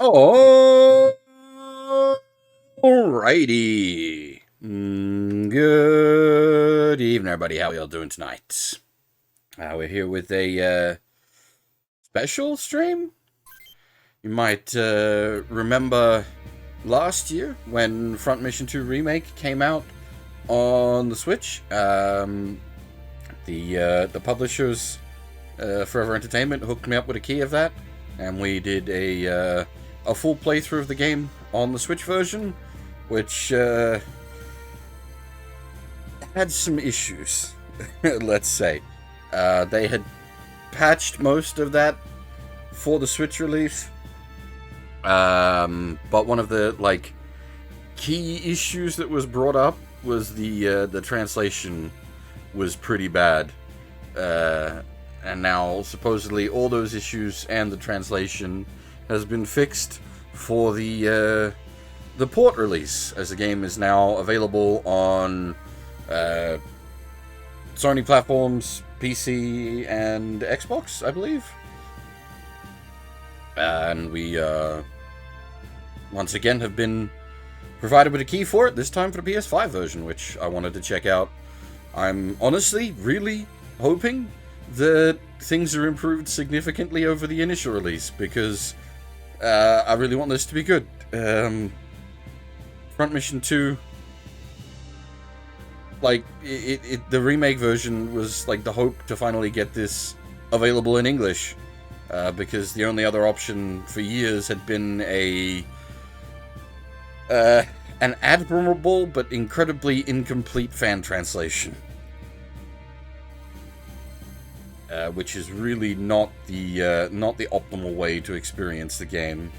Oh, alrighty. Good evening, everybody. How y'all doing tonight? We're here with a special stream. You might remember last year when Front Mission 2 Remake came out on the Switch. The publishers, Forever Entertainment, hooked me up with a key of that, and we did a full playthrough of the game on the Switch version, which had some issues, let's say. They had patched most of that for the Switch release, but one of the key issues that was brought up was the translation was pretty bad, and now supposedly all those issues and the translation has been fixed for the port release, as the game is now available on Sony platforms, PC, and Xbox, I believe. And we once again have been provided with a key for it, this time for the PS5 version, which I wanted to check out. I'm honestly really hoping that things are improved significantly over the initial release, because I really want this to be good. Front Mission 2, the remake version was the hope to finally get this available in English, because the only other option for years had been an admirable but incredibly incomplete fan translation, which is really not the optimal way to experience the game.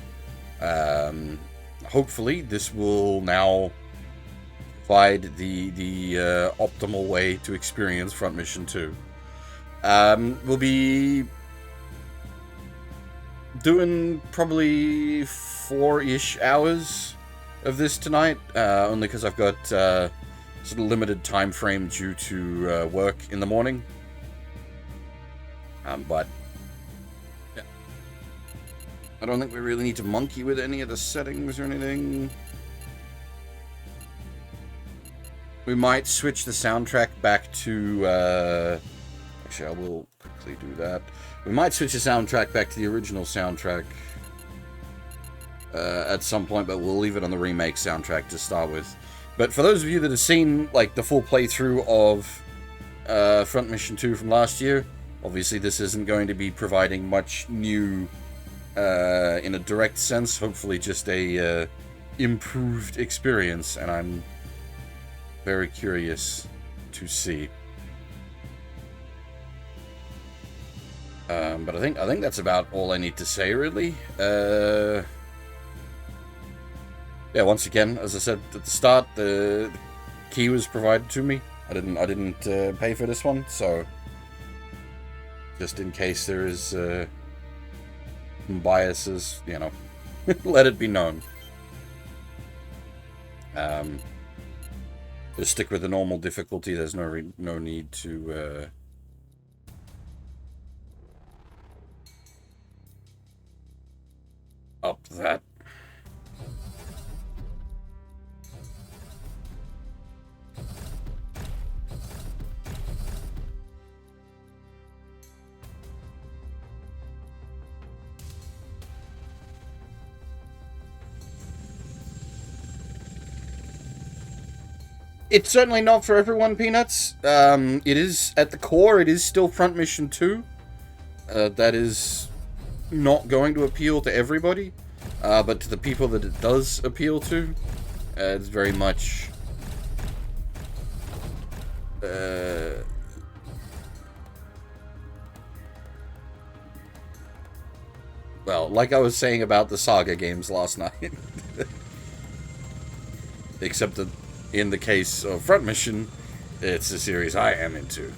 Hopefully, this will now provide the optimal way to experience Front Mission 2. We'll be doing probably 4-ish hours of this tonight, only because I've got sort of limited time frame due to work in the morning. But yeah, I don't think we really need to monkey with any of the settings or anything. We might switch the soundtrack back to actually, I will quickly do that. We might switch the soundtrack back to the original soundtrack at some point, but we'll leave it on the remake soundtrack to start with. But for those of you that have seen the full playthrough of Front Mission 2 from last year, obviously this isn't going to be providing much new in a direct sense. Hopefully just a improved experience, and I'm very curious to see. But I think that's about all I need to say, really. Yeah, once again, as I said at the start, the key was provided to me. I didn't pay for this one, so just in case there is some biases, let it be known. Just stick with the normal difficulty. There's no need to up that. It's certainly not for everyone, Peanuts. It is, at the core, it is still Front Mission 2. That is not going to appeal to everybody, but to the people that it does appeal to, it's very much well, like I was saying about the Saga games last night. Except that in the case of Front Mission, it's a series I am into.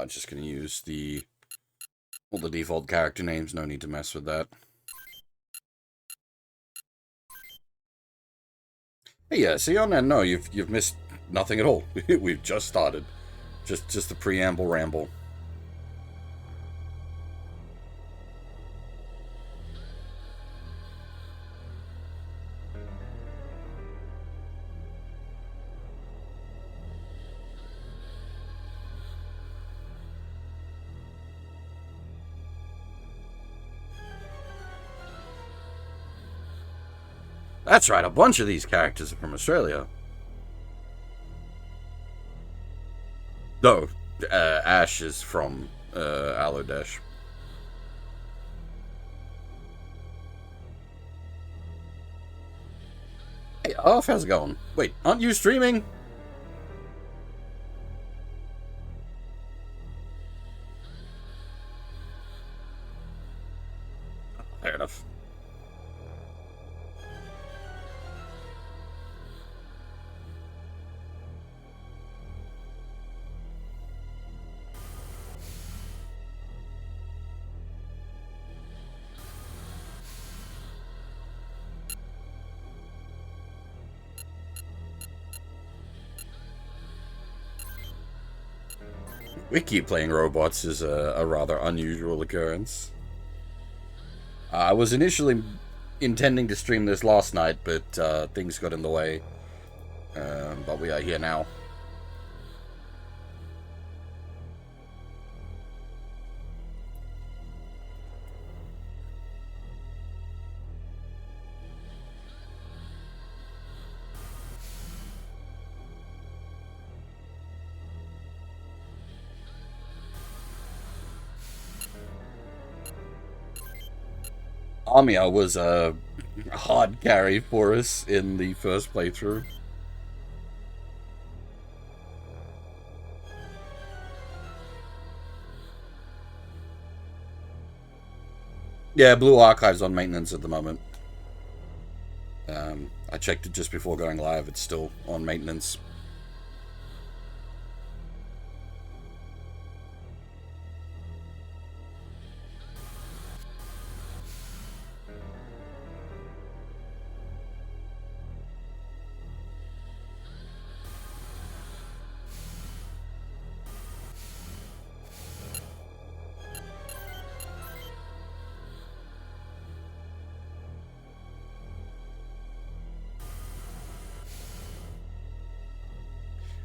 Just gonna use all the default character names. No need to mess with that. Hey, yeah. See on that? No, you've missed nothing at all. We've just started. Just a preamble ramble. That's right, a bunch of these characters are from Australia. No, Ash is from Alodesh. Hey, Arf, how's it going? Wait, aren't you streaming? Fair enough. Wiki playing robots is a rather unusual occurrence. I was initially intending to stream this last night, but things got in the way. But we are here now. Amia was a hard carry for us in the first playthrough. Yeah, Blue Archive's on maintenance at the moment. I checked it just before going live. It's still on maintenance.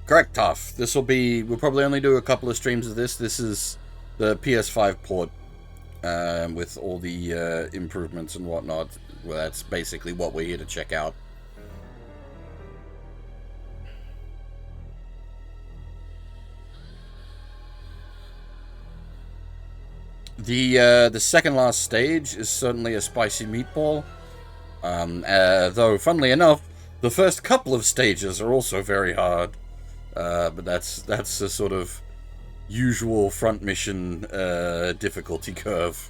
Correct, Tough. We'll probably only do a couple of streams of this. This is the PS5 port with all the improvements and whatnot. Well, that's basically what we're here to check out. The second last stage is certainly a spicy meatball. Though, funnily enough, the first couple of stages are also very hard. But that's a sort of usual front mission difficulty curve.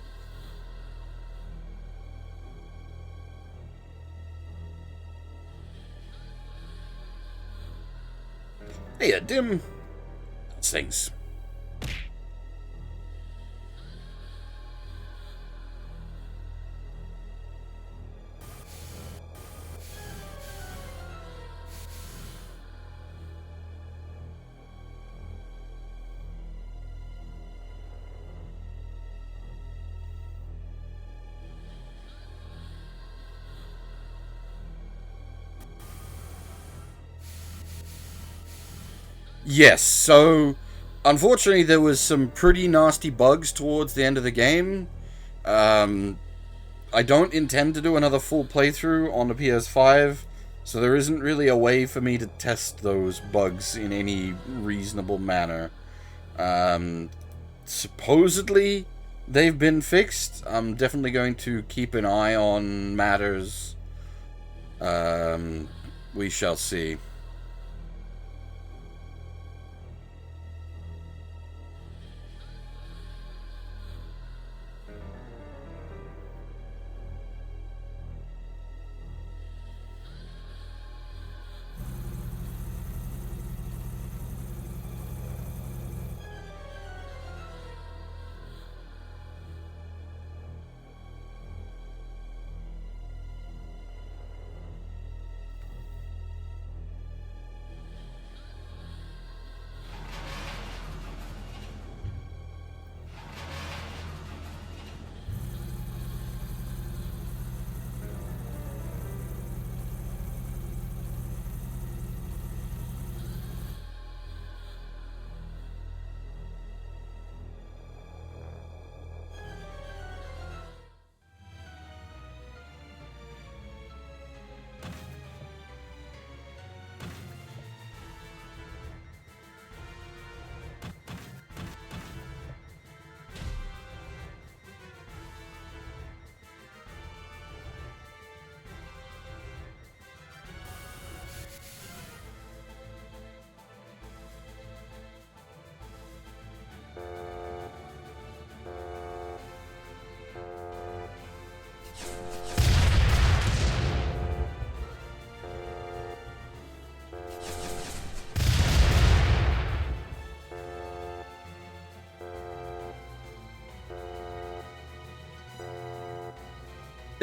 Hey, Dim. How's things? Yes, so unfortunately there was some pretty nasty bugs towards the end of the game. I don't intend to do another full playthrough on the PS5, so there isn't really a way for me to test those bugs in any reasonable manner. Supposedly they've been fixed. I'm definitely going to keep an eye on matters. We shall see.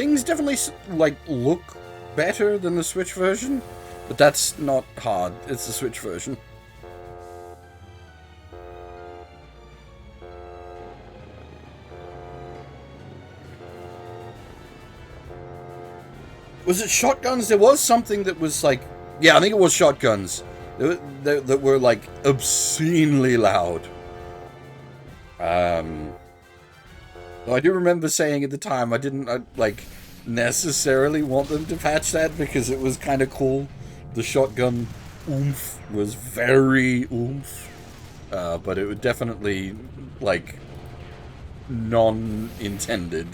things definitely, like, look better than the Switch version, but that's not hard. It's the Switch version. Was it shotguns? There was something that was like... Yeah, I think it was shotguns. That were, like, obscenely loud. Though I do remember saying at the time I didn't, like, necessarily want them to patch that because it was kind of cool. The shotgun oomph was very oomph. But it would definitely, like, non-intended.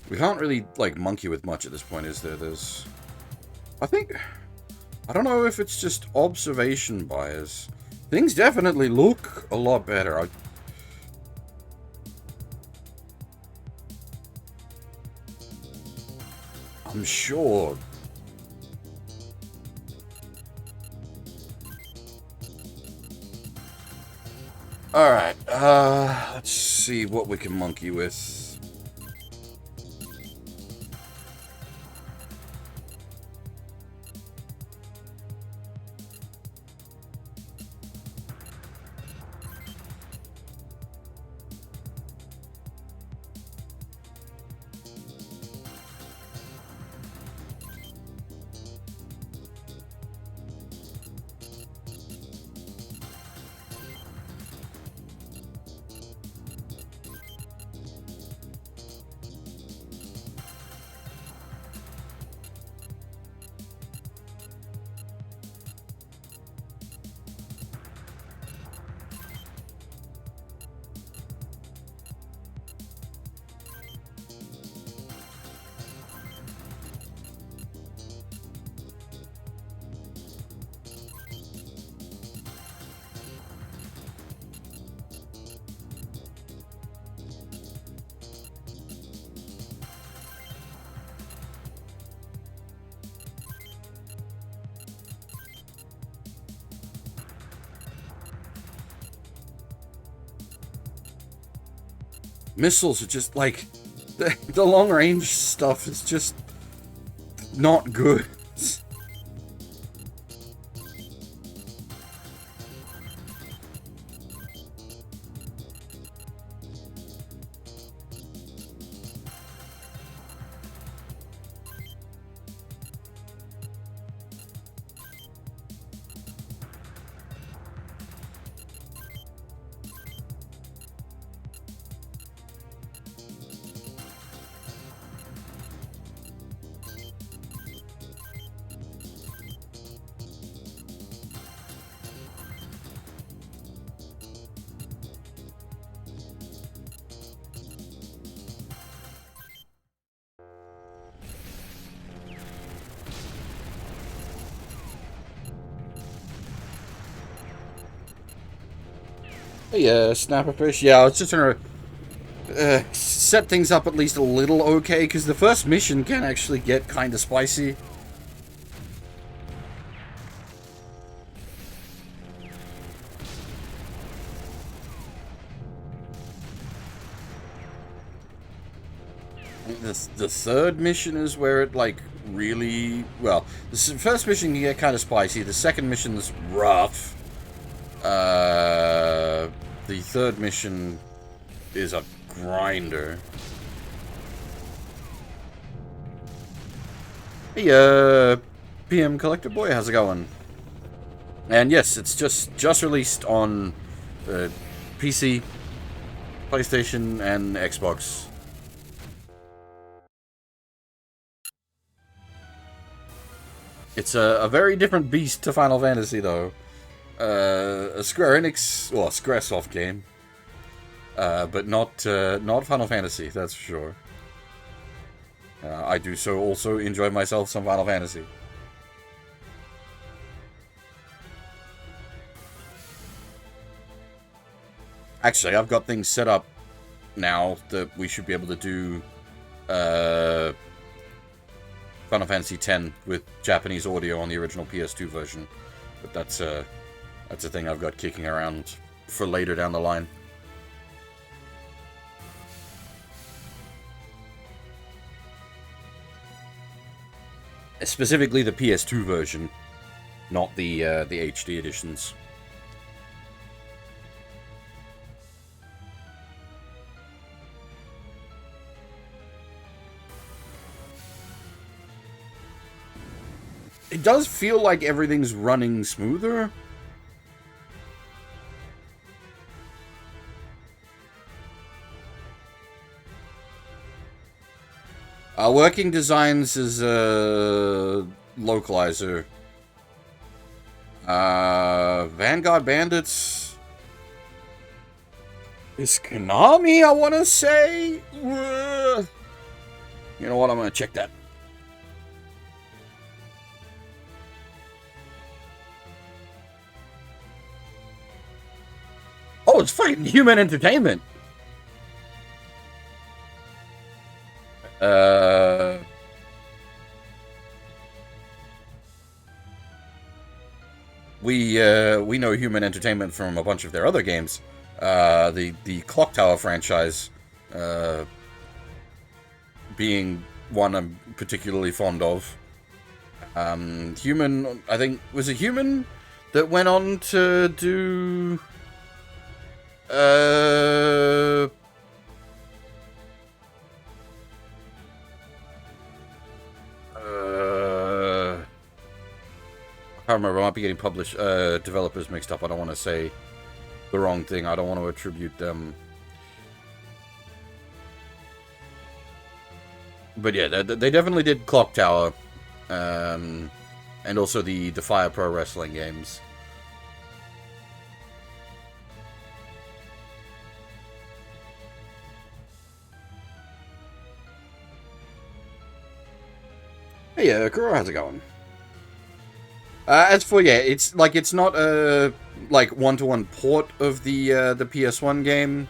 We can't really, like, monkey with much at this point, is there? I don't know if it's just observation bias. Things definitely look a lot better. I'm sure. Alright, let's see what we can monkey with. Missiles are just, like, the long-range stuff is just not good. Hey, Snapperfish. Yeah, I was just trying to set things up at least a little okay, because the first mission can actually get kind of spicy. The third mission is where it, like, really... Well, the first mission can get kind of spicy. The second mission's rough. The third mission is a grinder. Hey, PM Collector Boy, how's it going? And yes, it's just released on PC, PlayStation, and Xbox. It's a very different beast to Final Fantasy, though. A Square Enix, well, Squaresoft game, but not Final Fantasy. That's for sure. I do so also enjoy myself some Final Fantasy. Actually, I've got things set up now that we should be able to do Final Fantasy X with Japanese audio on the original PS2 version. But that's a thing I've got kicking around for later down the line. Specifically the PS2 version, not the HD editions. It does feel like everything's running smoother. Working Designs is a localizer. Vanguard Bandits is Konami, I want to say. You know what? I'm going to check that. Oh, it's fucking Human Entertainment. We know Human Entertainment from a bunch of their other games. The Clock Tower franchise, being one I'm particularly fond of. Human, I think, was it Human that went on to do I can't remember. I might be getting developers mixed up. I don't want to say the wrong thing. I don't want to attribute them. But yeah, they definitely did Clock Tower, and also the Fire Pro Wrestling games. Hey, Kuro, how's it going? As for, yeah, it's like, it's not a like one-to-one port of the PS1 game.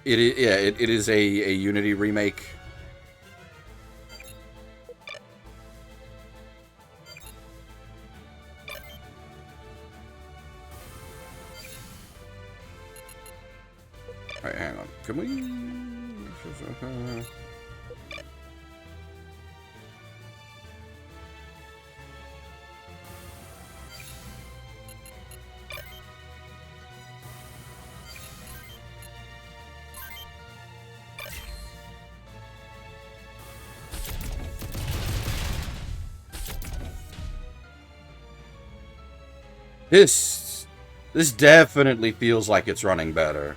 It is a Unity remake. Alright, hang on. Can we... This definitely feels like it's running better.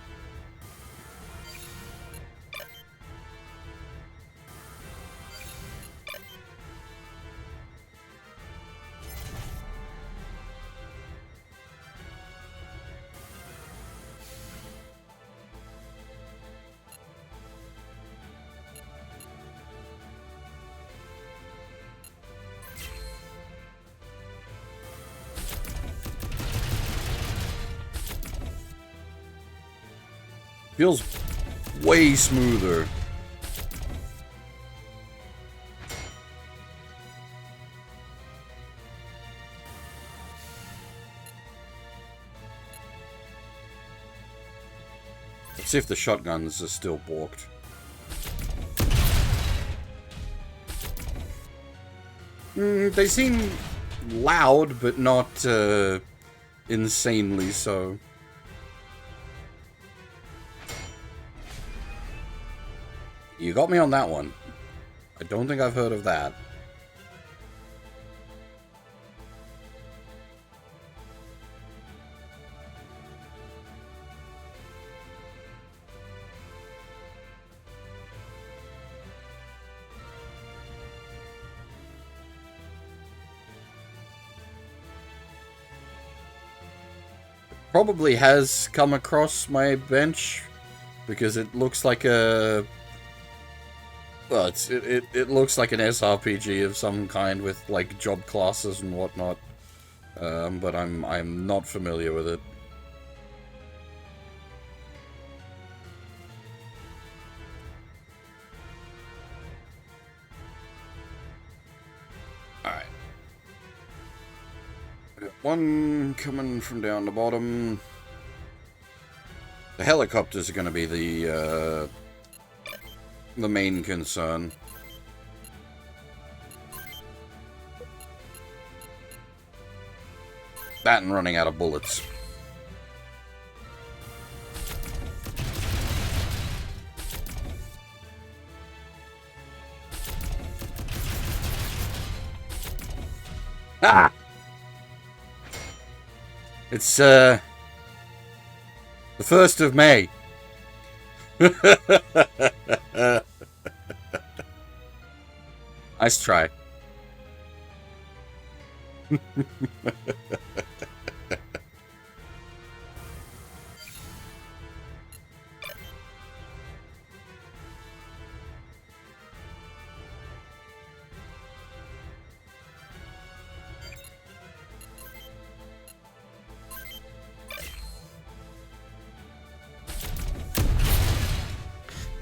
Feels way smoother. Let's see if the shotguns are still balked. They seem loud, but not insanely so. You got me on that one. I don't think I've heard of that. Probably has come across my bench because it looks like a... Well, it looks like an SRPG of some kind with, like, job classes and whatnot. but I'm not familiar with it. Alright. One coming from down the bottom. The helicopters are going to be the main concern. That and running out of bullets. Ah! It's, the 1st of May. Nice try.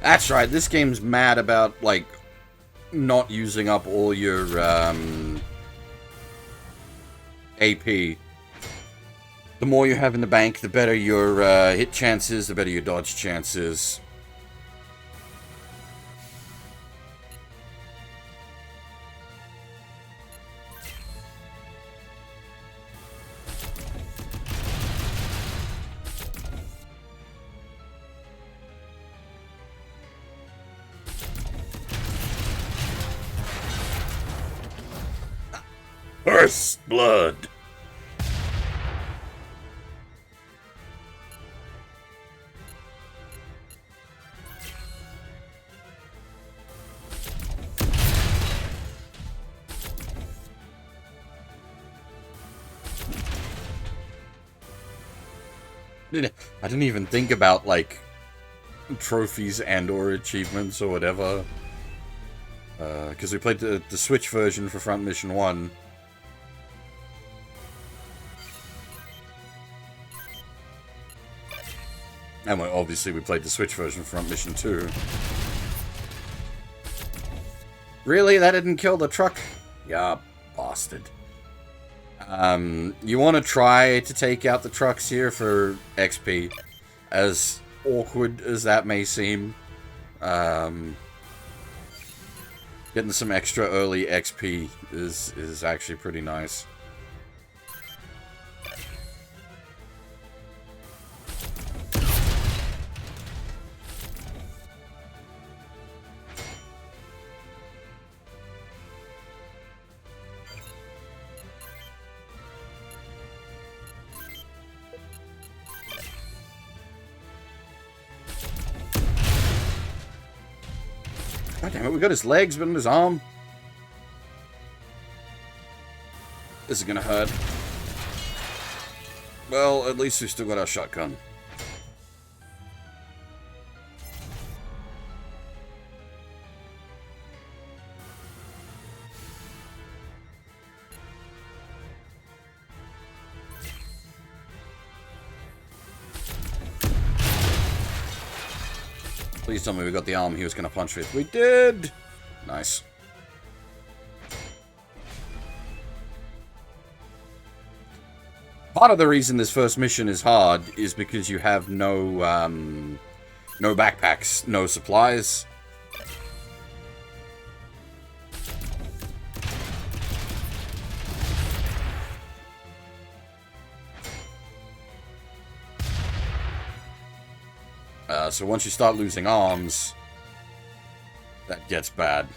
That's right, this game's mad about, like, not using up all your, AP. The more you have in the bank, the better your, hit chances, the better your dodge chances. First blood. I didn't even think about, like, trophies and or achievements or whatever. Because we played the Switch version for Front Mission 1. And obviously we played the Switch version from Mission 2. Really? That didn't kill the truck? Yeah, bastard. You want to try to take out the trucks here for XP. As awkward as that may seem. Getting some extra early XP is actually pretty nice. God damn it, we got his legs, but on his arm. This is gonna hurt. Well, at least we still got our shotgun. Please tell me we got the arm he was going to punch with. We did! Nice. Part of the reason this first mission is hard is because you have no backpacks, no supplies. So once you start losing arms, that gets bad.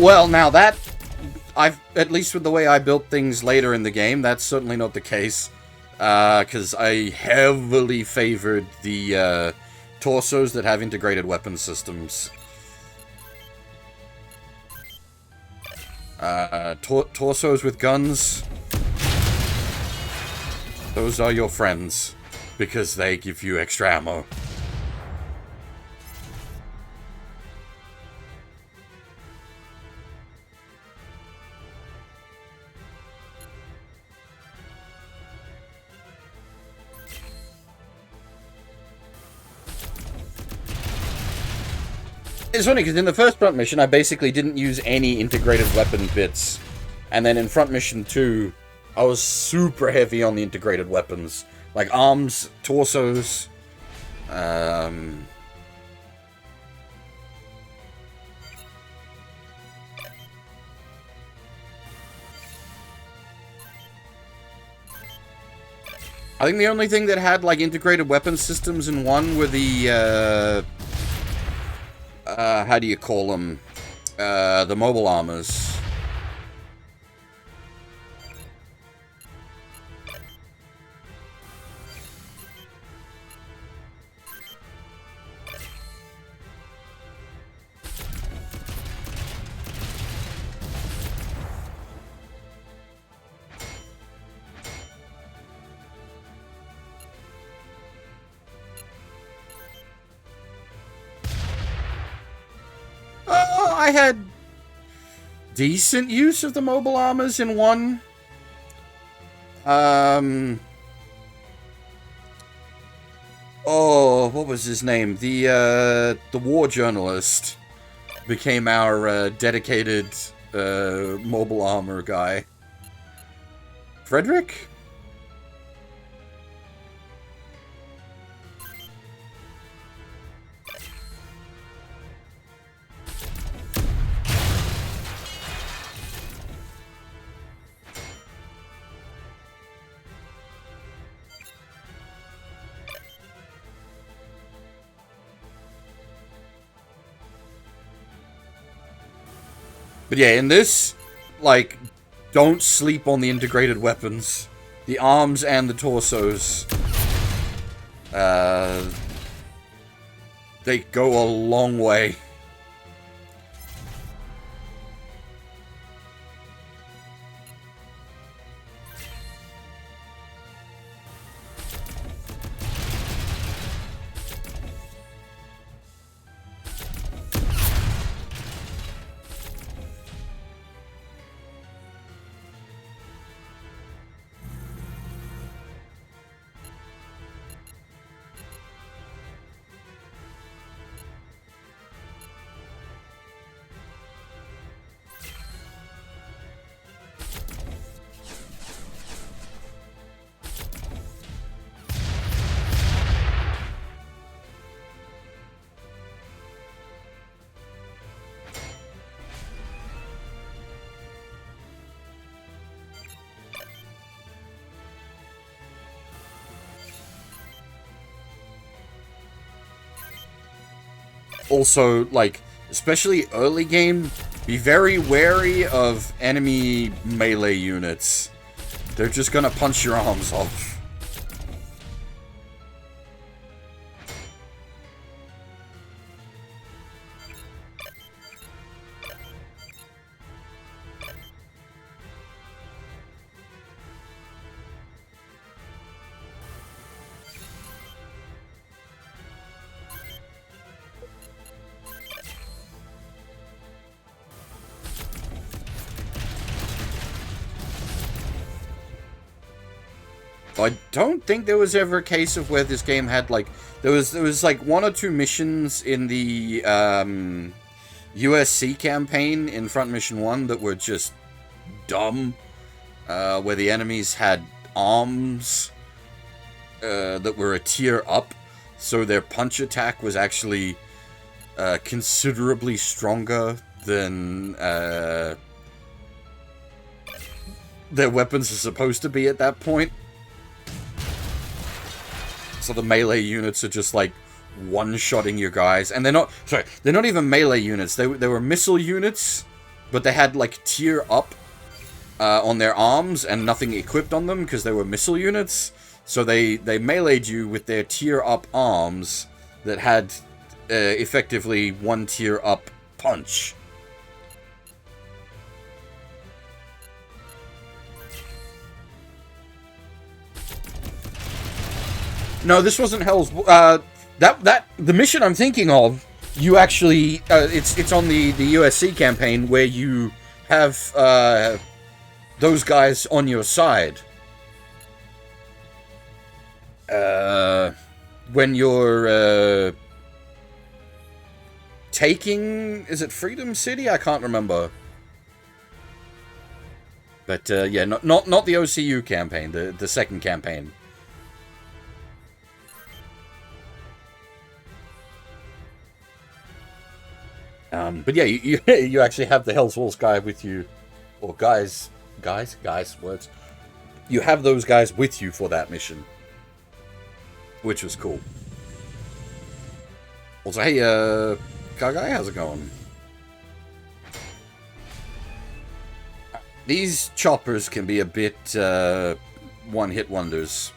Well, now that... at least with the way I built things later in the game, that's certainly not the case. Because I heavily favored the torsos that have integrated weapon systems. Torsos with guns. Those are your friends, because they give you extra ammo. It's funny, because in the first front mission, I basically didn't use any integrated weapon bits. And then in front mission 2, I was super heavy on the integrated weapons. Like arms, torsos, I think the only thing that had, like, integrated weapon systems in one were the, how do you call them? The mobile armors. I had decent use of the mobile armors in one. Oh, what was his name? The war journalist became our dedicated mobile armor guy. Frederick? But yeah, in this, like, don't sleep on the integrated weapons. The arms and the torsos. They go a long way. Also, like, especially early game, be very wary of enemy melee units. They're just gonna punch your arms off. I don't think there was ever a case of where this game had, like, there was like one or two missions in the USC campaign in Front Mission 1 that were just dumb, where the enemies had arms that were a tier up, so their punch attack was actually considerably stronger than their weapons are supposed to be at that point. So the melee units are just, like, one-shotting your guys. And they're not... Sorry, they're not even melee units. They were missile units but they had like tier up on their arms and nothing equipped on them because they were missile units. So they meleeed you with their tier up arms that had effectively one tier up punch. No, this wasn't Hell's... the mission I'm thinking of, you actually... it's on the USC campaign where you have those guys on your side. When you're taking... Is it Freedom City? I can't remember. But yeah, not the OCU campaign, the second campaign. But yeah, you actually have the Hell's Walls guy with you, or guys, words. You have those guys with you for that mission, which was cool. Also, hey, Kagai, how's it going? These choppers can be a bit one-hit wonders.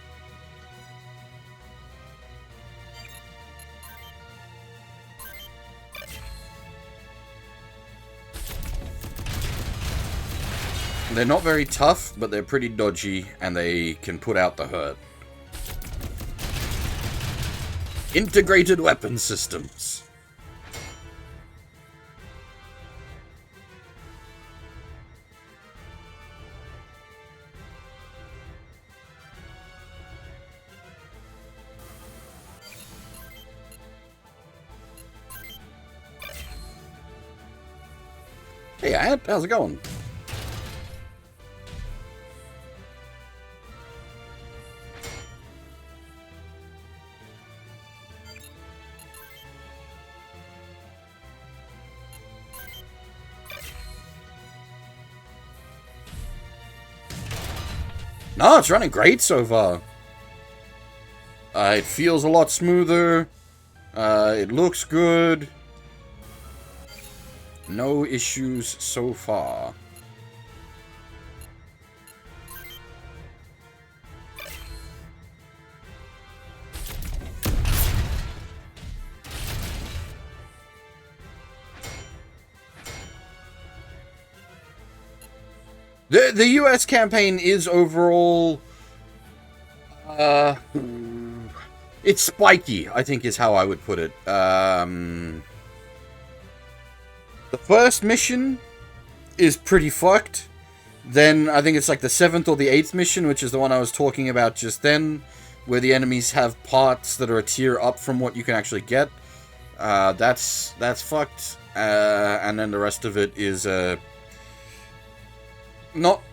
They're not very tough, but they're pretty dodgy, and they can put out the hurt. Integrated weapon systems. Hey, Ant, how's it going? No, it's running great so far. It feels a lot smoother. It looks good. No issues so far. The US campaign is overall... it's spiky, I think is how I would put it. The first mission is pretty fucked. Then I think it's like the 7th or the 8th mission, which is the one I was talking about just then, where the enemies have parts that are a tier up from what you can actually get. That's fucked. And then the rest of it is... not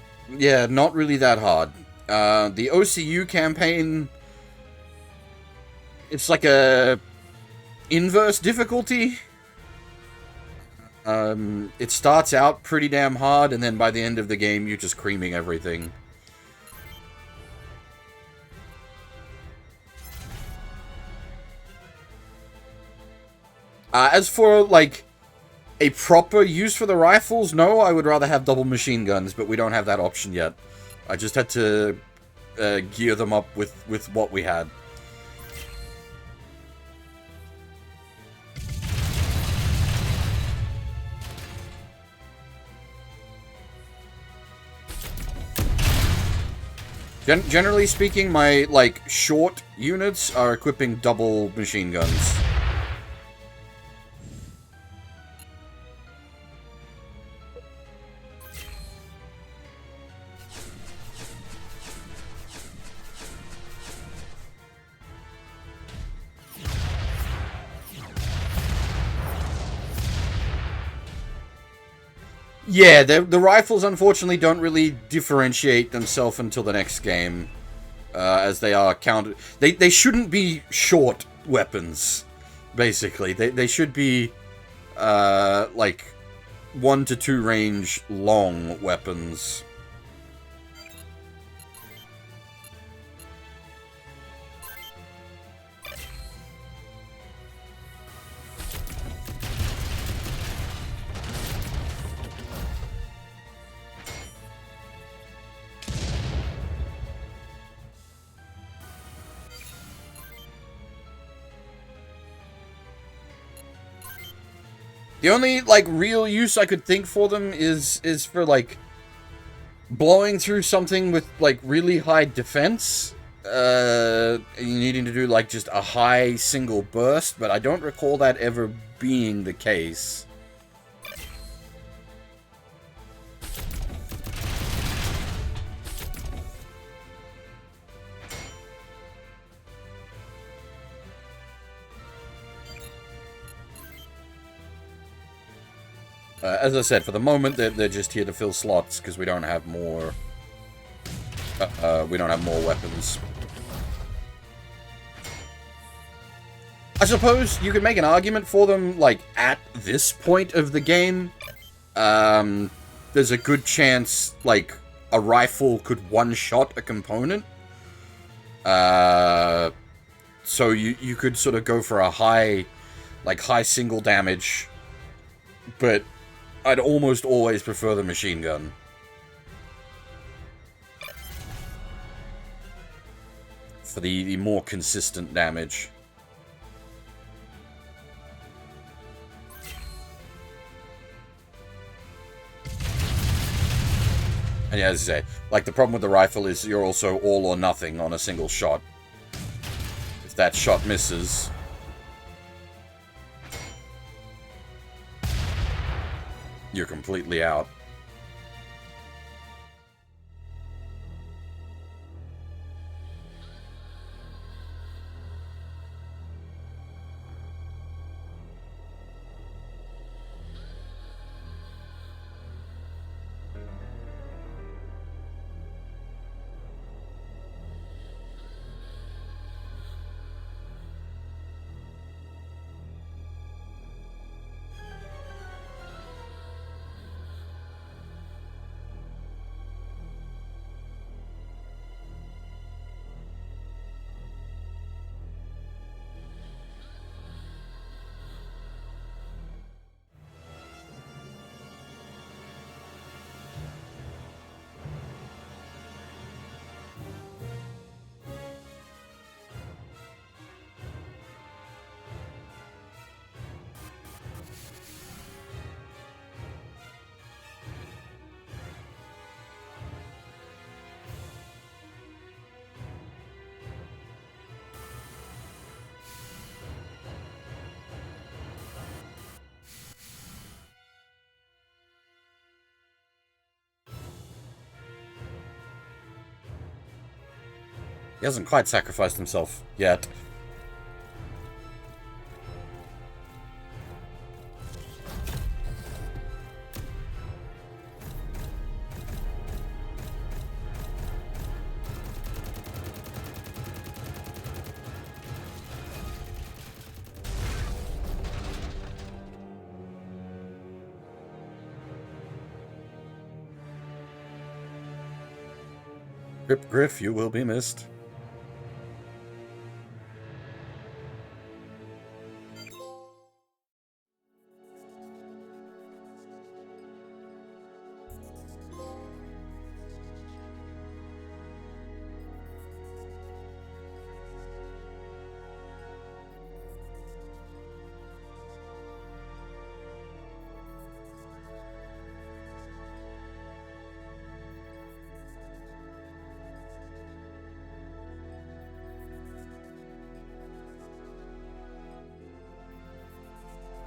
really that hard. The OCU campaign, it's like a inverse difficulty. It starts out pretty damn hard, and then by the end of the game, you're just creaming everything. As for, like, a proper use for the rifles, no, I would rather have double machine guns, but we don't have that option yet. I just had to gear them up with what we had. Generally speaking, my, like, short units are equipping double machine guns. Yeah, the rifles unfortunately don't really differentiate themselves until the next game, as they are counted. They shouldn't be short weapons, basically. They should be, like, 1 to 2 range long weapons. The only, like, real use I could think for them is for, like, blowing through something with, like, really high defense. You needing to do, like, just a high single burst, but I don't recall that ever being the case. As I said, for the moment, they're just here to fill slots, because we don't have more... we don't have more weapons. I suppose you could make an argument for them, like, at this point of the game. There's a good chance, like, a rifle could one-shot a component. So you could sort of go for a high single damage, but I'd almost always prefer the machine gun. For the more consistent damage. And yeah, as I say, like, the problem with the rifle is you're also all or nothing on a single shot. If that shot misses... you're completely out. He hasn't quite sacrificed himself yet. Griff, you will be missed.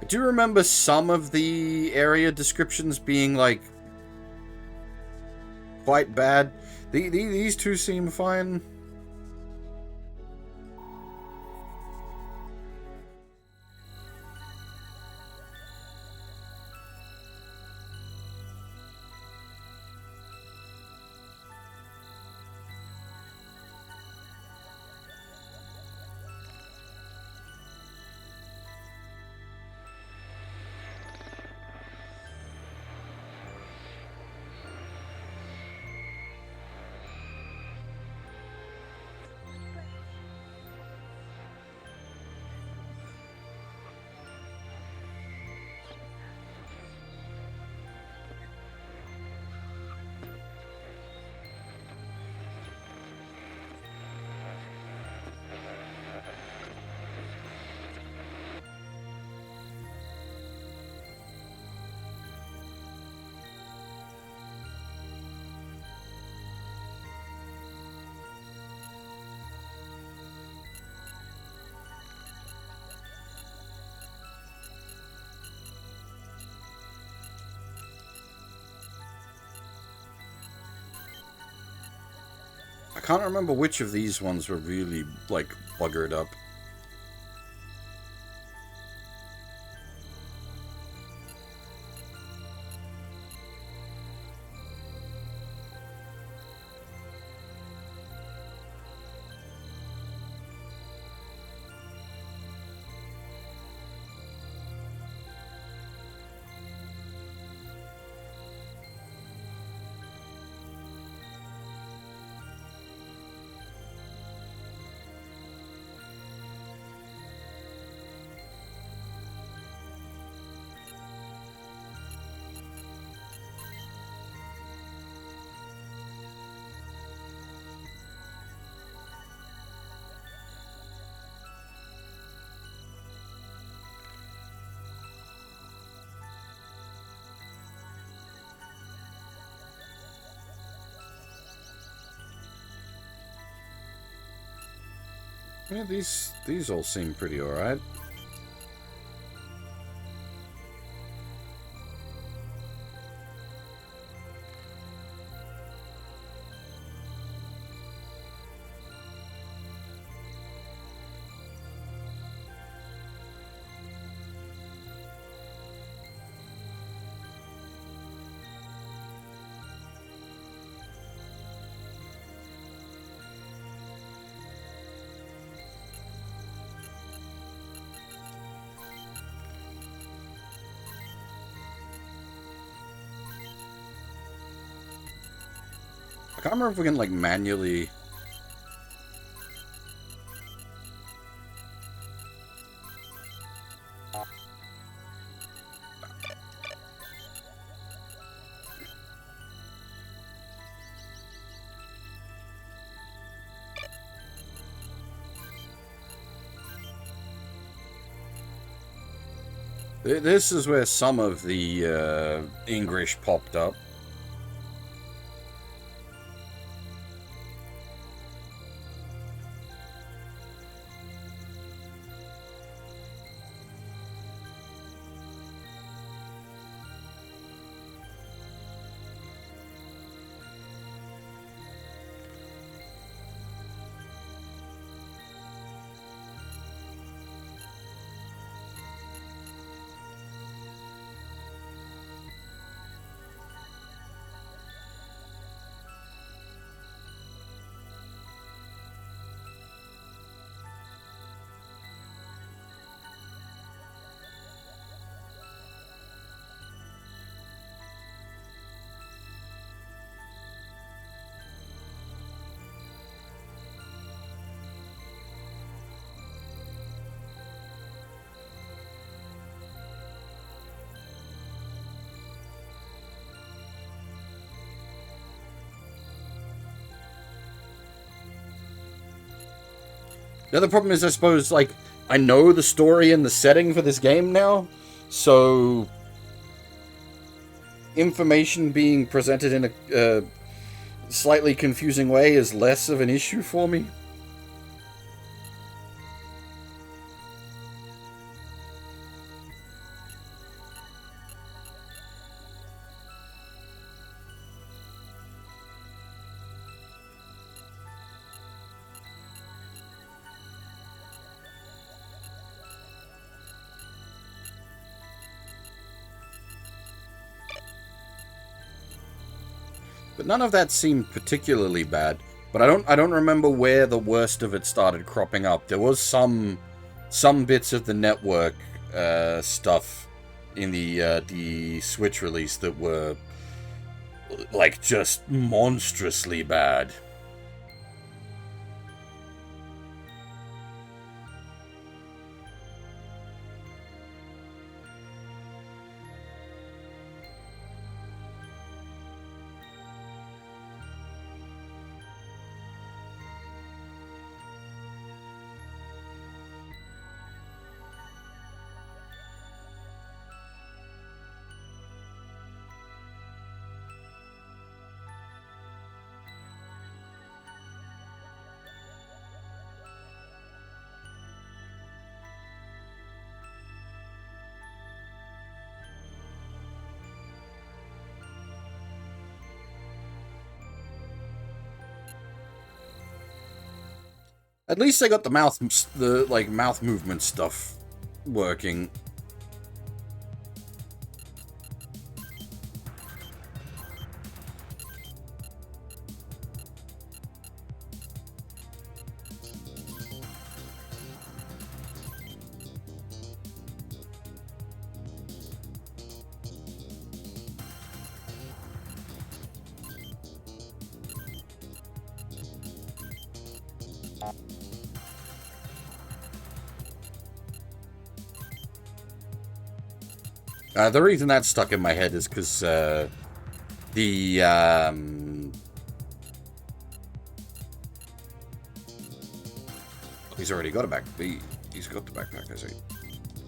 I do remember some of the area descriptions being, like, quite bad. These two seem fine. I can't remember which of these ones were really, like, buggered up. Yeah, these all seem pretty alright. I can't remember if we can, like, manually... This is where some of the English popped up. The other problem is, I suppose, like, I know the story and the setting for this game now, so information being presented in a slightly confusing way is less of an issue for me. But none of that seemed particularly bad. But I don't remember where the worst of it started cropping up. There was some bits of the network stuff in the Switch release that were, like, just monstrously bad. At least I got the like mouth movement stuff working. The reason that's stuck in my head is because the he's already got a back. He's got the backpack. I see.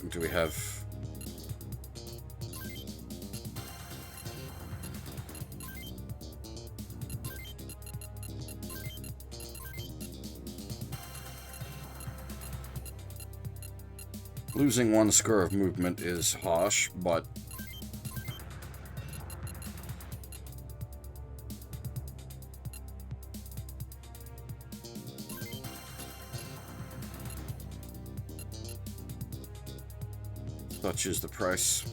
Do we have? Losing one square of movement is harsh, but such is the price.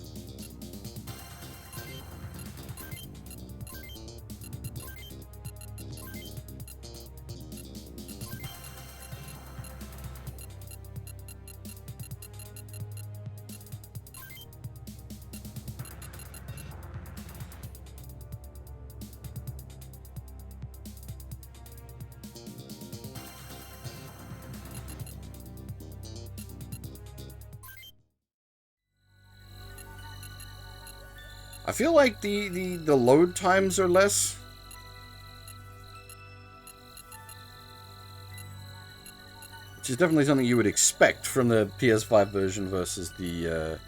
I feel like the load times are less. Which is definitely something you would expect from the PS5 version versus the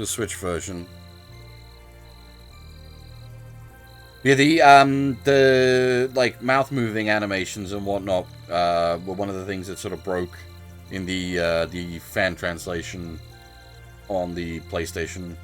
Switch version. Yeah, the like mouth moving animations and whatnot were one of the things that sort of broke in the fan translation on the PlayStation.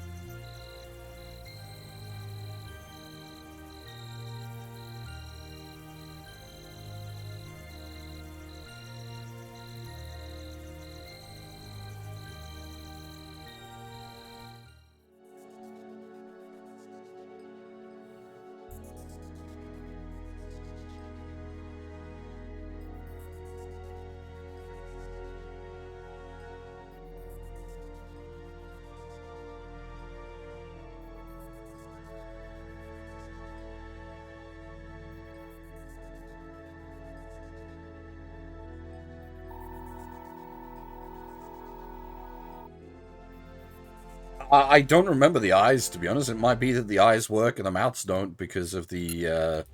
I don't remember the eyes, to be honest. It might be that the eyes work and the mouths don't because of the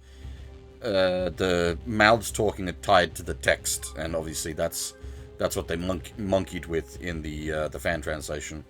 mouths talking are tied to the text, and obviously that's what they monkeyed with in the fan translation.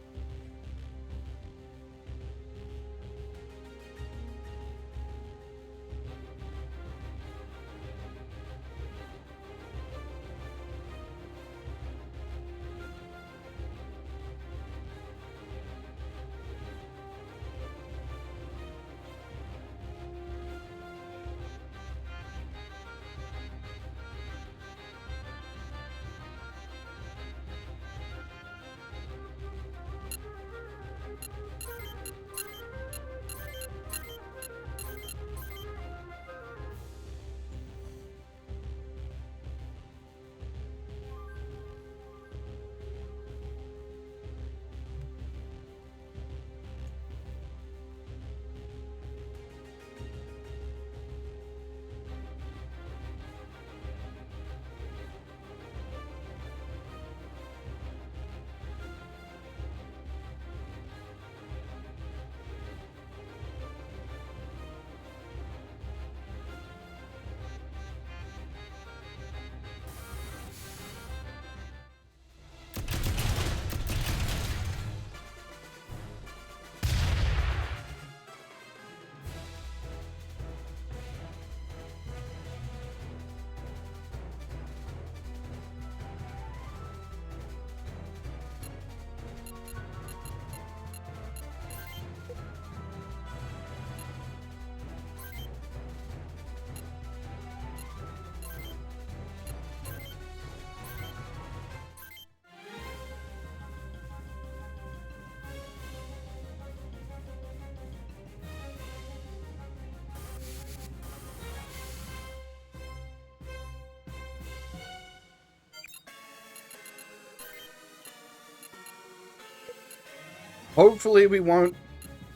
Hopefully we won't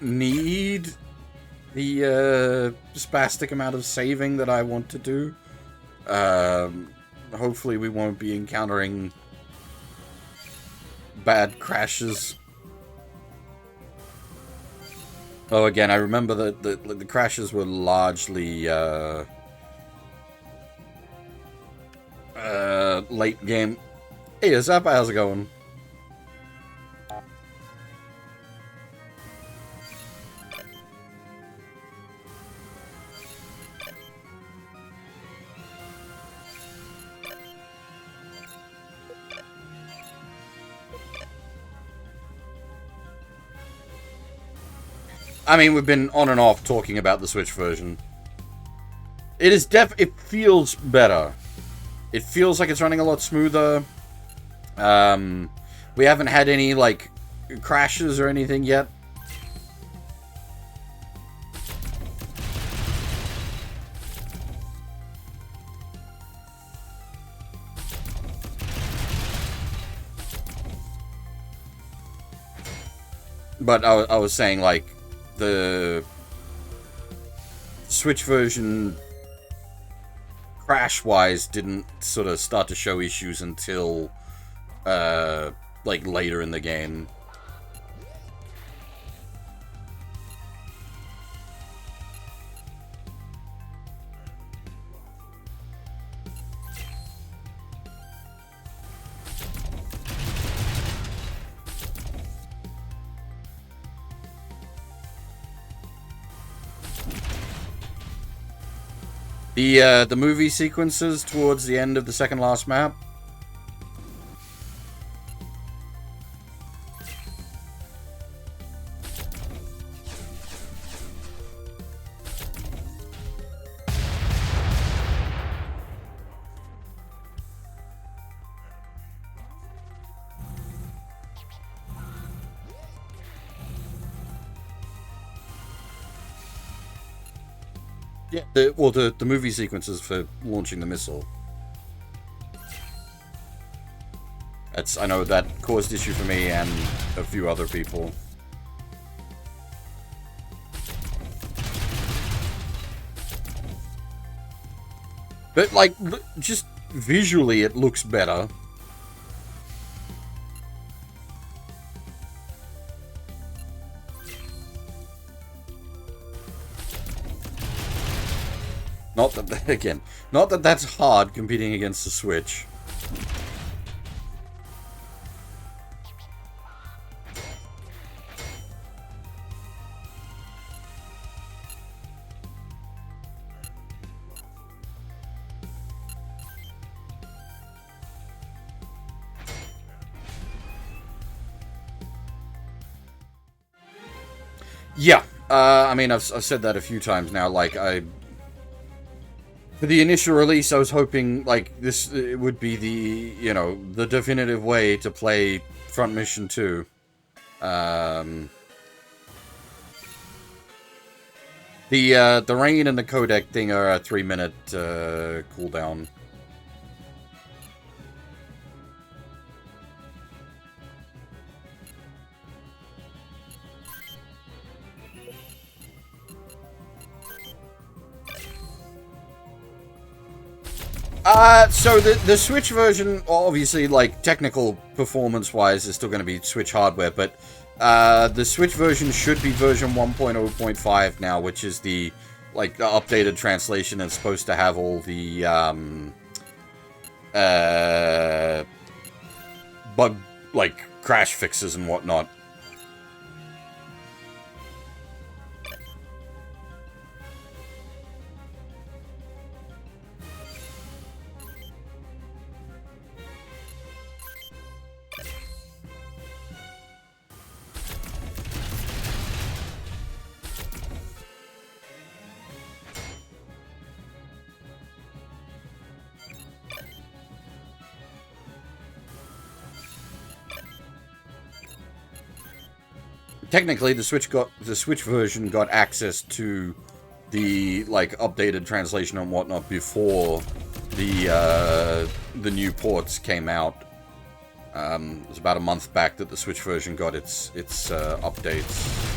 need the spastic amount of saving that I want to do. Hopefully we won't be encountering bad crashes. Oh, again, I remember that the crashes were largely late game. Hey, Zappa, how's it going? I mean, we've been on and off talking about the Switch version. It is it feels better. It feels like it's running a lot smoother. We haven't had any, like, crashes or anything yet. But I was saying, like, the Switch version, crash-wise, didn't sort of start to show issues until, like, later in the game. The movie sequences towards the end of the second last map. Yeah, the movie sequences for launching the missile. I know that caused issue for me and a few other people. But, like, just visually it looks better. Not that, again, not that that's hard competing against the Switch. Yeah, I mean, I've said that a few times now. Like, for the initial release, I was hoping, like, this would be the, you know, the definitive way to play Front Mission 2. The rain and the codec thing are a 3-minute cooldown. So the Switch version, obviously, like, technical performance-wise, is still going to be Switch hardware, but the Switch version should be version 1.0.5 now, which is the, like, the updated translation that's supposed to have all the, bug, like, crash fixes and whatnot. Technically, the Switch version got access to the, like, updated translation and whatnot before the new ports came out. It was about a month back that the Switch version got its updates.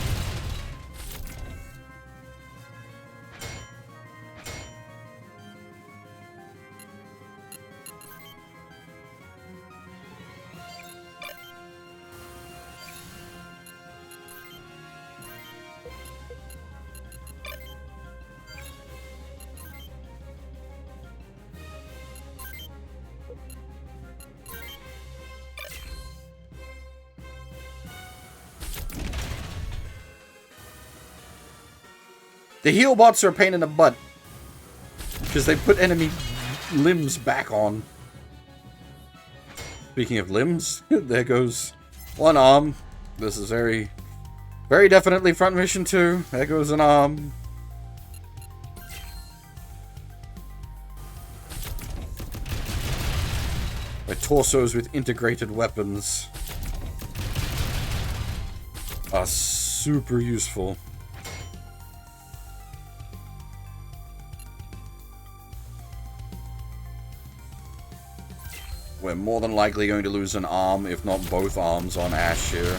The heal bots are a pain in the butt. Because they put enemy limbs back on. Speaking of limbs, there goes one arm. This is very, very definitely Front Mission 2. There goes an arm. Their torsos with integrated weapons are super useful. We're more than likely going to lose an arm, if not both arms, on Ash here.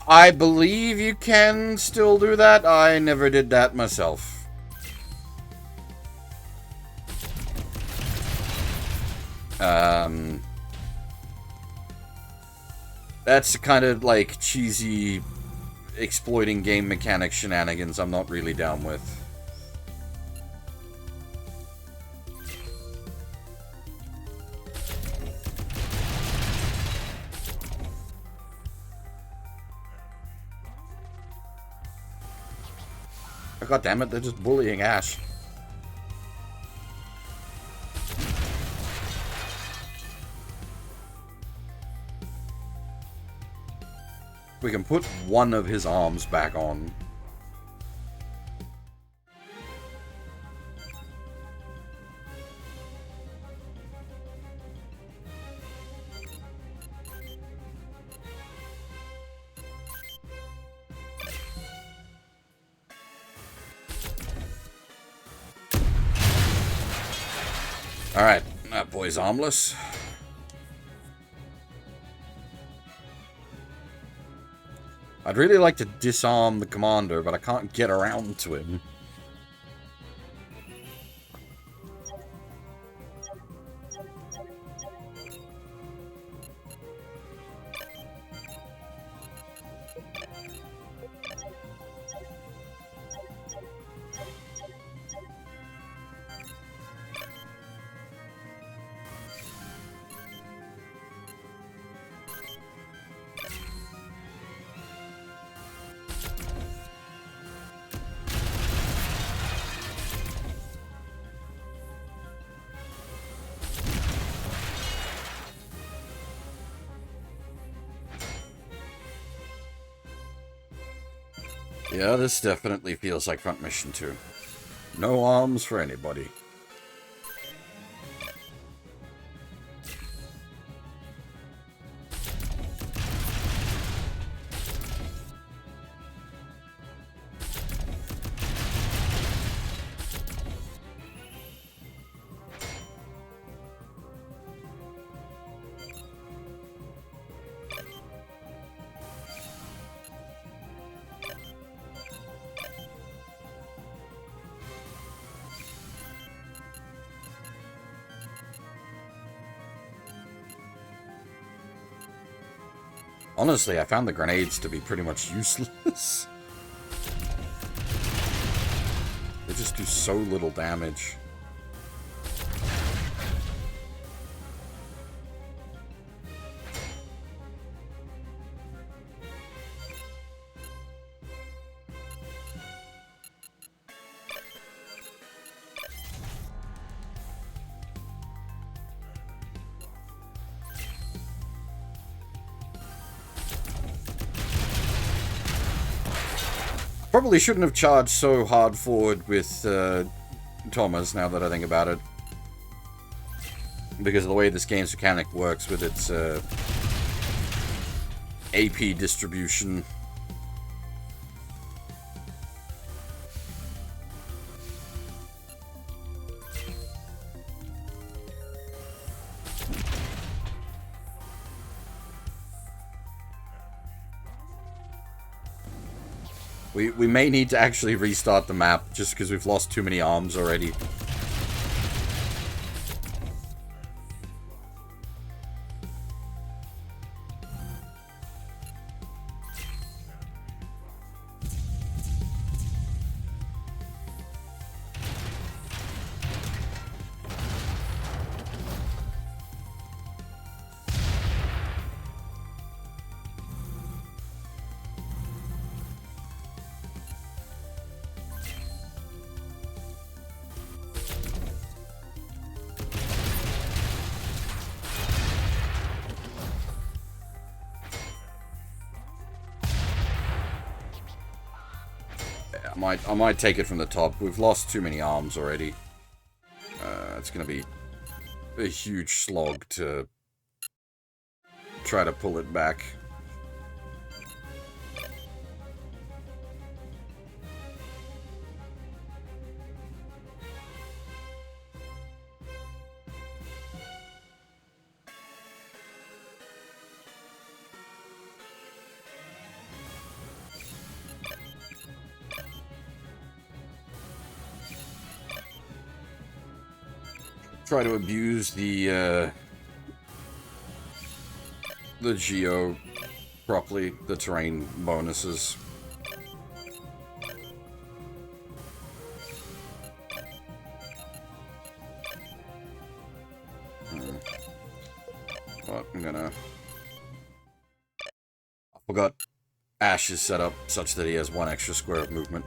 I believe you can still do that. I never did that myself. That's kind of like cheesy exploiting game mechanic shenanigans I'm not really down with. Oh, God damn it, they're just bullying Ash. We can put one of his arms back on. Alright, that boy's armless. I'd really like to disarm the commander, but I can't get around to him. Yeah, this definitely feels like Front Mission 2. No arms for anybody. Honestly, I found the grenades to be pretty much useless. They just do so little damage. Probably shouldn't have charged so hard forward with Thomas, now that I think about it. Because of the way this game's mechanic works with its AP distribution. We may need to actually restart the map, just because we've lost too many arms already. I might take it from the top. We've lost too many arms already. It's going to be a huge slog to try to pull it back. Try to abuse the geo properly, the terrain bonuses. But I'm gonna... I forgot Ash is set up such that he has 1 extra square of movement.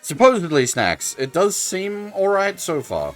Supposedly snacks. It does seem alright so far.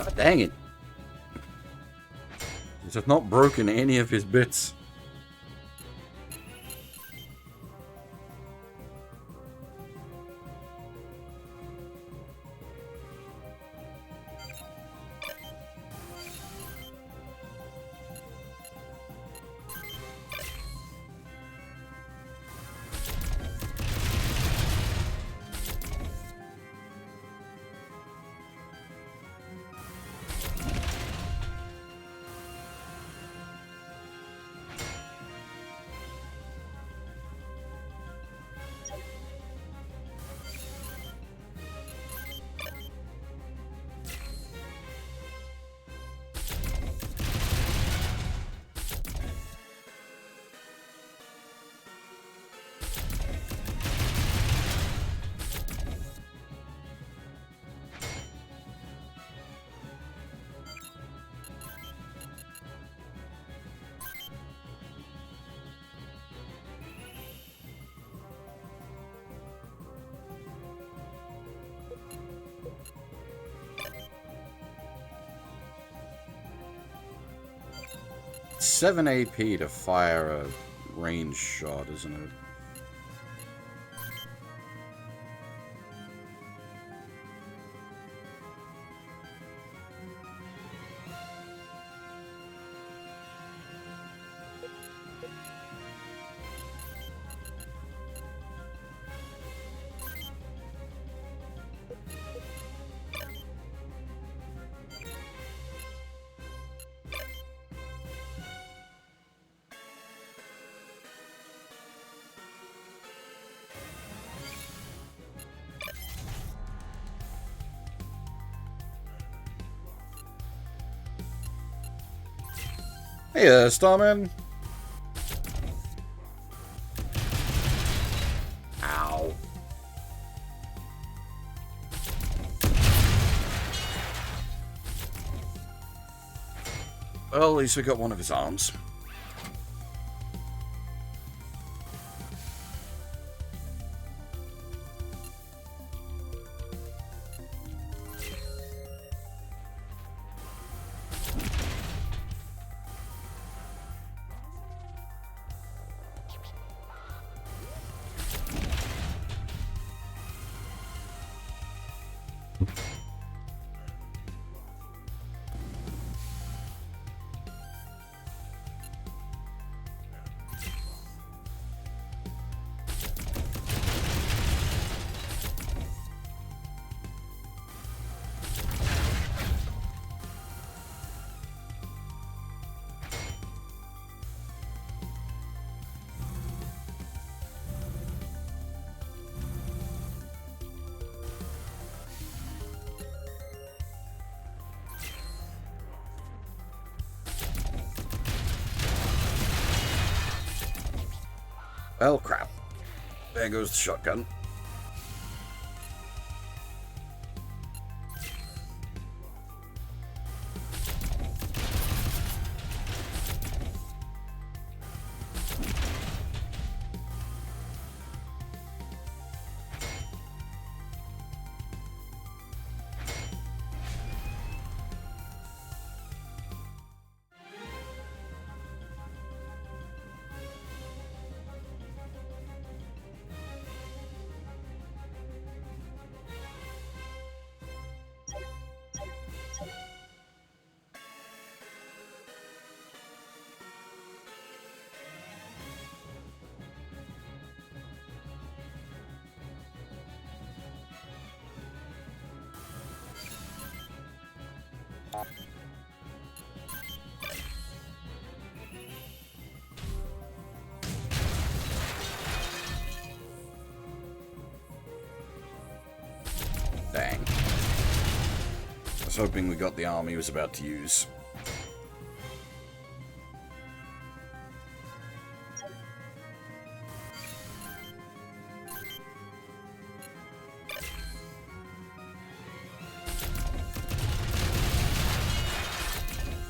God dang it. It has not broken any of his bits. $7 AP to fire a range shot, isn't it? Hey, Starman. Ow. Well, at least we got one of his arms. Well, crap. There goes the shotgun. Dang. I was hoping we got the arm he was about to use.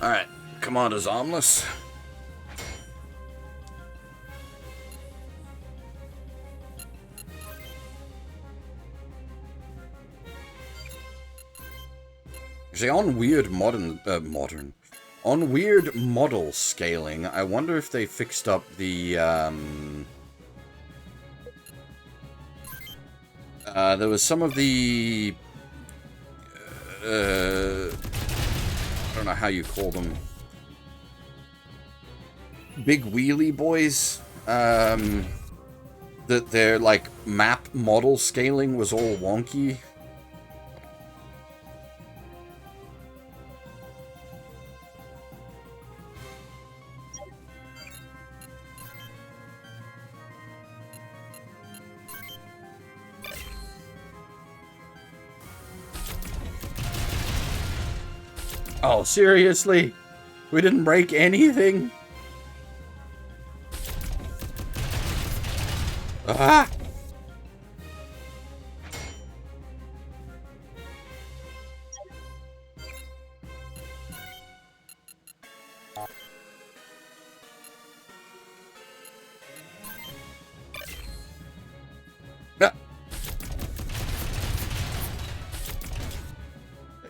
Alright, Commander's armless. See, on weird on weird model scaling, I wonder if they fixed up the, there was some of the, I don't know how you call them, big wheelie boys, that their, like, map model scaling was all wonky. Oh, seriously? We didn't break anything? Ah!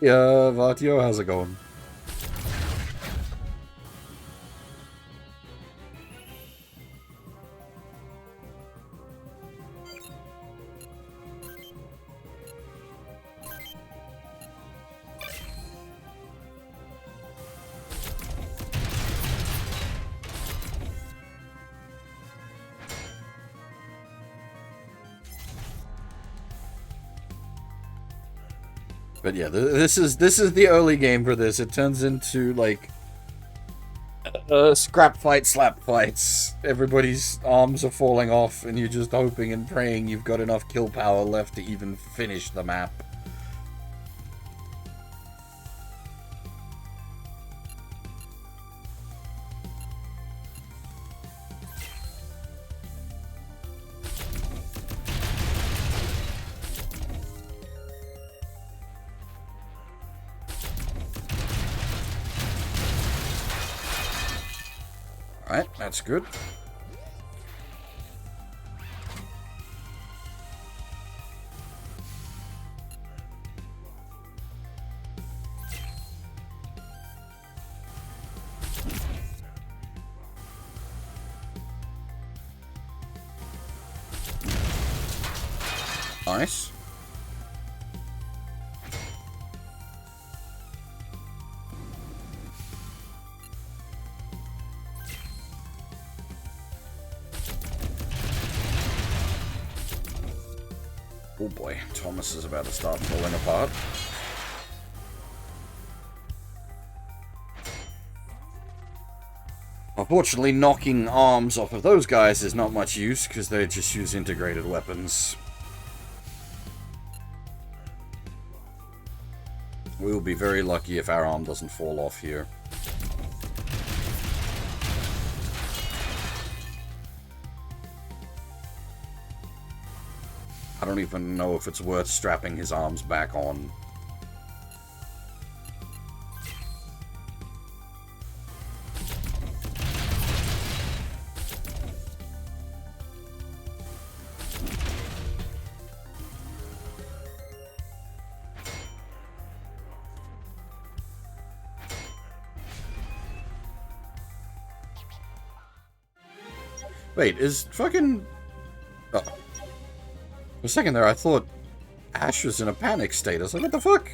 Yeah, Vatio, how's it going? But yeah, this is the early game for this. It turns into like scrap fight, slap fights. Everybody's arms are falling off, and you're just hoping and praying you've got enough kill power left to even finish the map. Alright, that's good. Nice. Oh boy, Thomas is about to start falling apart. Unfortunately, knocking arms off of those guys is not much use, because they just use integrated weapons. We will be very lucky if our arm doesn't fall off here. I don't even know if it's worth strapping his arms back on. Wait, is fucking... Oh. For a second there, I thought Ash was in a panic state. I was like, what the fuck?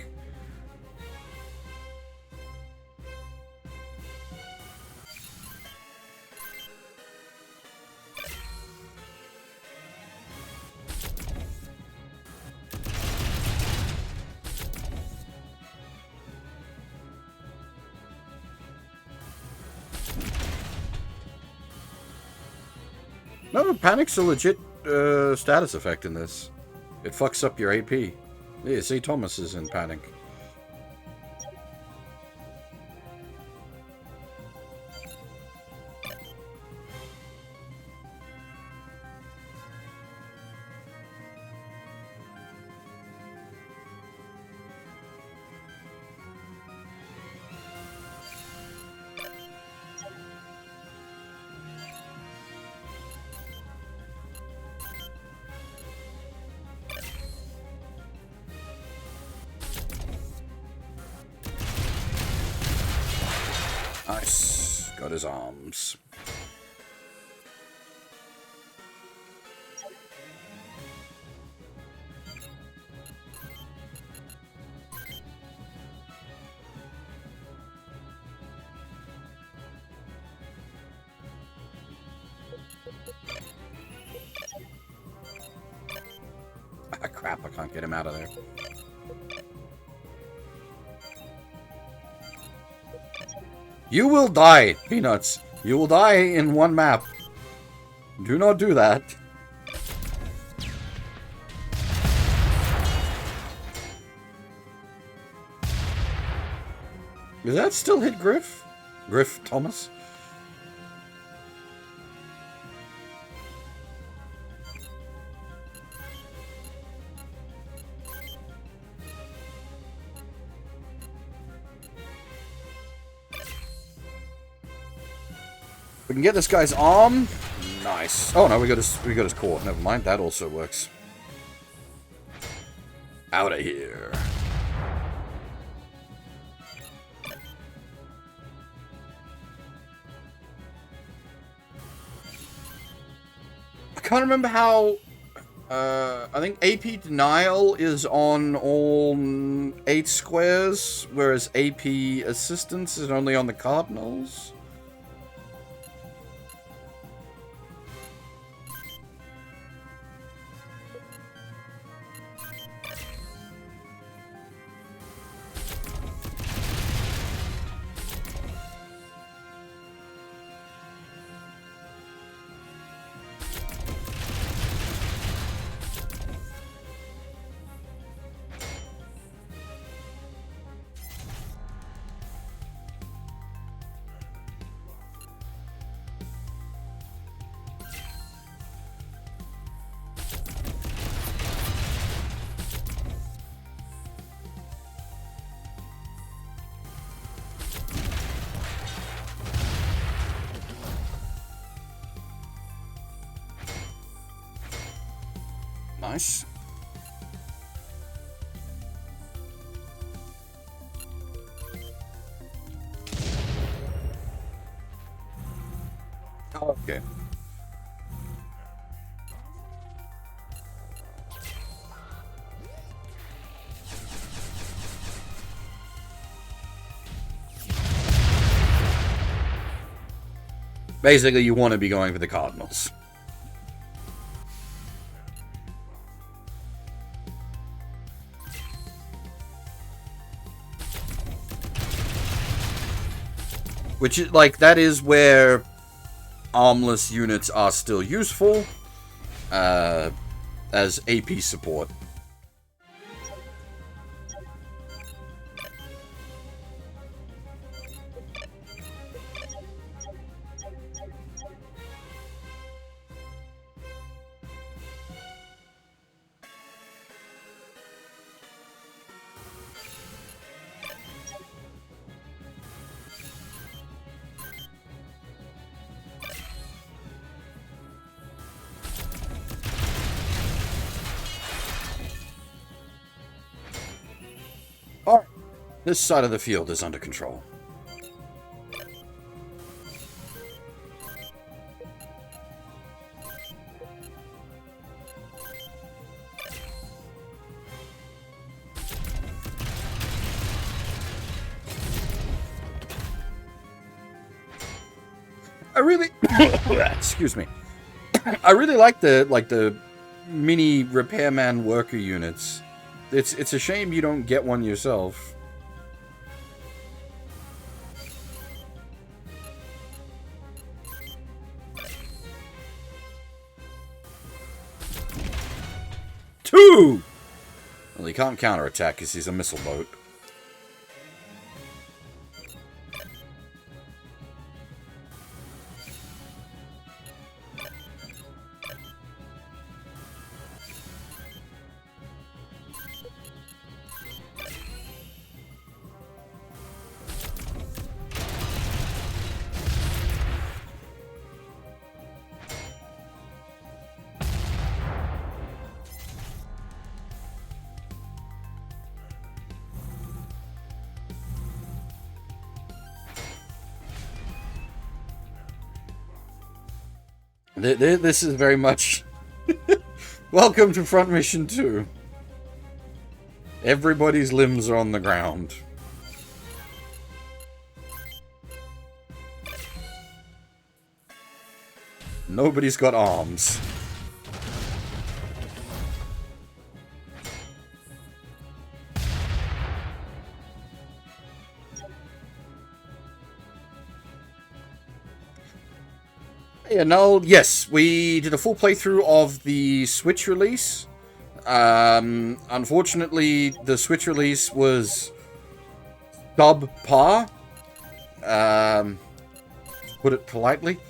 No, panic's a legit status effect in this. It fucks up your AP. Yeah, see, Thomas is in panic. Nice. Got his arms. Ah, crap, I can't get him out of there. You will die, Peanuts. You will die in one map. Do not do that. Does that still hit Griff? Griff Thomas? We can get this guy's arm. Nice. Oh no, we got his core. Never mind, that also works. Out of here. I can't remember how. I think AP denial is on all 8 squares, whereas AP assistance is only on the cardinals. Nice. Okay. Basically, you want to be going for the cardinals. Which is, like, that is where armless units are still useful, as AP support. Alright, this side of the field is under control. I really, excuse me. I really like the mini repairman worker units. It's a shame you don't get one yourself. Two! Well, he can't counterattack because he's a missile boat. This is very much... Welcome to Front Mission 2. Everybody's limbs are on the ground. Nobody's got arms. Yeah, no, yes, we did a full playthrough of the Switch release. Unfortunately, the Switch release was subpar. Put it politely.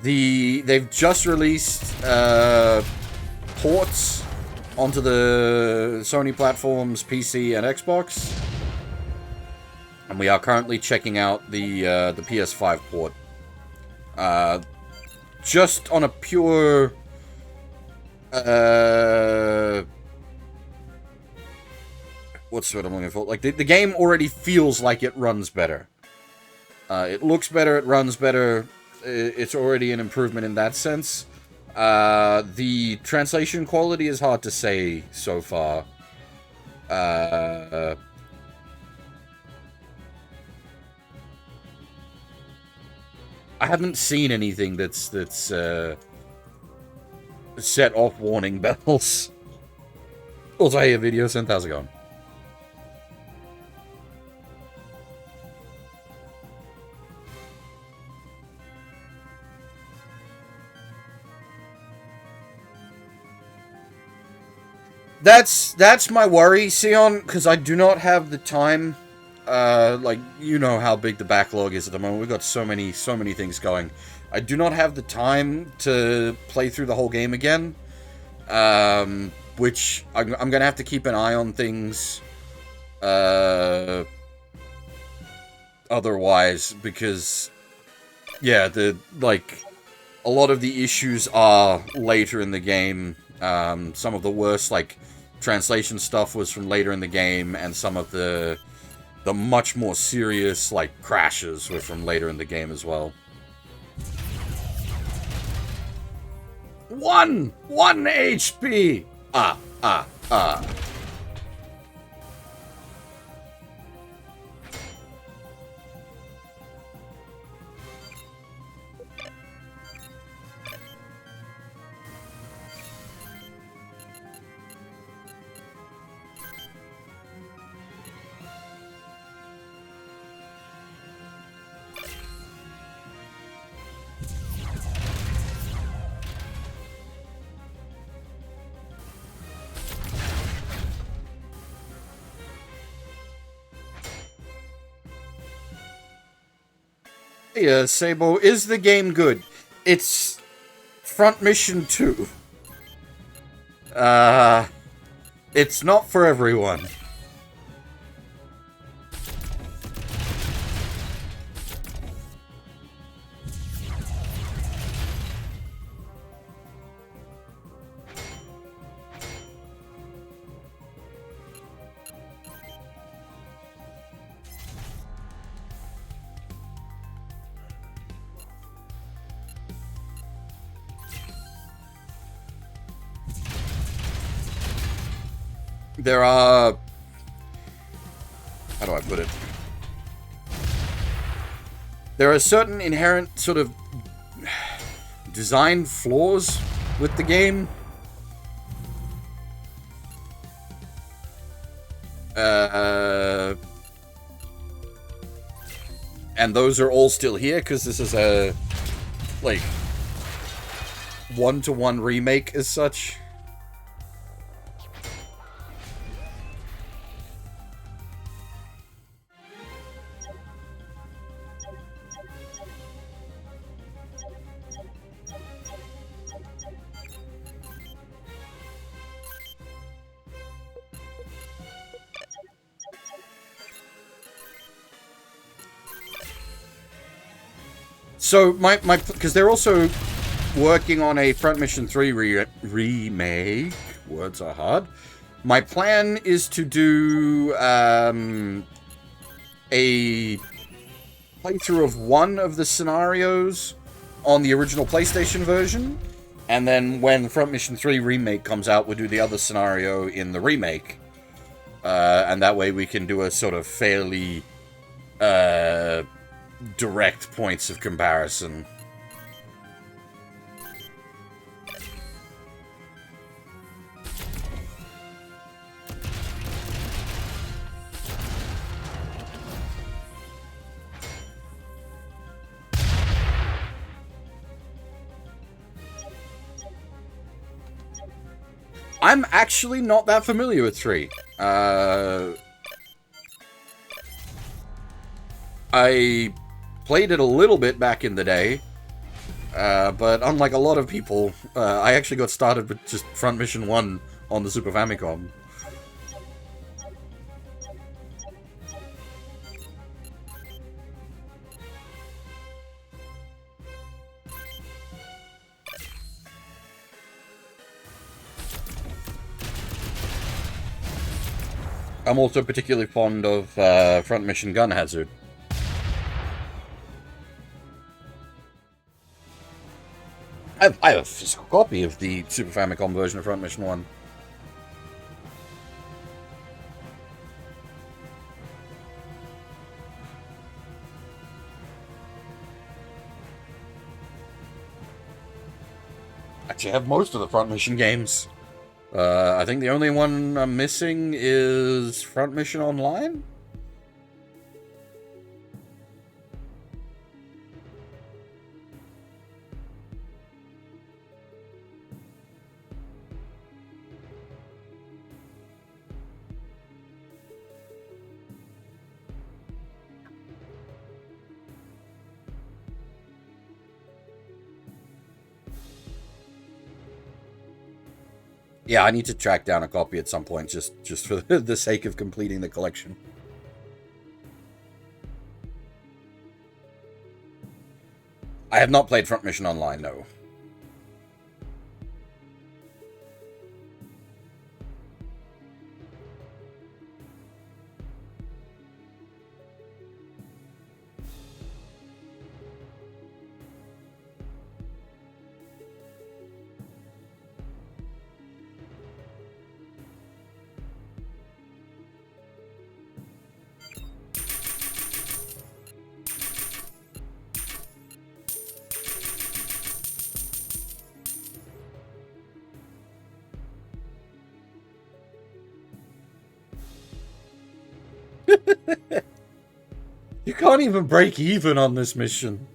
They've just released ports onto the Sony platforms, PC and Xbox, and we are currently checking out the PS5 port. Just on a pure what's what I'm looking for? Like, the game already feels like it runs better. It looks better, it runs better. It's already an improvement in that sense. The translation quality is hard to say so far. I haven't seen anything that's set off warning bells. Also, hey, video sent. How's it going? That's my worry, Sion, because I do not have the time. Like, you know how big the backlog is at the moment. We've got so many things going. I do not have the time to play through the whole game again. Which I'm gonna have to keep an eye on things. Otherwise, because yeah, a lot of the issues are later in the game. Some of the worst, like, translation stuff was from later in the game, and some of the much more serious, like, crashes were from later in the game as well. One HP! Ah. Yeah, Sabo, is the game good? It's Front Mission 2. It's not for everyone. There are... How do I put it? There are certain inherent sort of design flaws with the game. And those are all still here, because this is a, like, one-to-one remake as such. So, because they're also working on a Front Mission 3 remake. Words are hard. My plan is to do a playthrough of one of the scenarios on the original PlayStation version, and then when Front Mission 3 Remake comes out, we'll do the other scenario in the remake. And that way we can do a sort of fairly direct points of comparison. I'm actually not that familiar with 3. I played it a little bit back in the day, but unlike a lot of people, I actually got started with just Front Mission 1 on the Super Famicom. I'm also particularly fond of Front Mission Gun Hazard. I have a physical copy of the Super Famicom version of Front Mission 1. Actually, I have most of the Front Mission games. I think the only one I'm missing is Front Mission Online? Yeah, I need to track down a copy at some point, just for the sake of completing the collection. I have not played Front Mission Online, no. You can't even break even on this mission.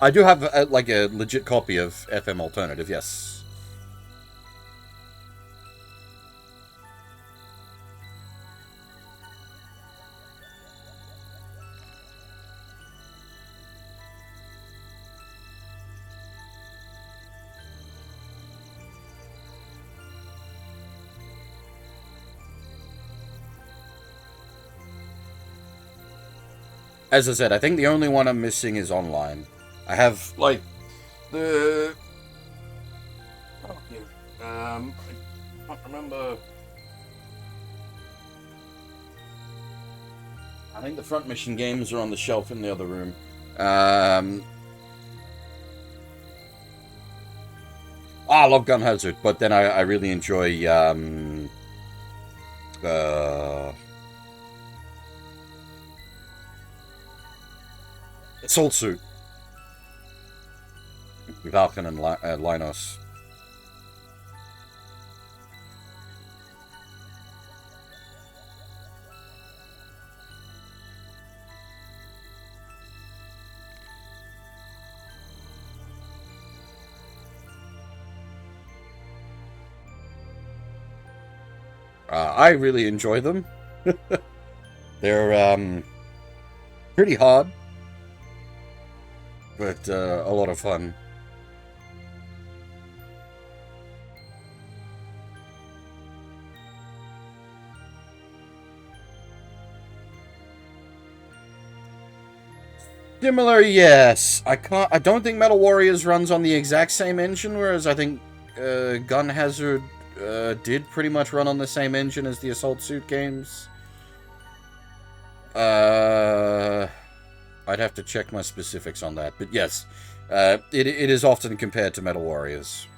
I do have like a legit copy of FM Alternative, yes. As I said, I think the only one I'm missing is online. I have, like, the... Oh, yeah. I can't remember... I think the Front Mission games are on the shelf in the other room. I love Gun Hazard, but then I really enjoy, Assault Suit. Valken and Linos. I really enjoy them. They're pretty hard, but a lot of fun. Similar, yes. I don't think Metal Warriors runs on the exact same engine, whereas I think Gun Hazard did pretty much run on the same engine as the Assault Suit games. I'd have to check my specifics on that, but yes, it is often compared to Metal Warriors.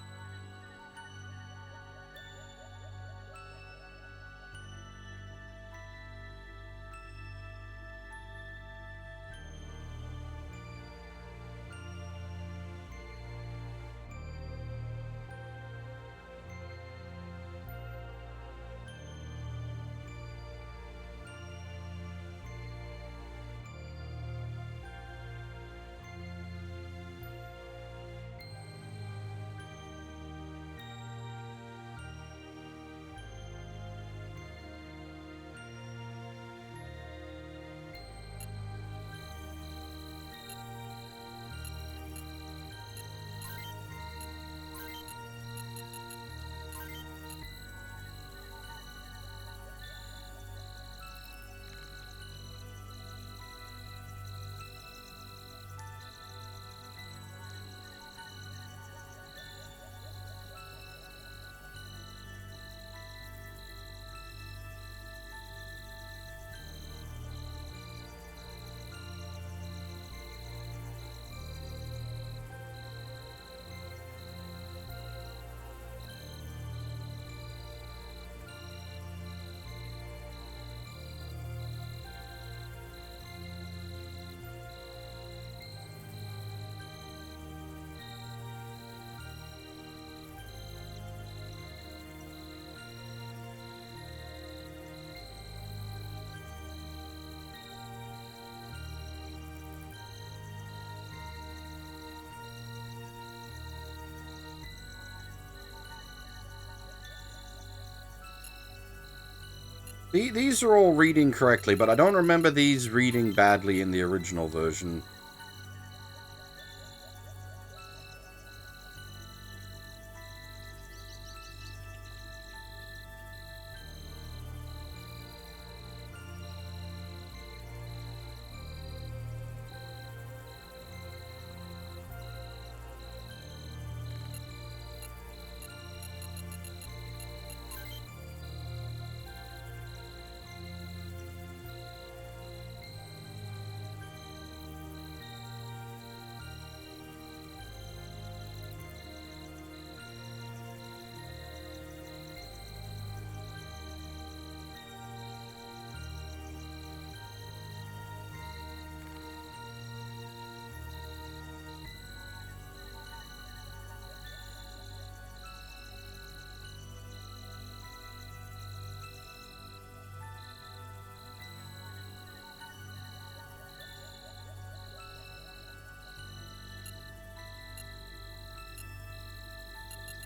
These are all reading correctly, but I don't remember these reading badly in the original version.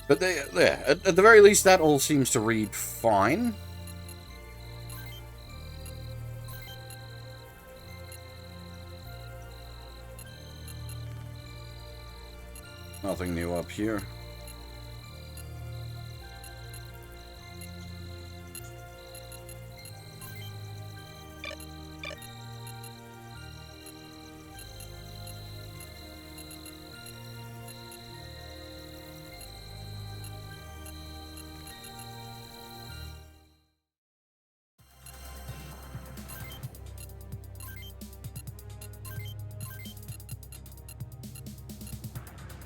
But there, at the very least, that all seems to read fine. Nothing new up here.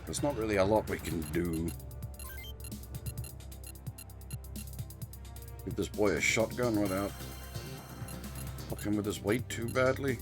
There's not really a lot we can do. Give this boy a shotgun without fucking with his weight too badly.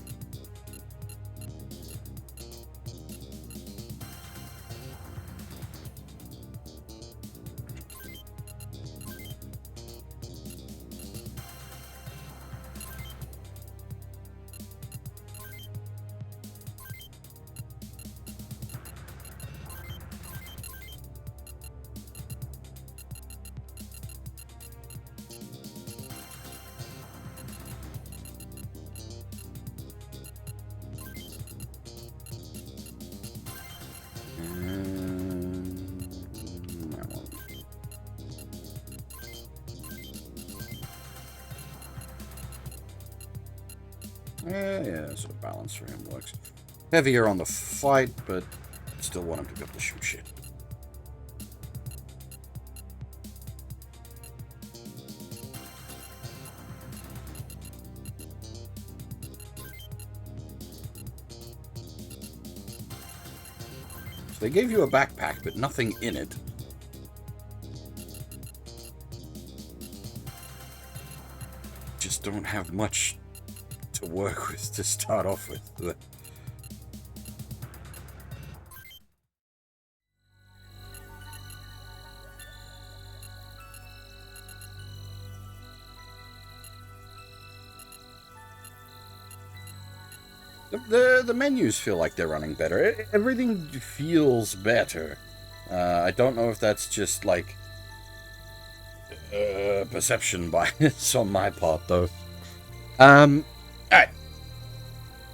Yeah, so balance for him works. Heavier on the fight, but still want him to be able to shoot shit. So they gave you a backpack, but nothing in it. Just don't have much to work with to start off with. The menus feel like they're running better. Everything feels better. I don't know if that's just like perception bias on my part, though. Alright.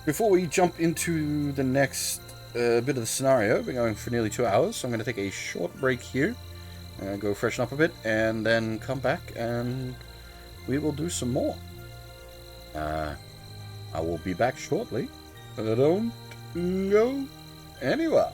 Before we jump into the next bit of the scenario, we're going for nearly 2 hours, so I'm going to take a short break here, go freshen up a bit, and then come back and we will do some more. I will be back shortly. Don't go anywhere.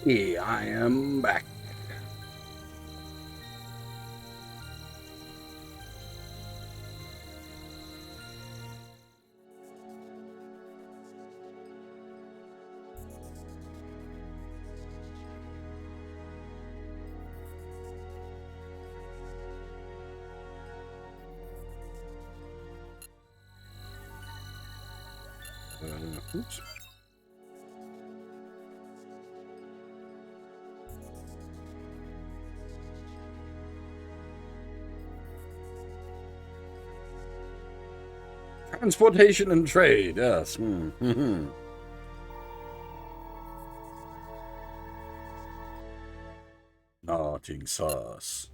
Hey, I am back. Oops. Transportation and trade, yes. Nothing sauce.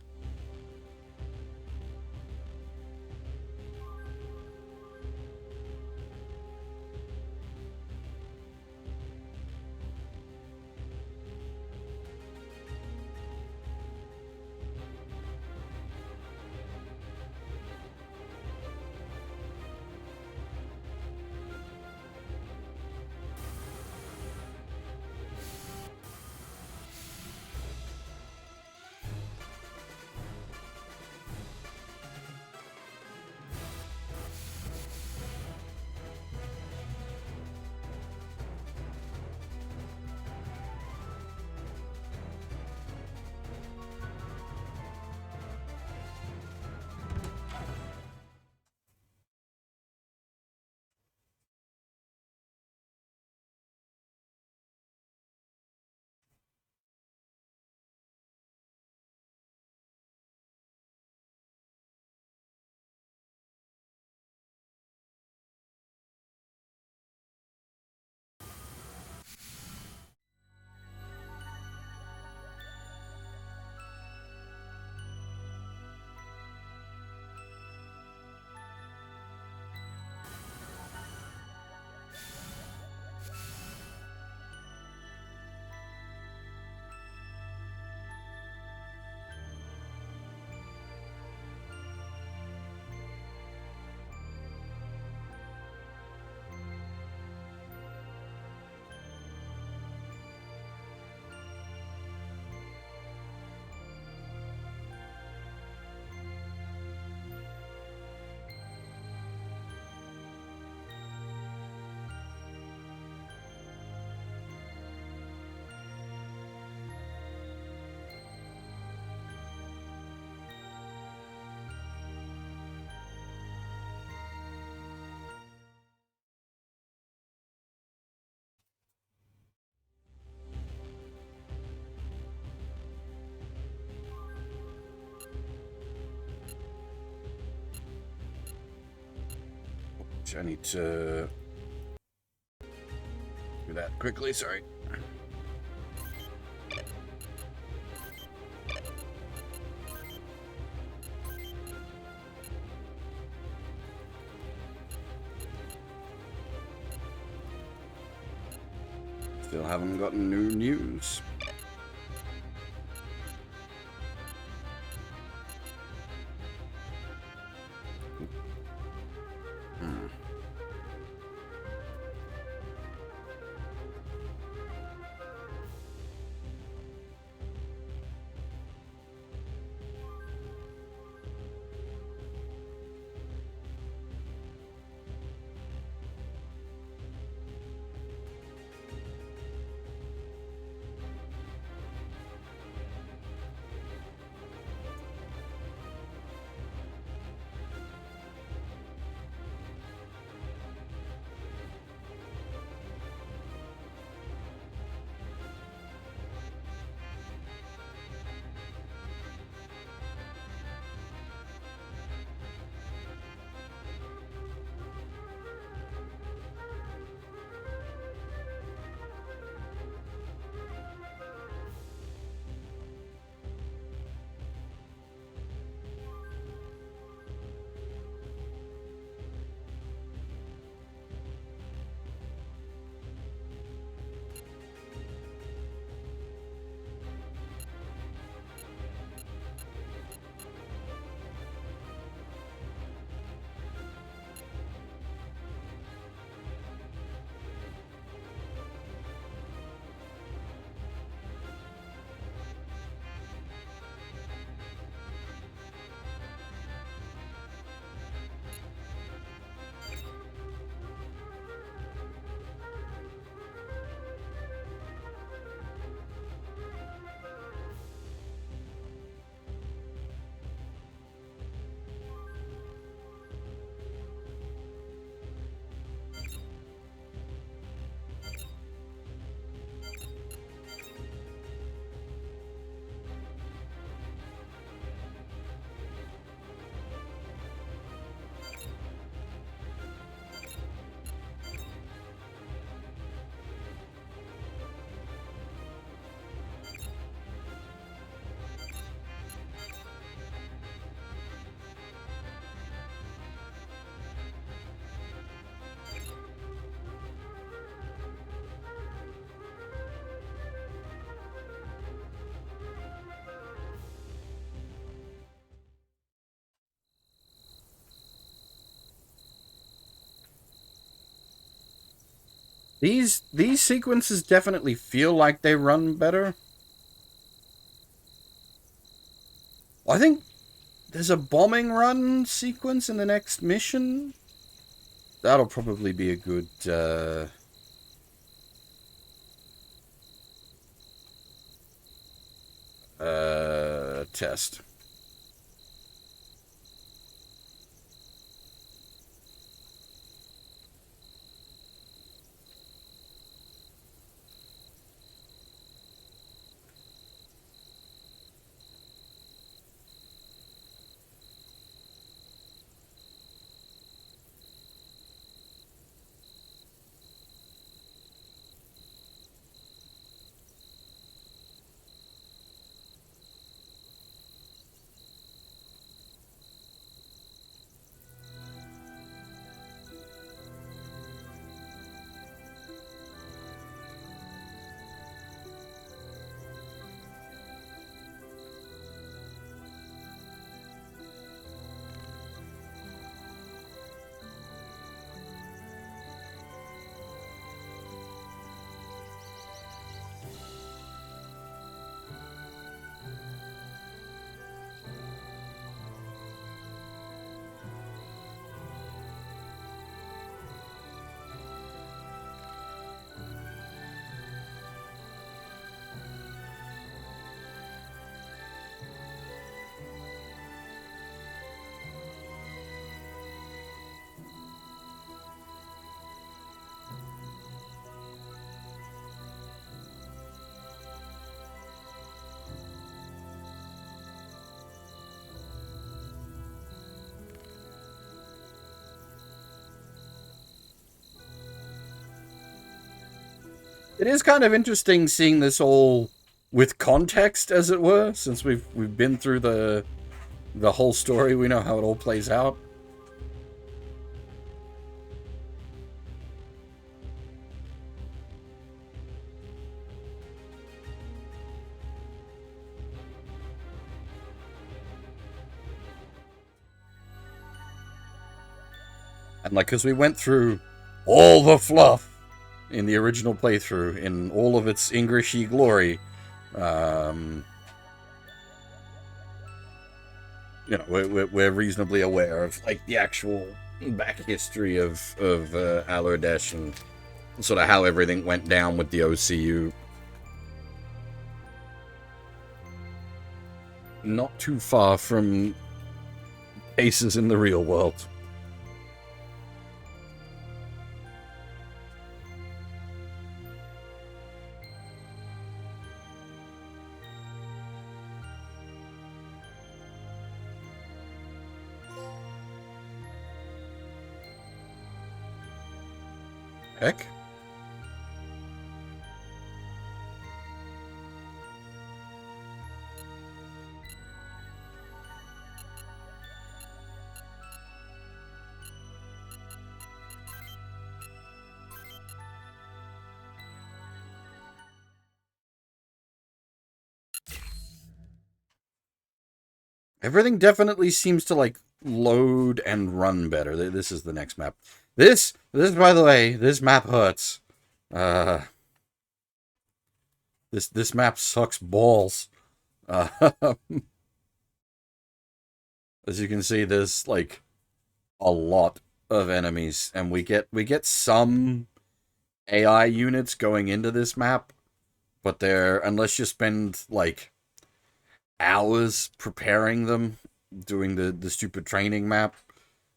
I need to do that quickly, sorry. Still haven't gotten new news. These sequences definitely feel like they run better. I think there's a bombing run sequence in the next mission. That'll probably be a good test. It is kind of interesting seeing this all with context, as it were, since we've been through the whole story. We know how it all plays out. And like, because we went through all the fluff in the original playthrough in all of its Englishy glory. You know, we're reasonably aware of like the actual back history of Allardyce and sort of how everything went down with the OCU. Not too far from cases in the real world. Heck. Everything definitely seems to like load and run better. This is the next map. This by the way, this map hurts. Uh this map sucks balls. Uh, as you can see, there's like a lot of enemies, and we get some AI units going into this map, but they're, unless you spend like hours preparing them, doing the stupid training map,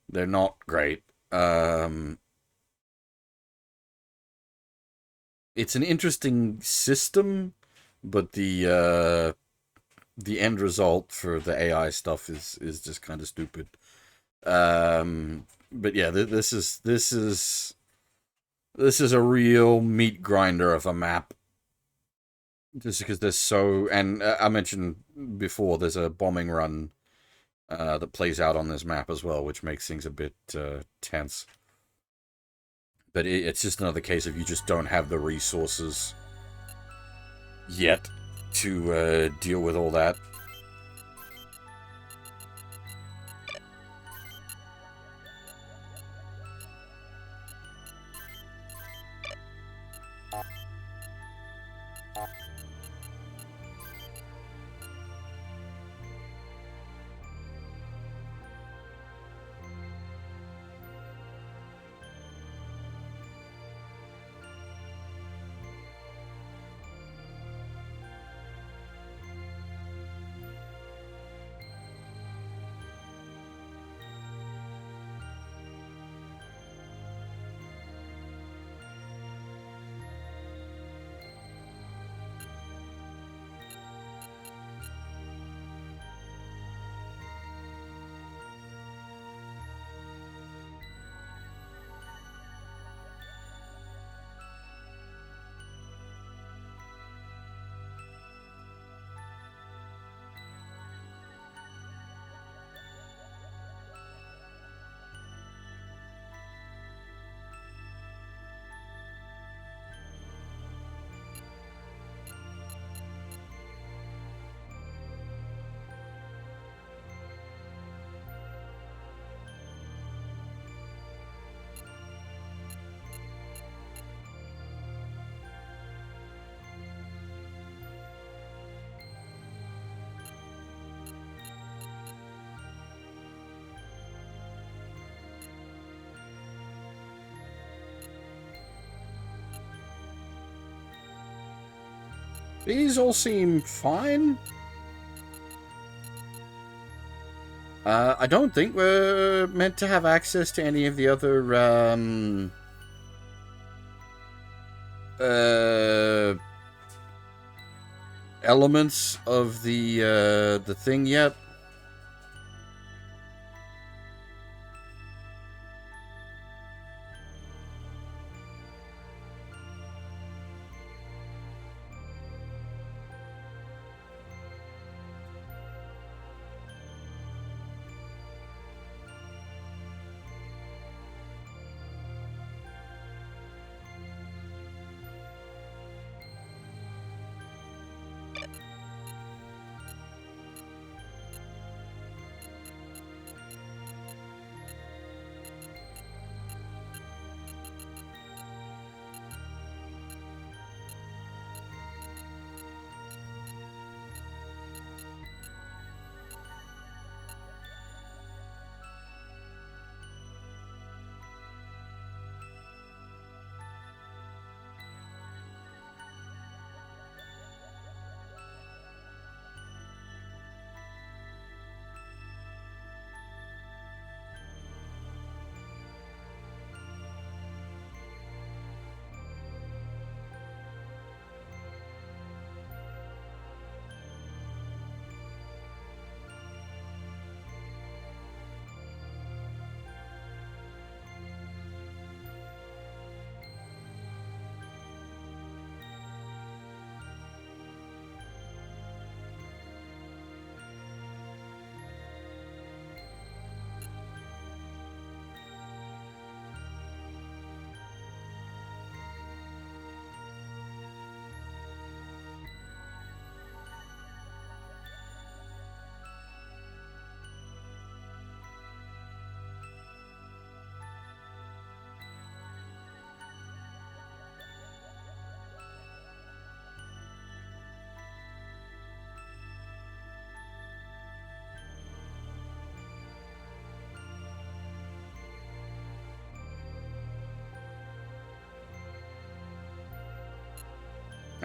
they're not great. It's an interesting system, but the end result for the AI stuff is just kind of stupid. But yeah, this is a real meat grinder of a map. Just because there's so, and I mentioned before, there's a bombing run that plays out on this map as well, which makes things a bit tense. But it's just another case of you just don't have the resources yet to deal with all that. These all seem fine. I don't think we're meant to have access to any of the other, elements of the thing yet.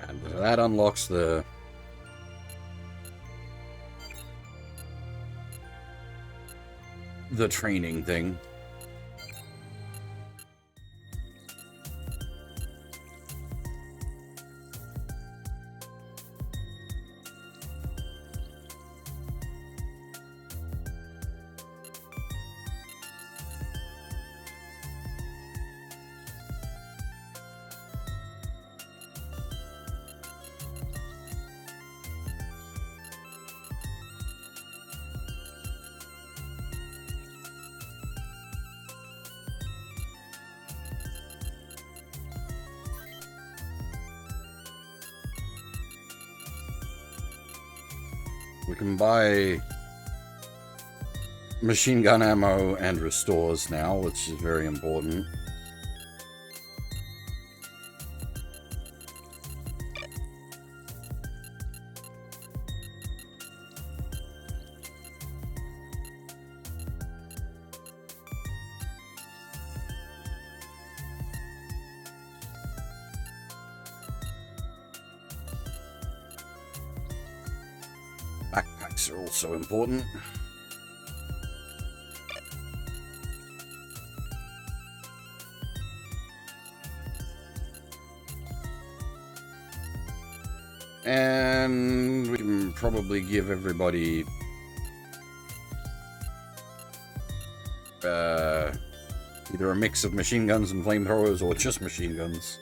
And that unlocks the training thing. We can buy machine gun ammo and restores now, which is very important. Backpacks are also important. And we can probably give everybody either a mix of machine guns and flamethrowers or just machine guns.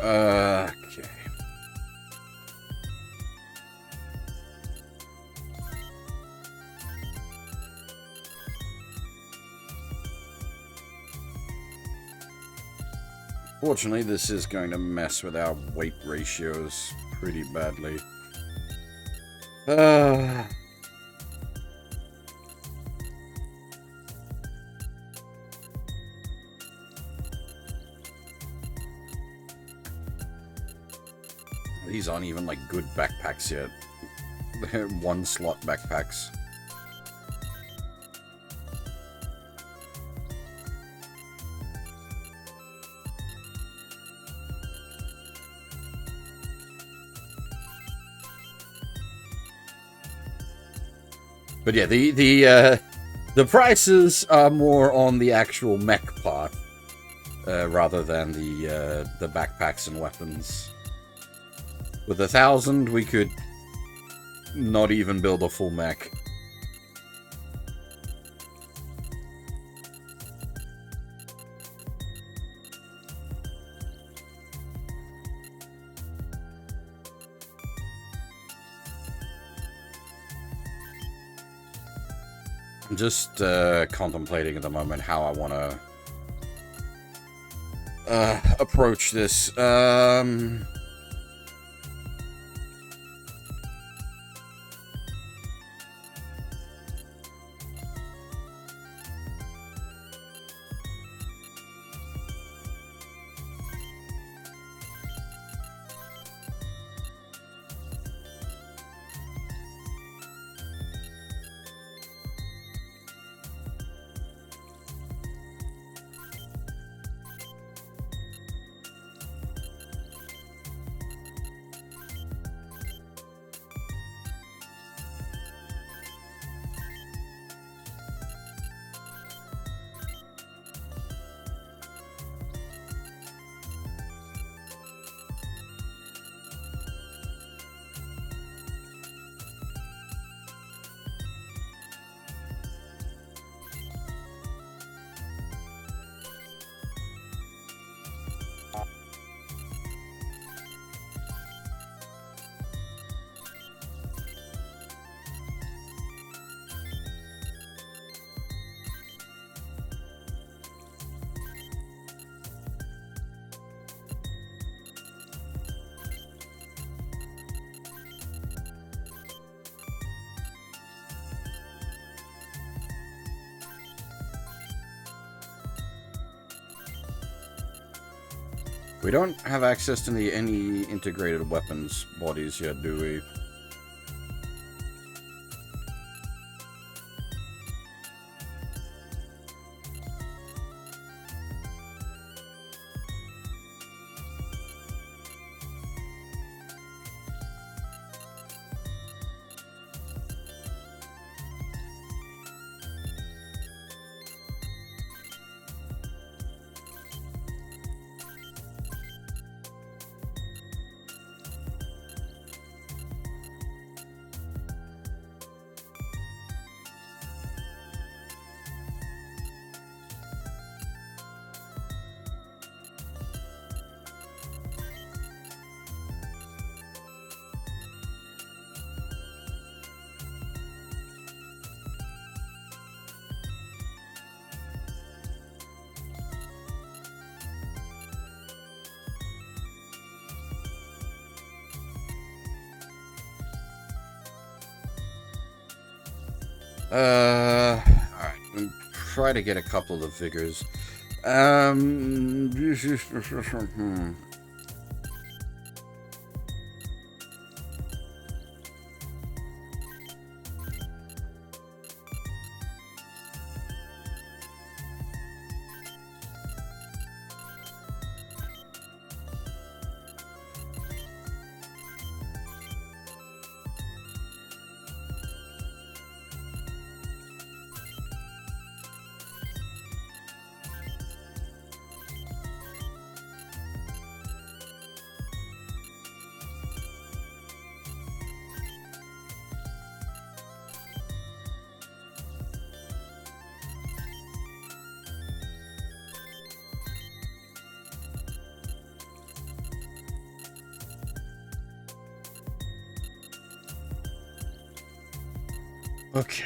Okay. Fortunately, this is going to mess with our weight ratios pretty badly. These aren't even like good backpacks yet. They're one slot backpacks. But yeah, the prices are more on the actual mech part rather than the backpacks and weapons. With 1,000, we could not even build a full mech. I'm just contemplating at the moment how I want to approach this. We don't have access to any integrated weapons bodies yet, do we? Alright. try to get a couple of vigors. Okay.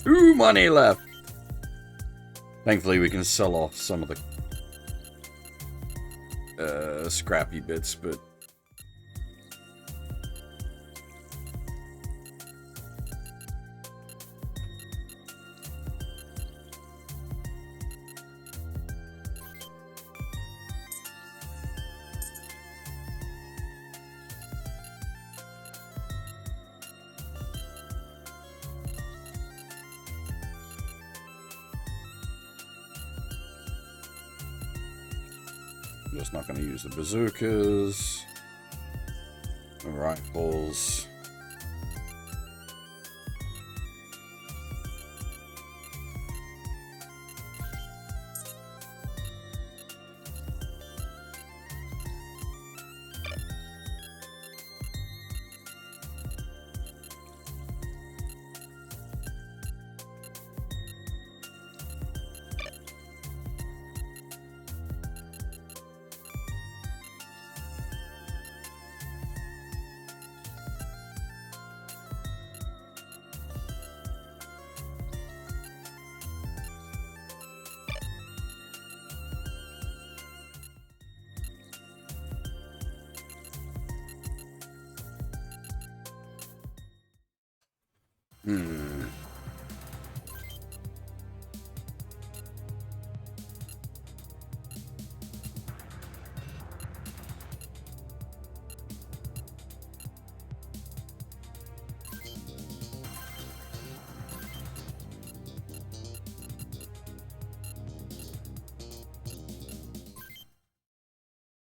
Two money left. Thankfully, we can sell off some of the scrappy bits, but I'm just not going to use the bazookas, the rifles.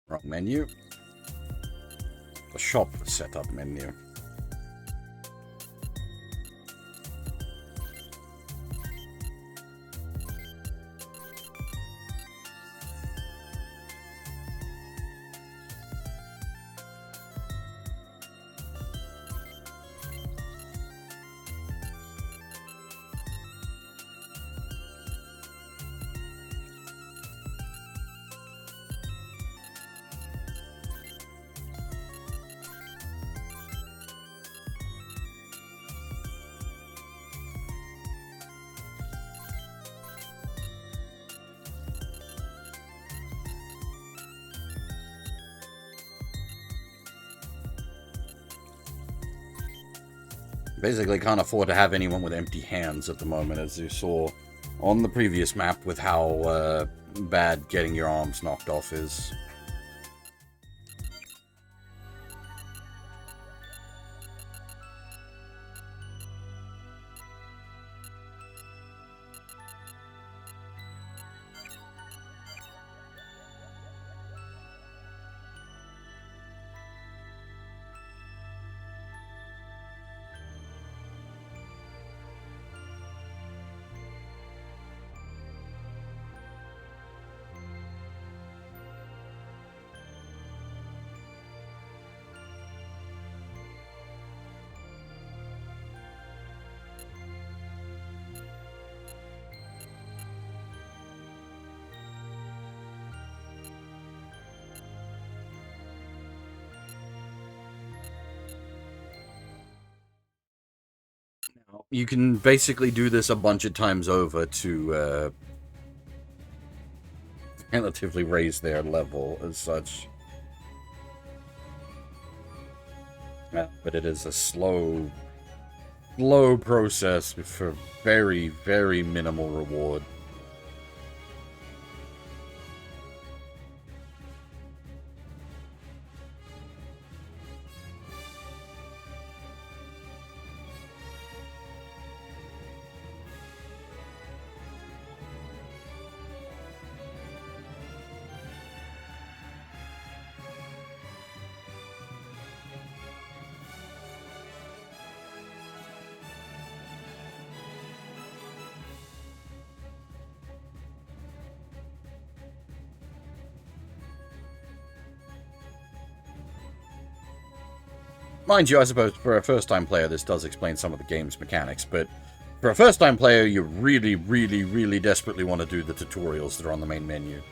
Wrong menu. The shop setup menu. Basically can't afford to have anyone with empty hands at the moment, as you saw on the previous map with how bad getting your arms knocked off is. you can basically do this a bunch of times over to relatively raise their level as such. But it is a slow process for very, very minimal reward. Mind you, I suppose for a first-time player, this does explain some of the game's mechanics, but for a first-time player, you really, really, really desperately want to do the tutorials that are on the main menu.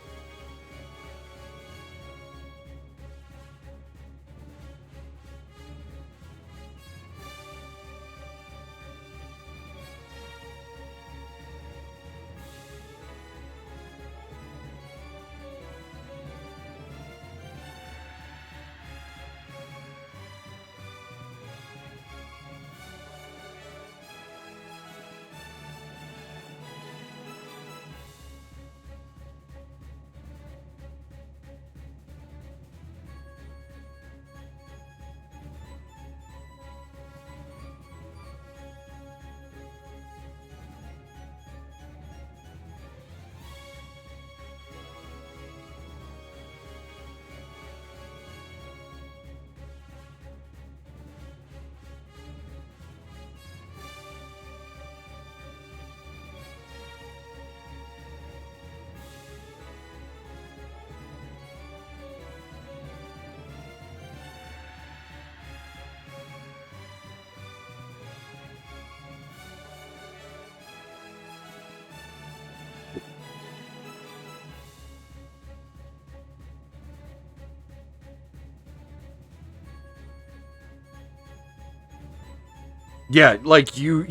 Yeah, like you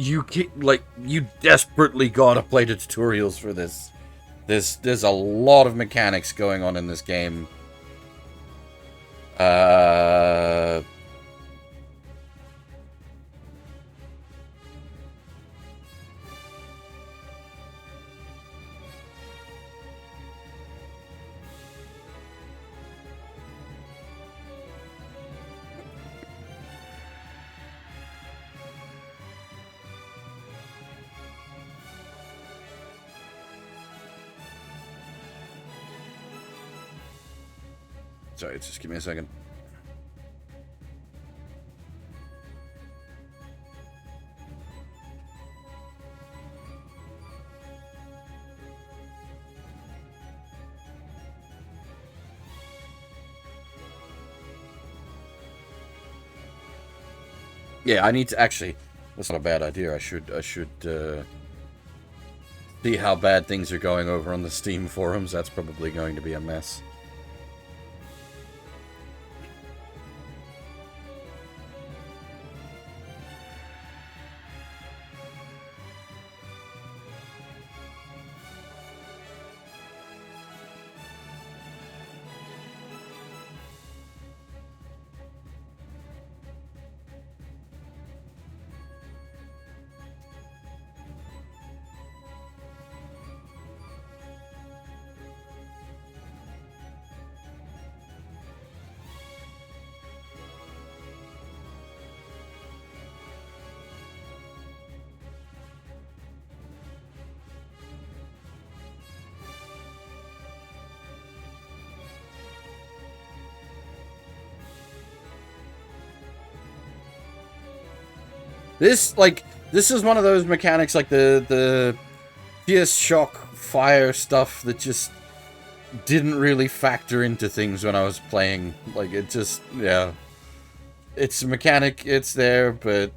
desperately gotta play the tutorials for this. There's a lot of mechanics going on in this game. Sorry, just give me a second. Yeah, I need to actually. That's not a bad idea. I should see how bad things are going over on the Steam forums. That's probably going to be a mess. This is one of those mechanics like the PS Shock fire stuff that just didn't really factor into things when I was playing. Like, it just, yeah. It's a mechanic, it's there, but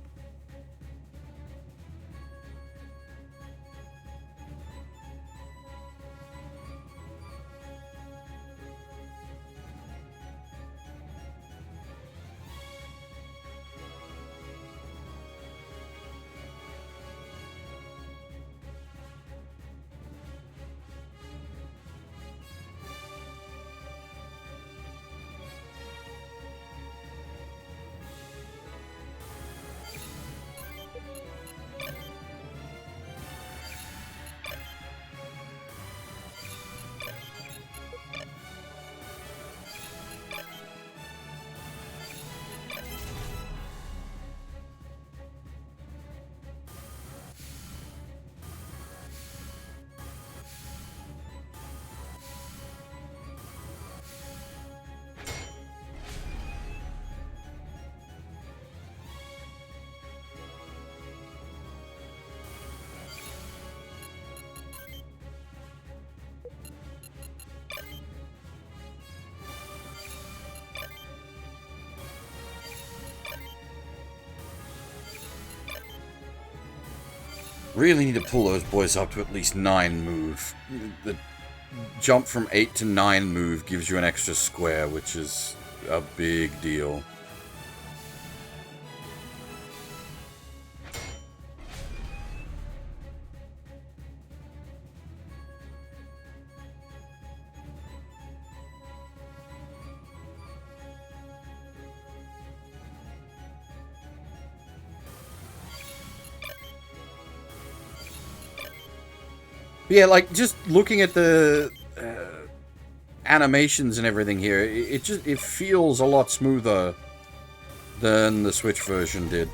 Really need to pull those boys up to at least 9 move. The jump from 8 to 9 move gives you an extra square, which is a big deal. Yeah, like, just looking at the animations and everything here, it feels a lot smoother than the Switch version did.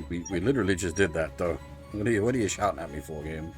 We literally just did that, though. What are you shouting at me for, game?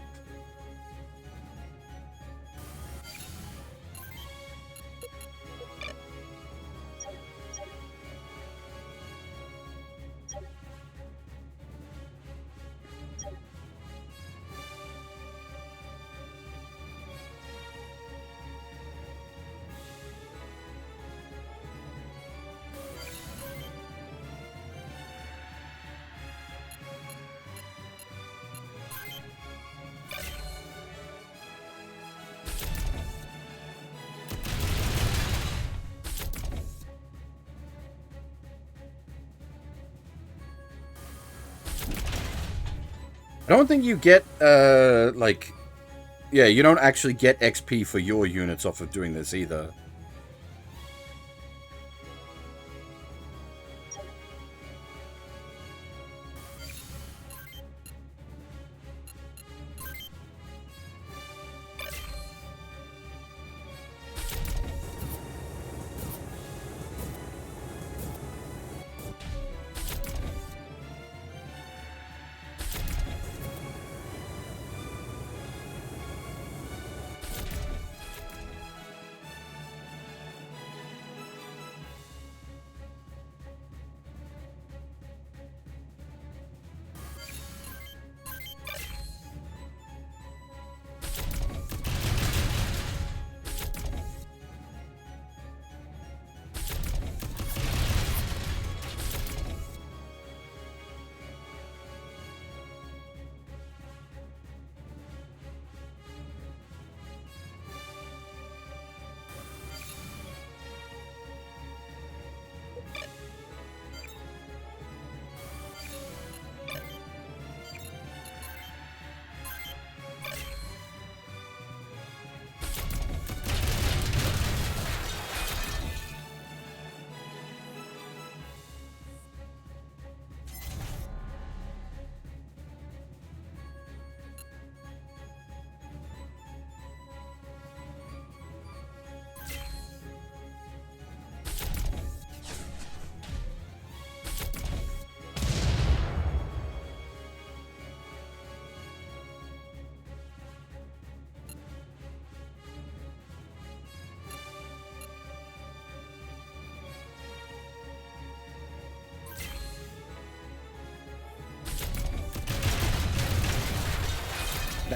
I don't think you get, like... Yeah, you don't actually get XP for your units off of doing this either.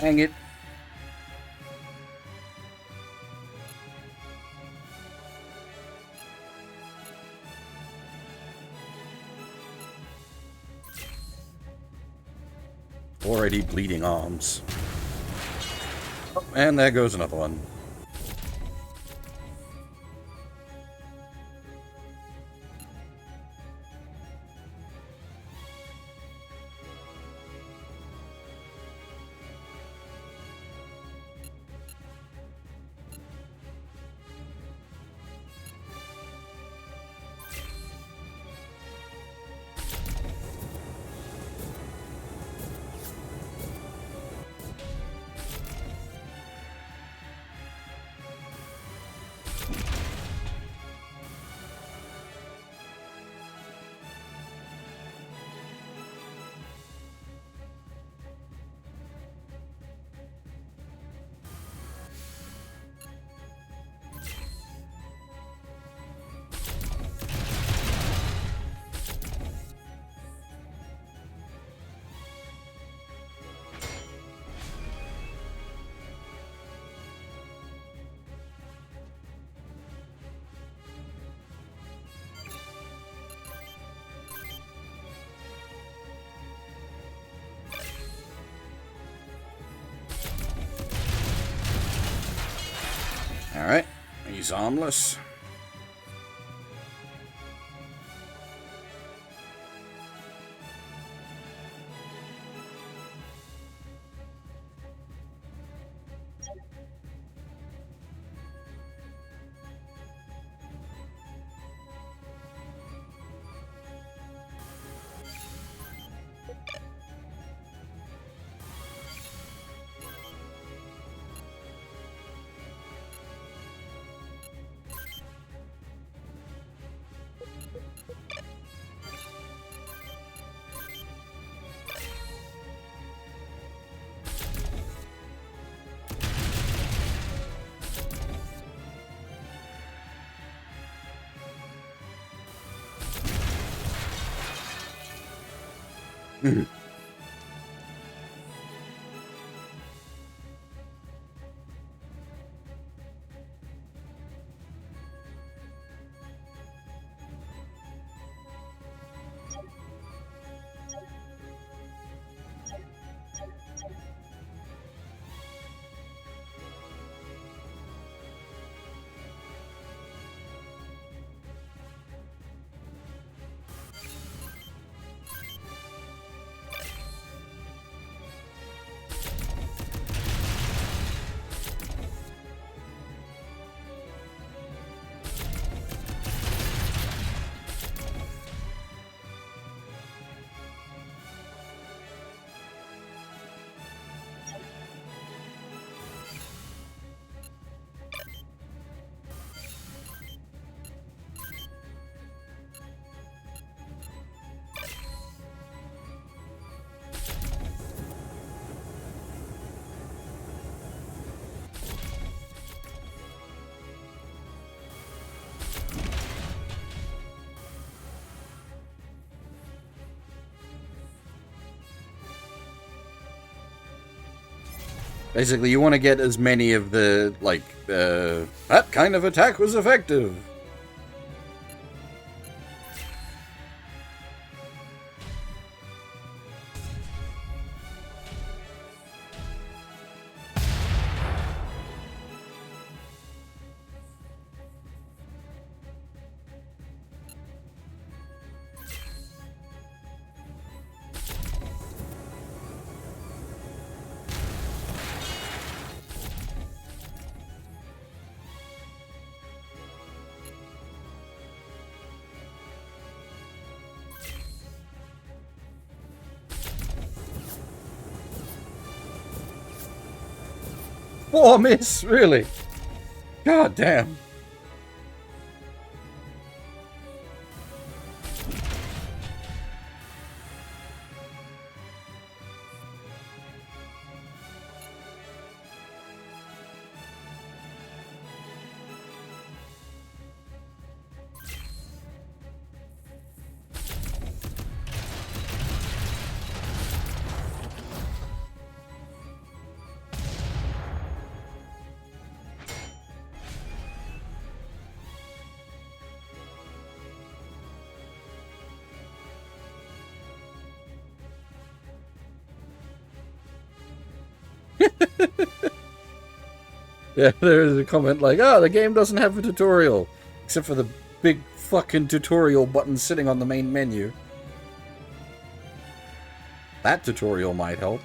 Dang it. Already bleeding arms. Oh, and there goes another one. Alright, he's armless. Basically, you want to get as many of the, like, that kind of attack was effective. Oh, miss, really? God damn. Yeah, there's a comment like, "Oh, the game doesn't have a tutorial, except for the big fucking tutorial button sitting on the main menu." That tutorial might help.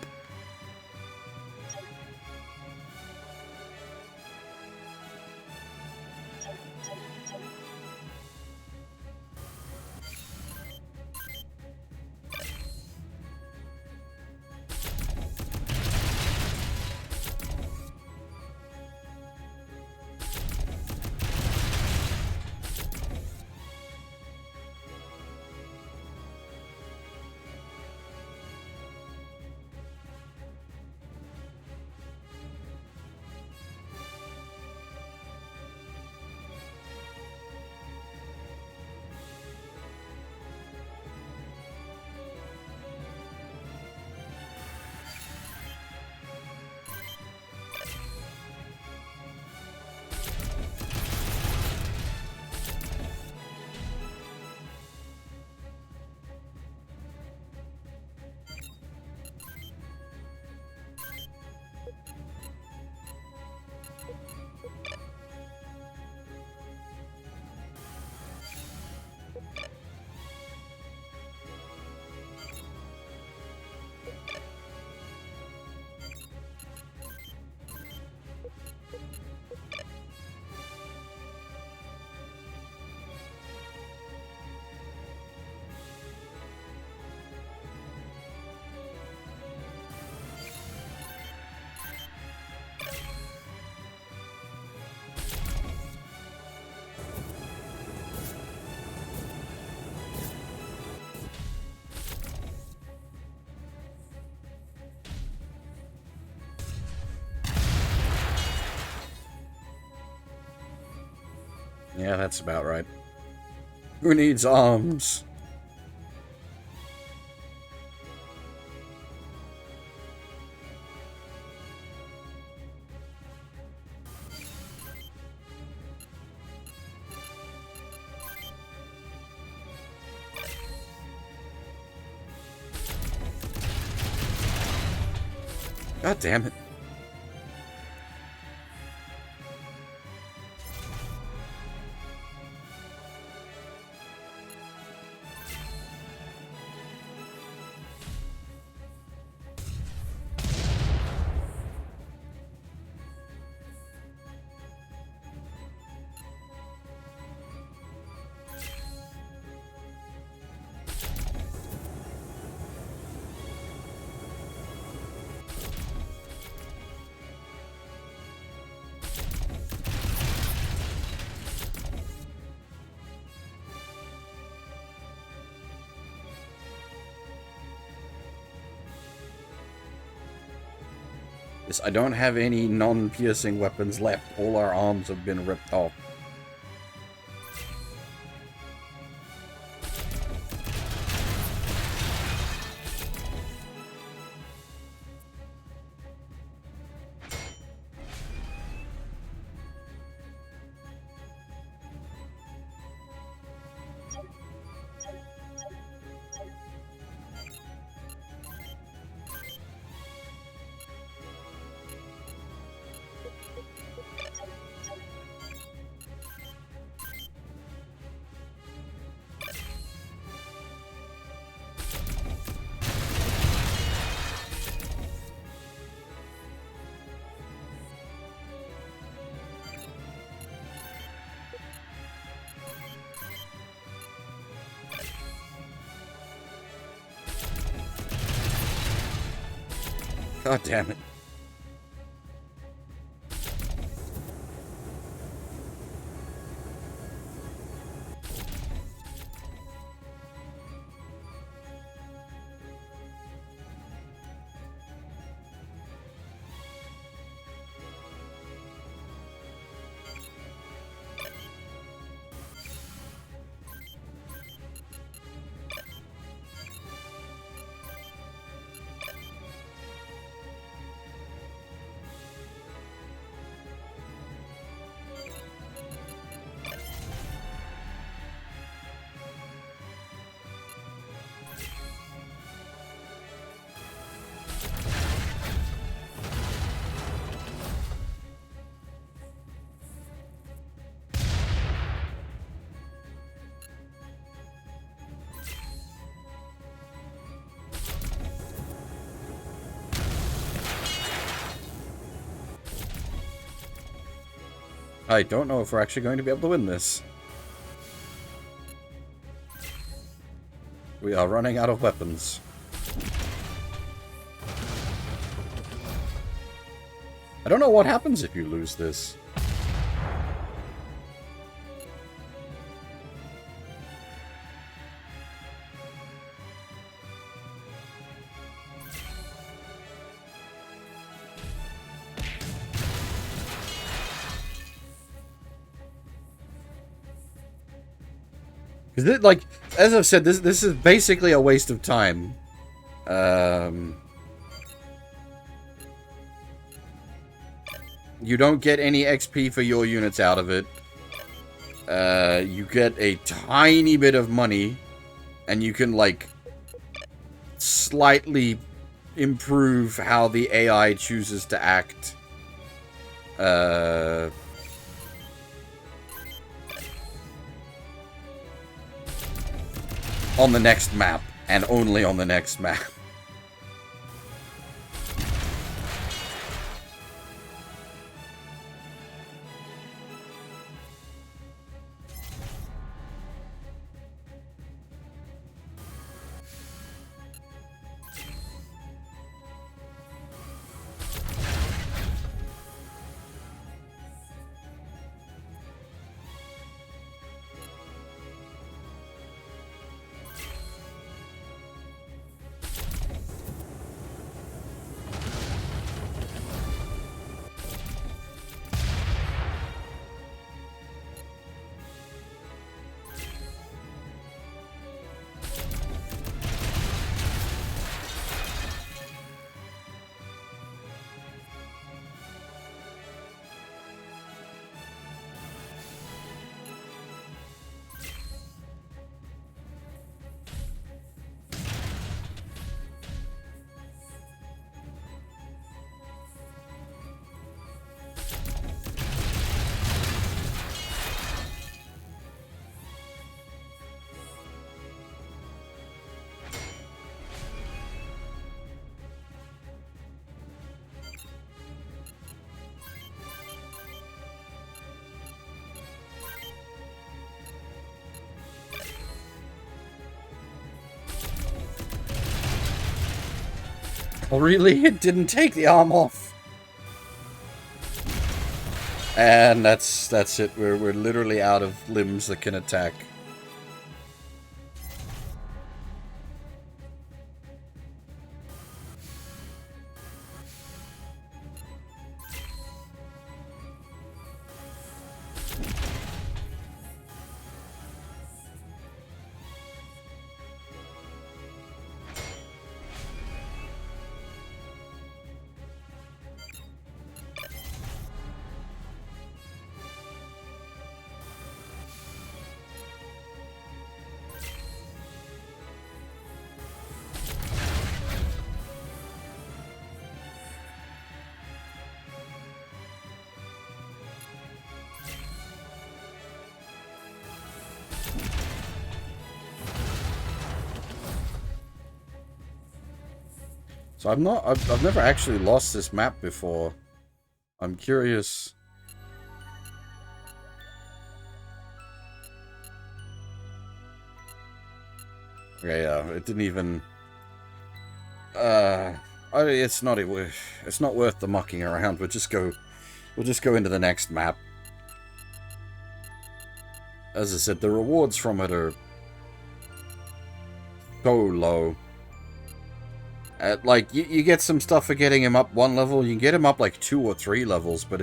Yeah, that's about right. Who needs arms? God damn it. Yes, I don't have any non-piercing weapons left. All our arms have been ripped off. God damn it. I don't know if we're actually going to be able to win this. We are running out of weapons. I don't know what happens if you lose this. Because, like, as I've said, this is basically a waste of time. You don't get any XP for your units out of it. You get a tiny bit of money, and you can, like, slightly improve how the AI chooses to act. On the next map, and only on the next map. Oh, really? It didn't take the arm off. And that's it. We're literally out of limbs that can attack. So I've never actually lost this map before. I'm curious. Okay, yeah, it didn't even. It's not worth the mucking around. We'll just go into the next map. As I said, the rewards from it are so low. Like, you get some stuff for getting him up one level. You can get him up like 2 or 3 levels, but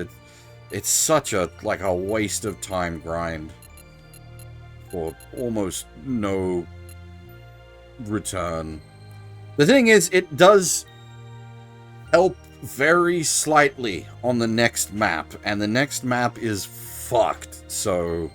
it's such a waste of time grind for almost no return. The thing is, it does help very slightly on the next map, and the next map is fucked, so...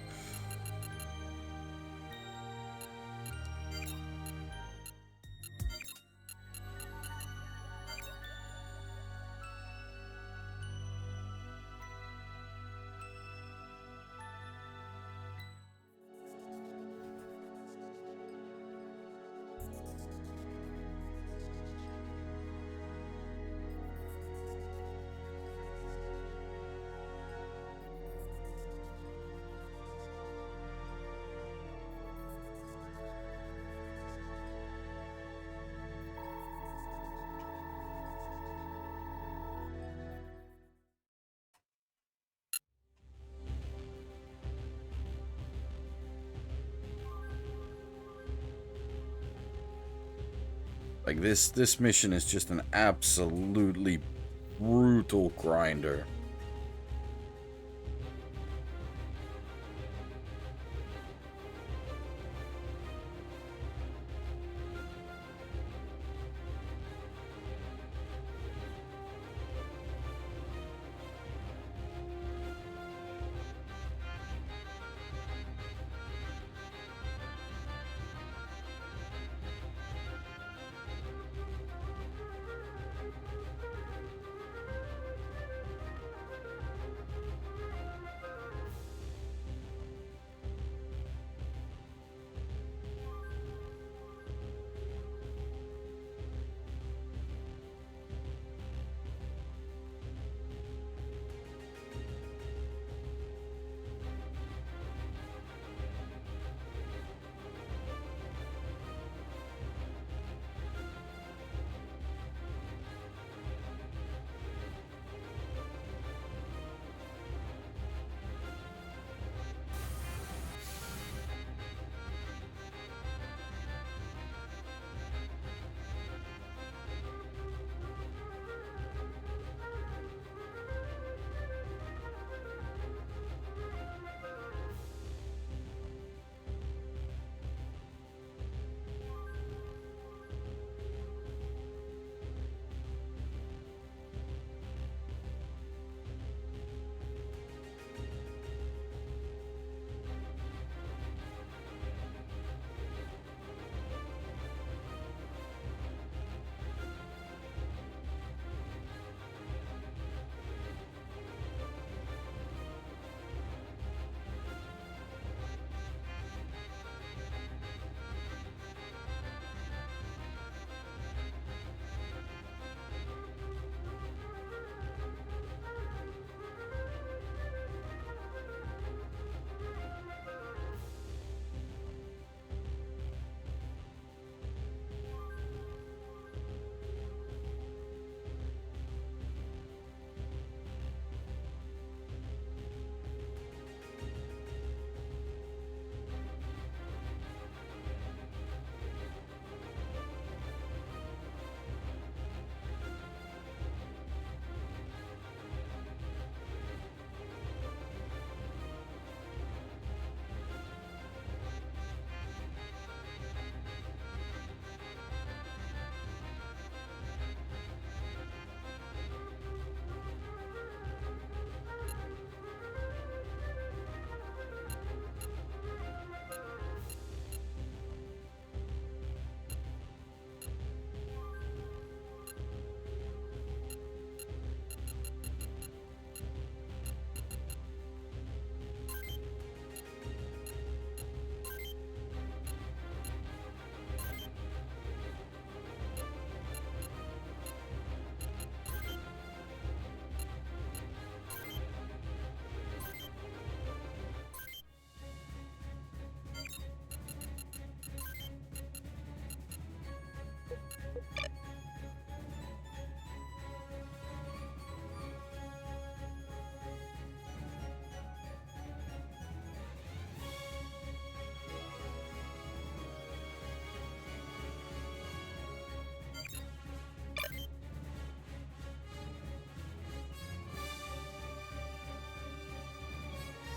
Like, this mission is just an absolutely brutal grinder.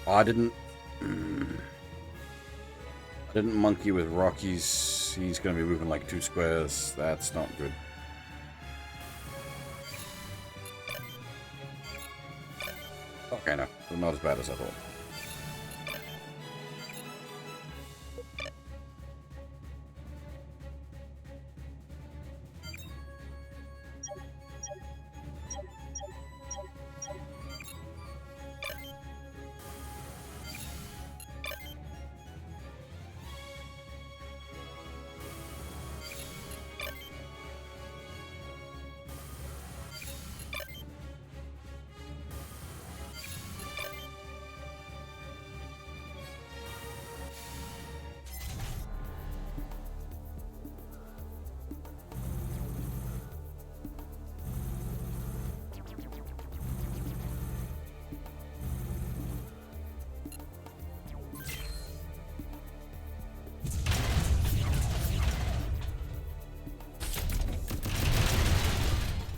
Oh, I didn't monkey with Rocky's. He's going to be moving like 2 squares. That's not good. Okay, no. Not as bad as I thought.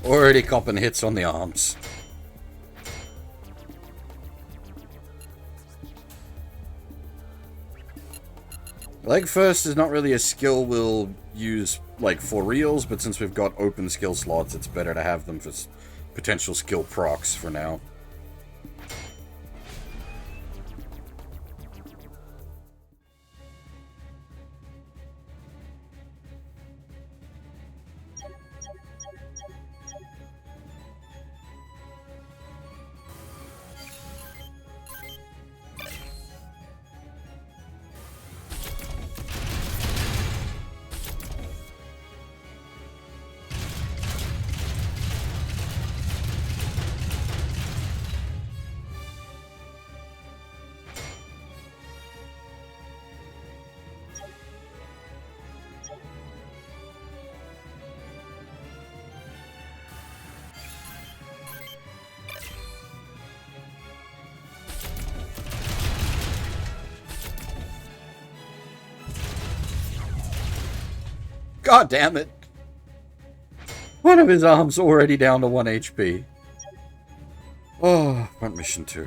Already copping hits on the arms. Leg first is not really a skill we'll use, like, for reals, but since we've got open skill slots, it's better to have them for potential skill procs for now. God damn it! One of his arms already down to 1 HP. Oh, front mission 2.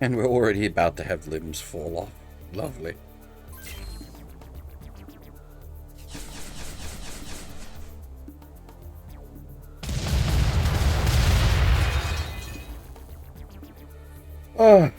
And we're already about to have limbs fall off. Lovely. Oh.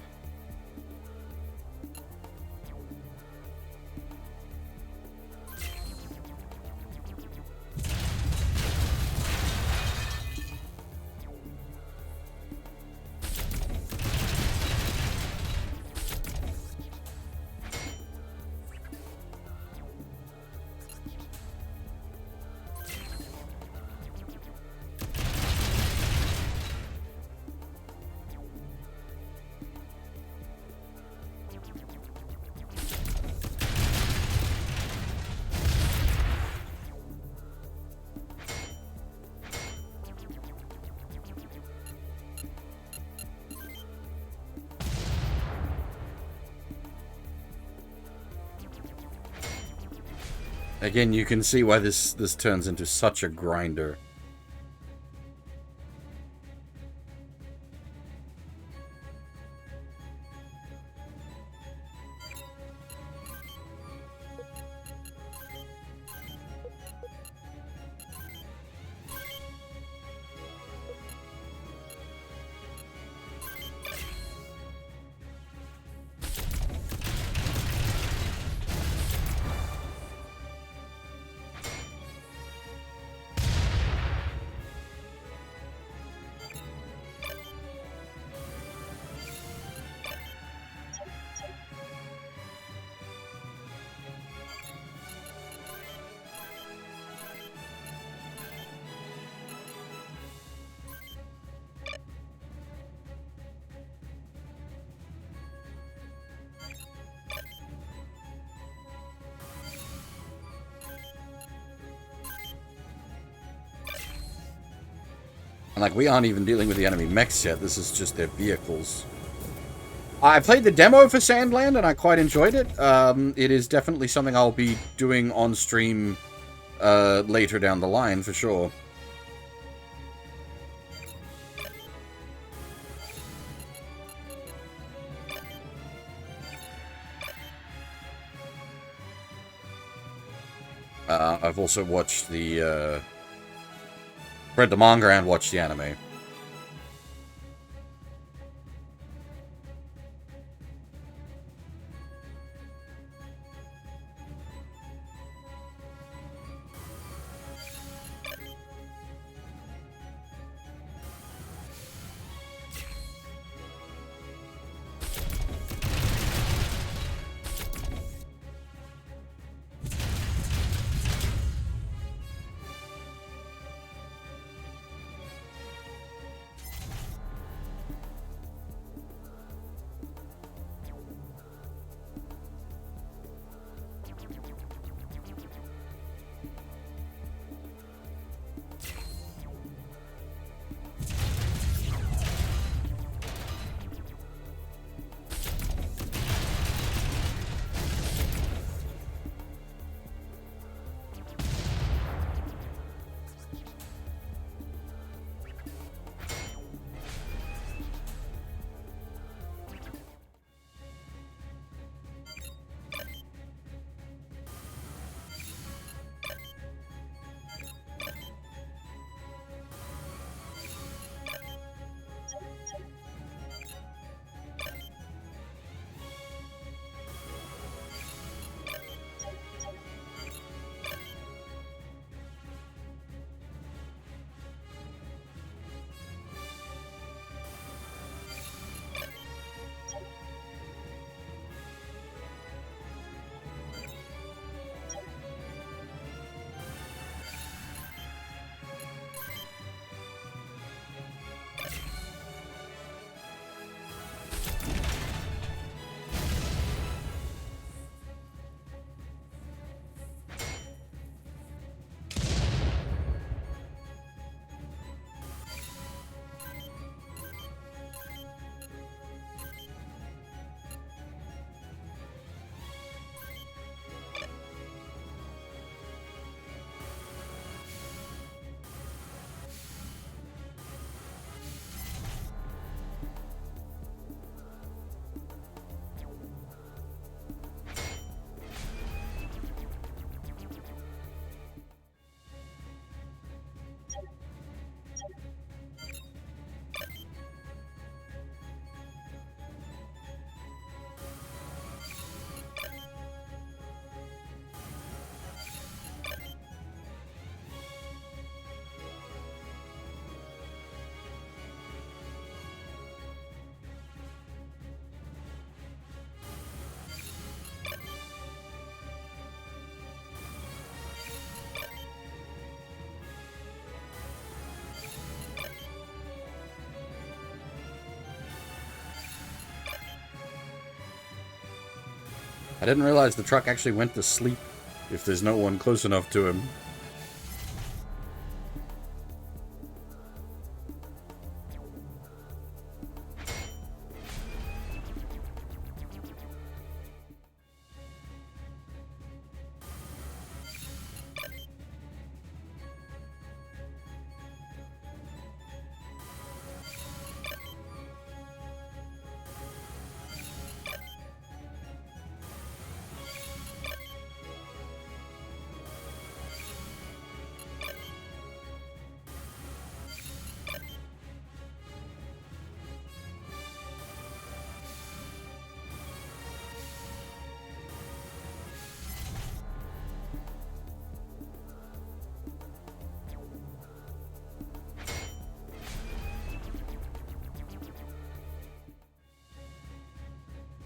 Again, you can see why this turns into such a grinder. And, like, we aren't even dealing with the enemy mechs yet. This is just their vehicles. I played the demo for Sandland, and I quite enjoyed it. It is definitely something I'll be doing on stream later down the line, for sure. I've also watched the, read the manga and watched the anime. I didn't realize the truck actually went to sleep if there's no one close enough to him.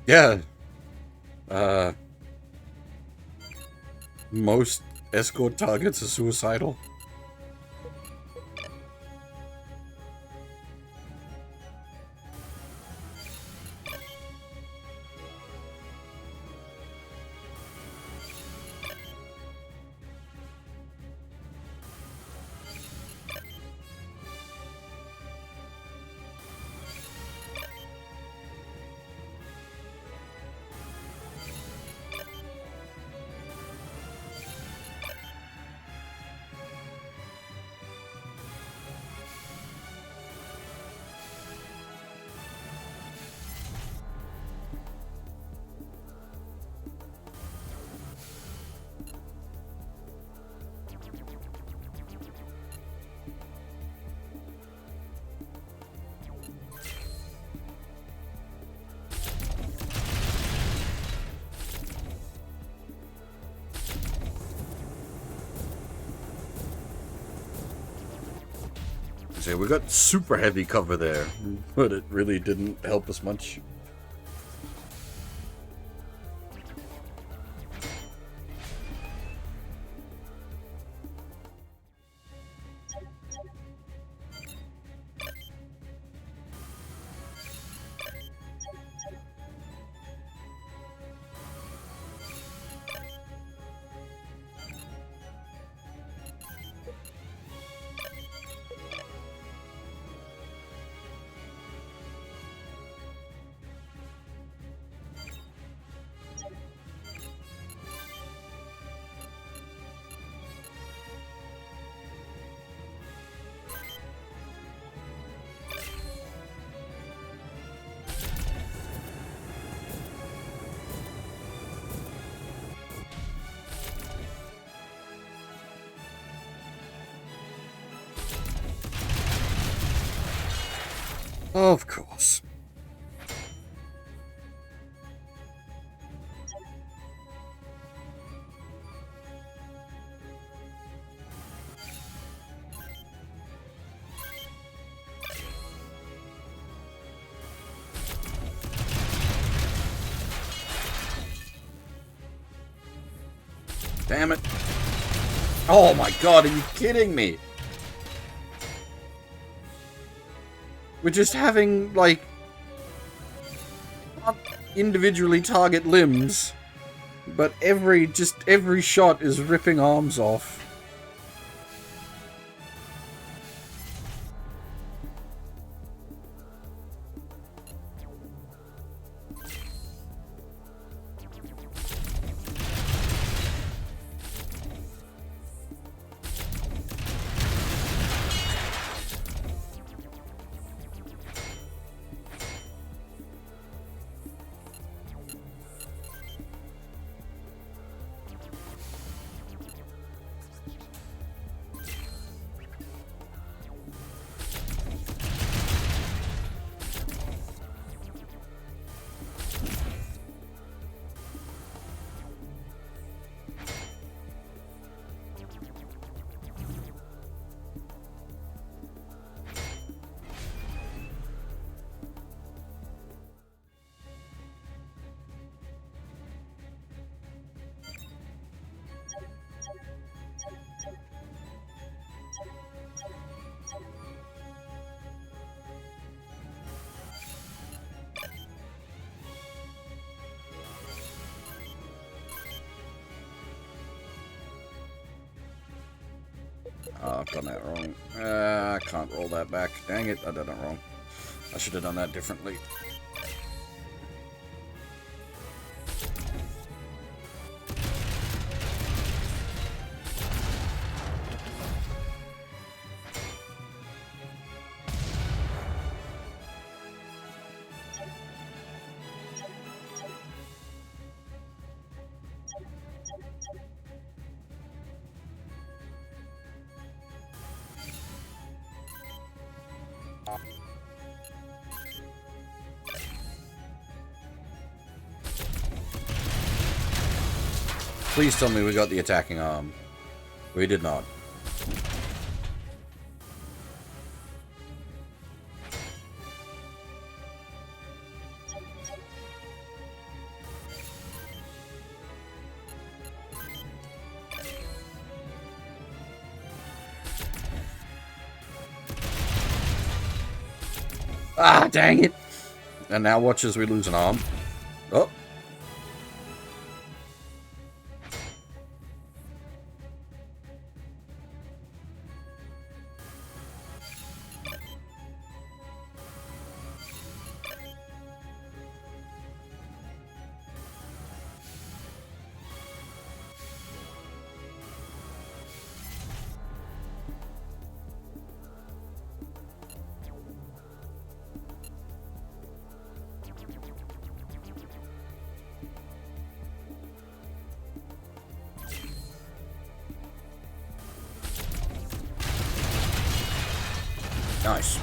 Yeah. Most escort targets are suicidal. So we got super heavy cover there, but it really didn't help us much. Of course. Damn it. Oh my god, are you kidding me? We're just having, like, not individually target limbs, but every shot is ripping arms off. Oh, I've done that wrong. I can't roll that back. Dang it, I did it wrong. I should have done that differently. Please tell me we got the attacking arm. We did not. Ah, dang it! And now watch as we lose an arm. Oh. Nice.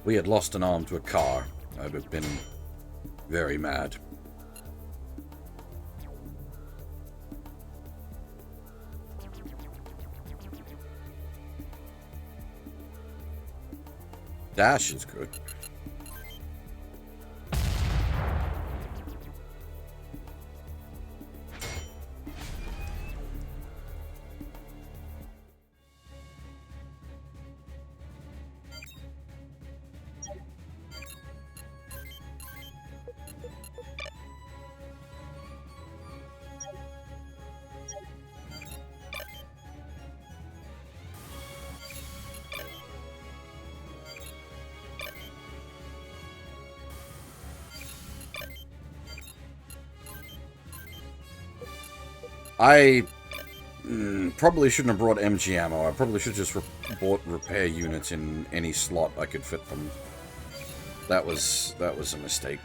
we had lost an arm to a car, I'd have been very mad. Dash is good. I probably shouldn't have brought MG ammo. I probably should have just bought repair units in any slot I could fit them. That was a mistake.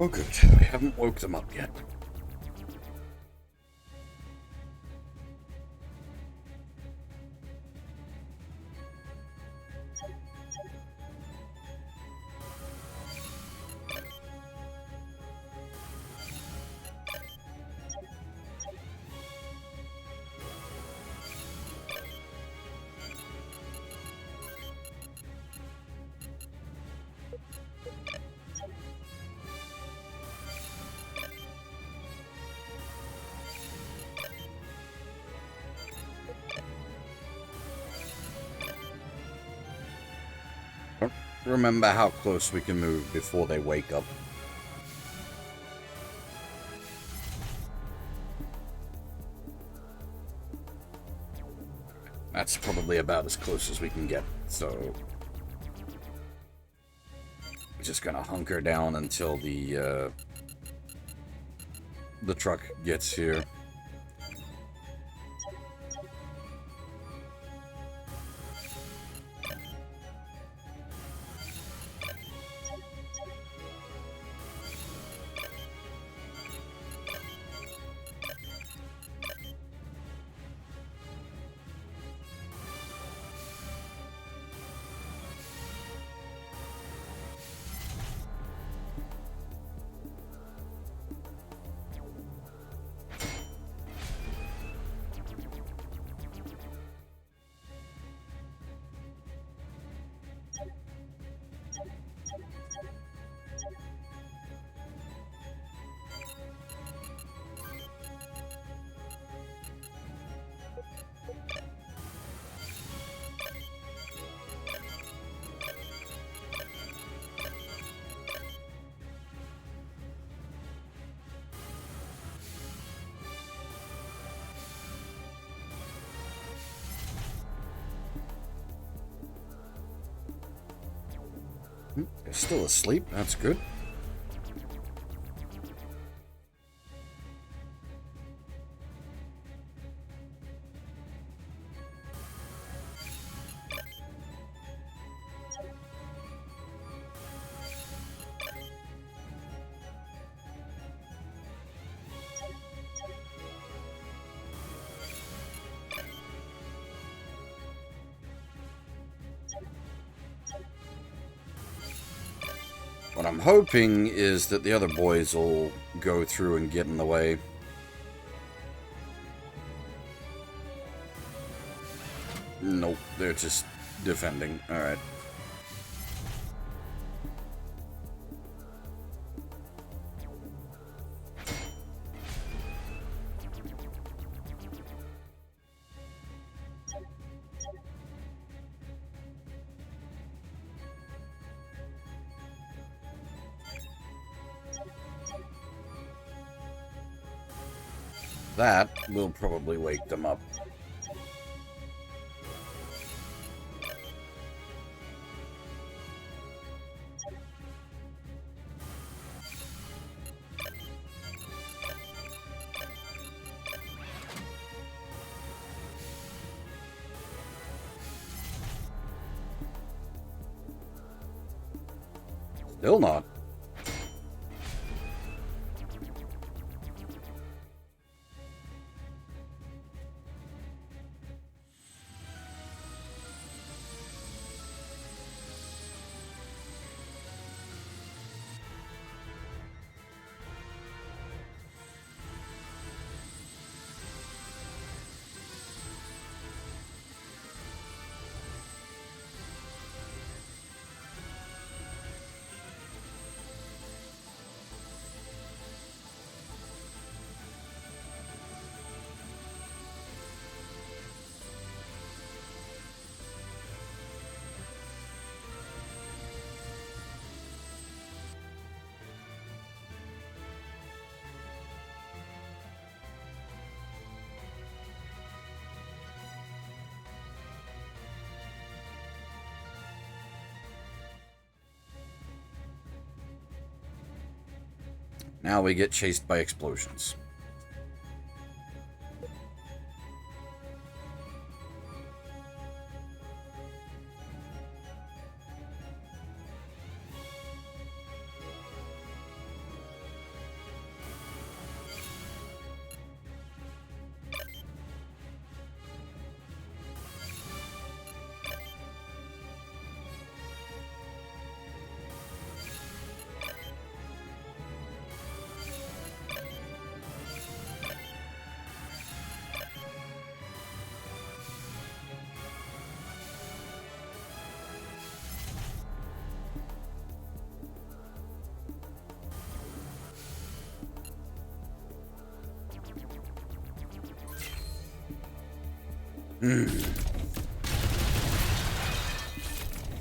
Oh good, we haven't woke them up yet. Remember how close we can move before they wake up. That's probably about as close as we can get, so we're just gonna hunker down until the truck gets here. They're still asleep, that's good. What I'm hoping is that the other boys will go through and get in the way. Nope, they're just defending. Alright. That will probably wake them up. Still not. Now we get chased by explosions.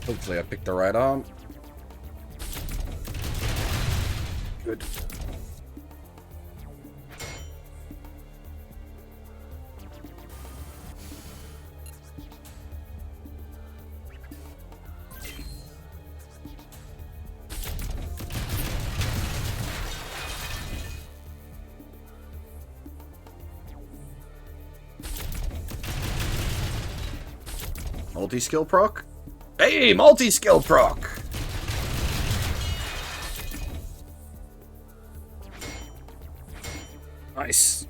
Hopefully I picked the right arm. Good. Multi-skill proc? Hey, multi-skill proc! Nice.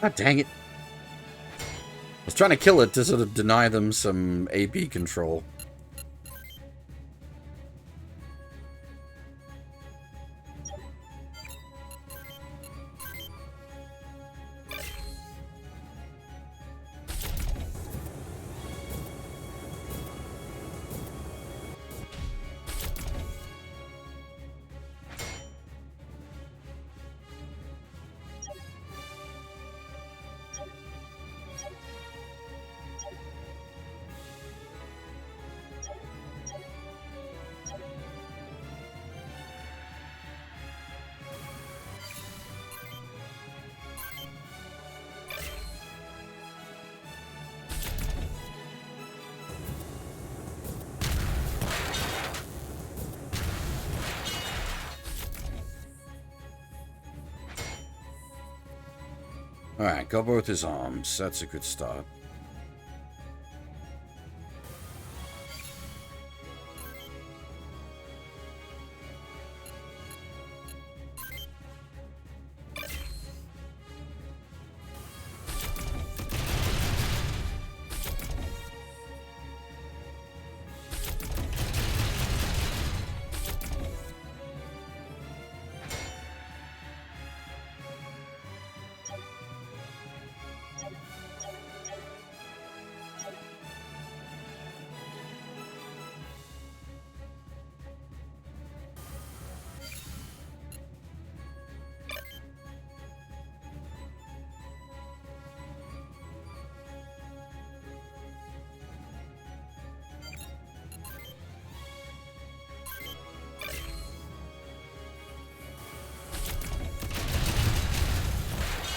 God dang it. I was trying to kill it to sort of deny them some AP control. Alright, got both his arms. That's a good start.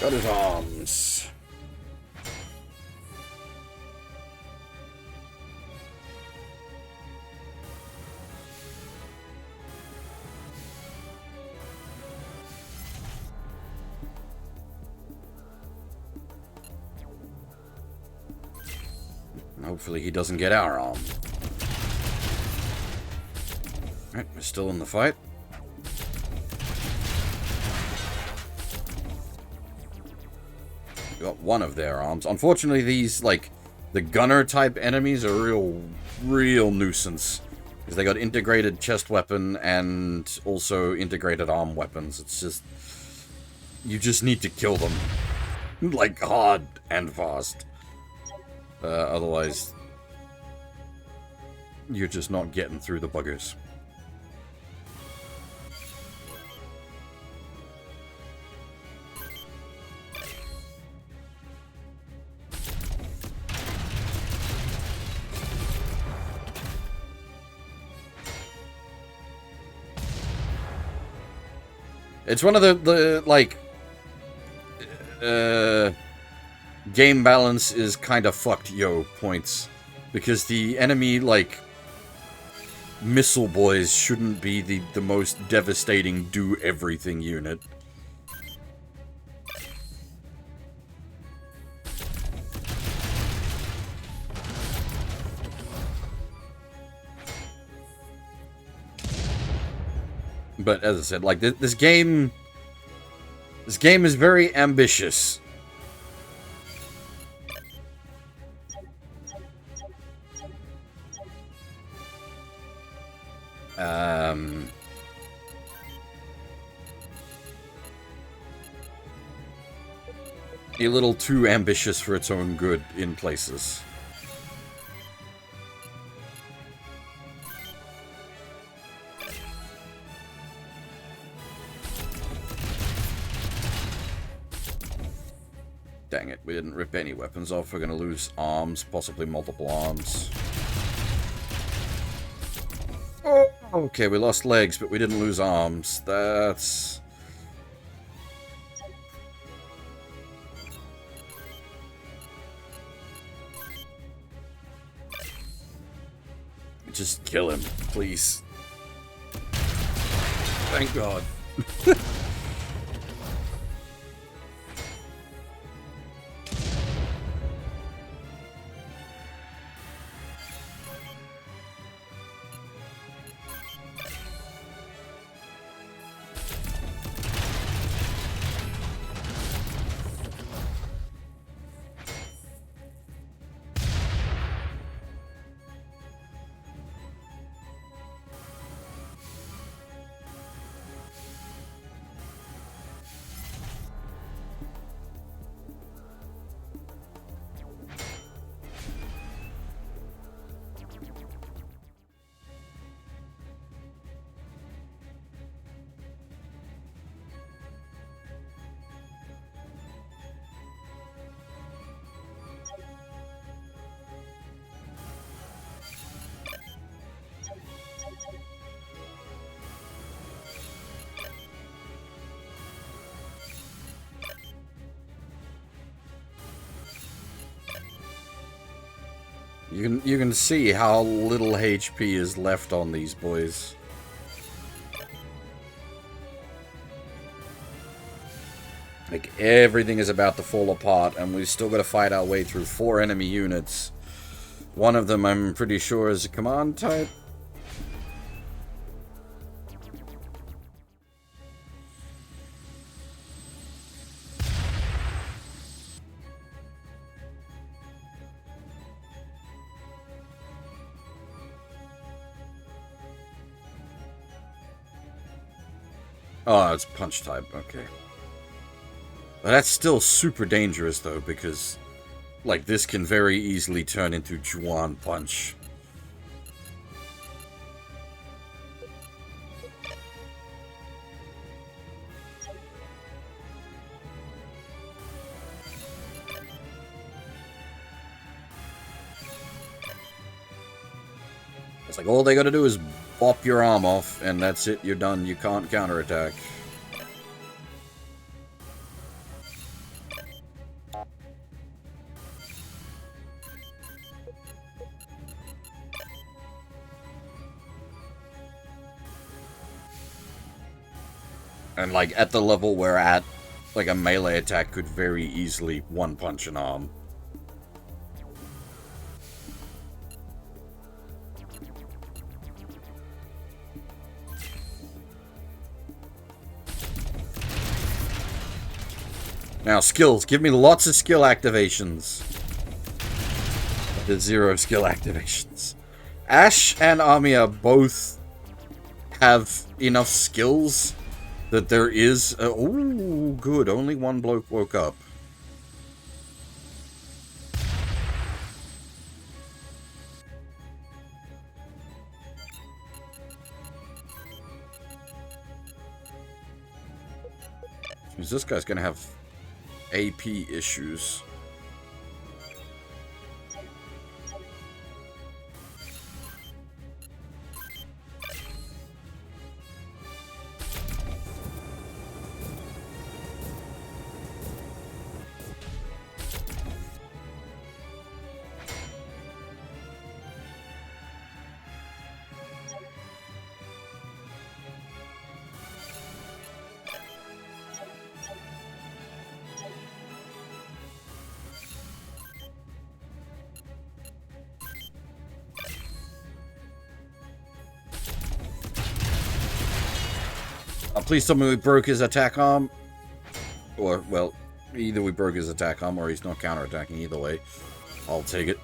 Got his arms. Hopefully he doesn't get our arm. Alright, we're still in the fight. Got one of their arms. Unfortunately, these, like, the gunner-type enemies are real nuisance. Because they got integrated chest weapon and also integrated arm weapons. It's just... you just need to kill them. Like, hard and fast. Otherwise... you're just not getting through the buggers. It's one of the like, game balance is kind of fucked, yo, points. Because the enemy, like, missile boys shouldn't be the most devastating do-everything unit. But as I said, like, this game is very ambitious. A little too ambitious for its own good in places. Dang it, we didn't rip any weapons off. We're gonna lose arms, possibly multiple arms. Oh, okay, we lost legs, but we didn't lose arms. That's... just kill him, please. Thank God. You can see how little HP is left on these boys. Like, everything is about to fall apart, and we've still got to fight our way through 4 enemy units. One of them, I'm pretty sure, is a command type. Oh, it's punch type, okay. But that's still super dangerous, though, because, like, this can very easily turn into Juan Punch. It's like, all they gotta do is bop your arm off, and that's it, you're done, you can't counterattack. And, like, at the level we're at, like, a melee attack could very easily one-punch an arm. Now, skills. Give me lots of skill activations. There's 0 skill activations. Ash and Amiya both have enough skills that there is... oh, good. Only one bloke woke up. Because this guy's gonna have AP issues. Please tell me we broke his attack arm. Or, well, either we broke his attack arm or he's not counterattacking. Either way, I'll take it.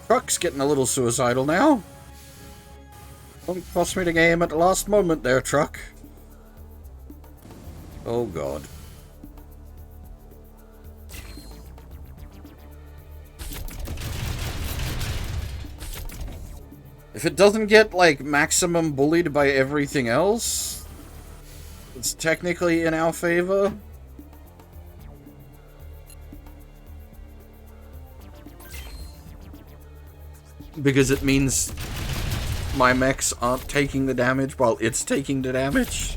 Truck's getting a little suicidal now. Don't cost me the game at the last moment there, Truck. Oh, God. If it doesn't get, like, maximum bullied by everything else, it's technically in our favor. Because it means my mechs aren't taking the damage while it's taking the damage.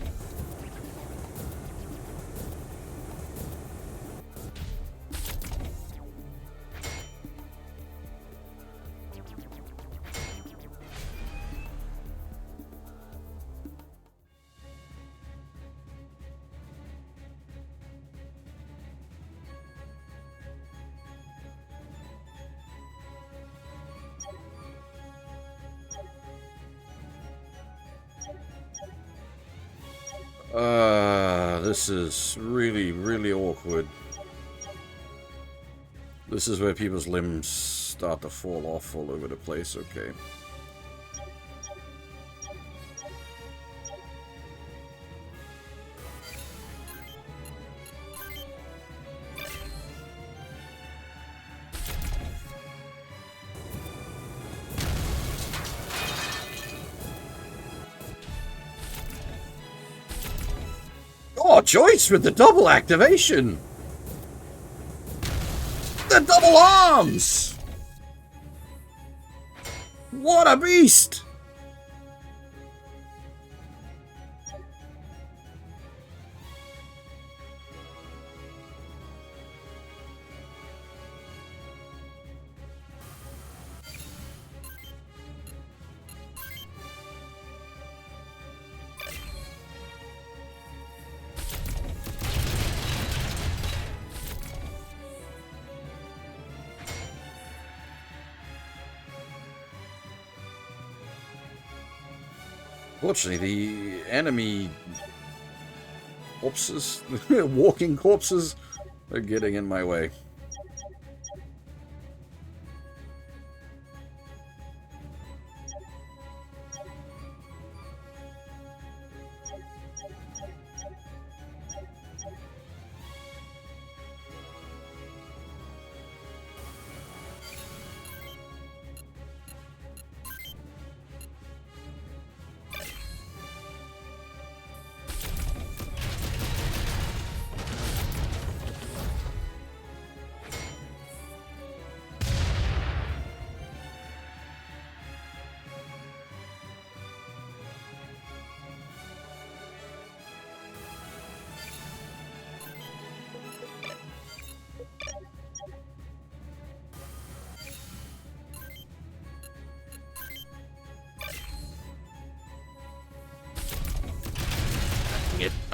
This is really, really awkward. This is where people's limbs start to fall off all over the place, okay. choice with the double activation! The double arms! What a beast! Fortunately, the enemy corpses, walking corpses, are getting in my way.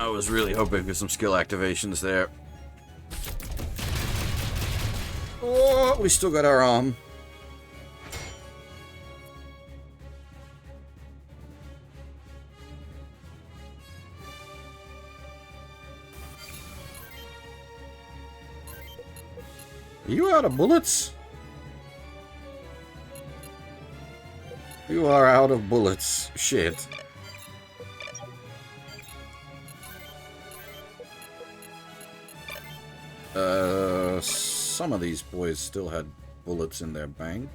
I was really hoping for some skill activations there. Oh, we still got our arm. Are you out of bullets? You are out of bullets. Shit. Some of these boys still had bullets in their bank.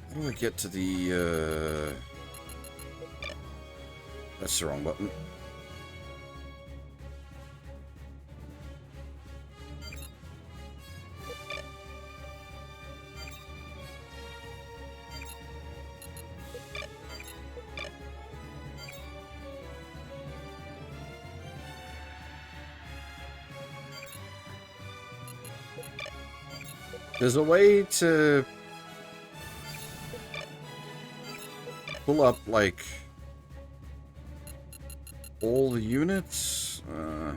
How do I get to the, That's the wrong button. There's a way to pull up, like, all the units? I'll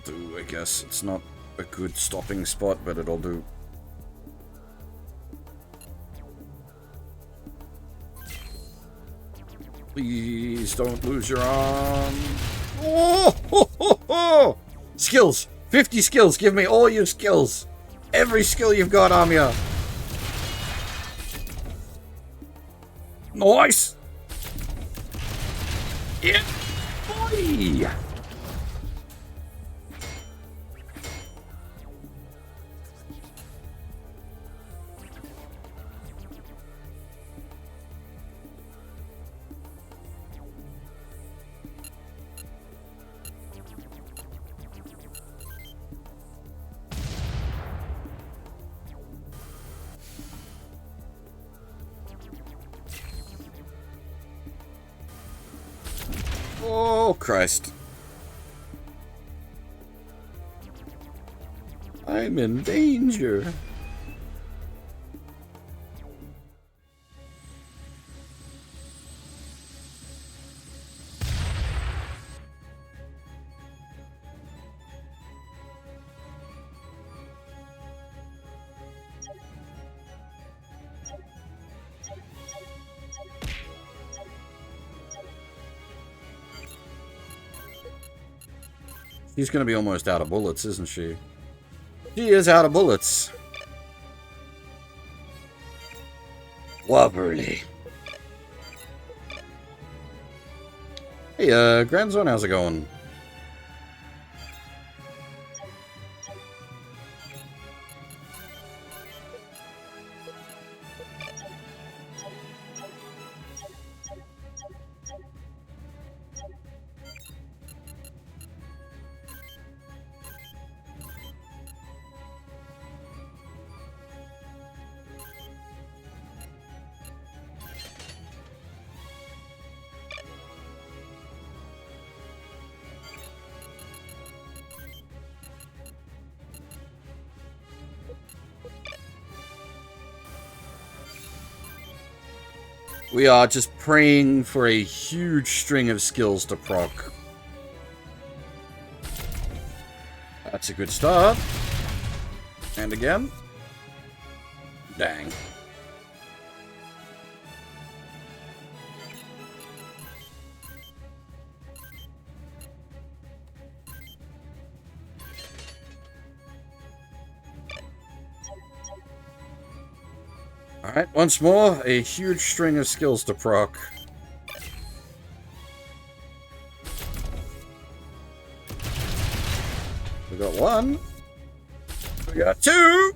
do, I guess. It's not a good stopping spot, but it'll do. Please don't lose your arm. Oh, ho, ho, ho. Skills. 50 skills. Give me all your skills. Every skill you've got, Amia. Nice. Yeah. Boy. Oh, Christ. I'm in danger. She's gonna be almost out of bullets, isn't she? She is out of bullets. Lovely. Hey, Grand Zone, how's it going? We are just praying for a huge string of skills to proc. That's a good start. And again. Dang. Alright, once more, a huge string of skills to proc. We got one. We got two.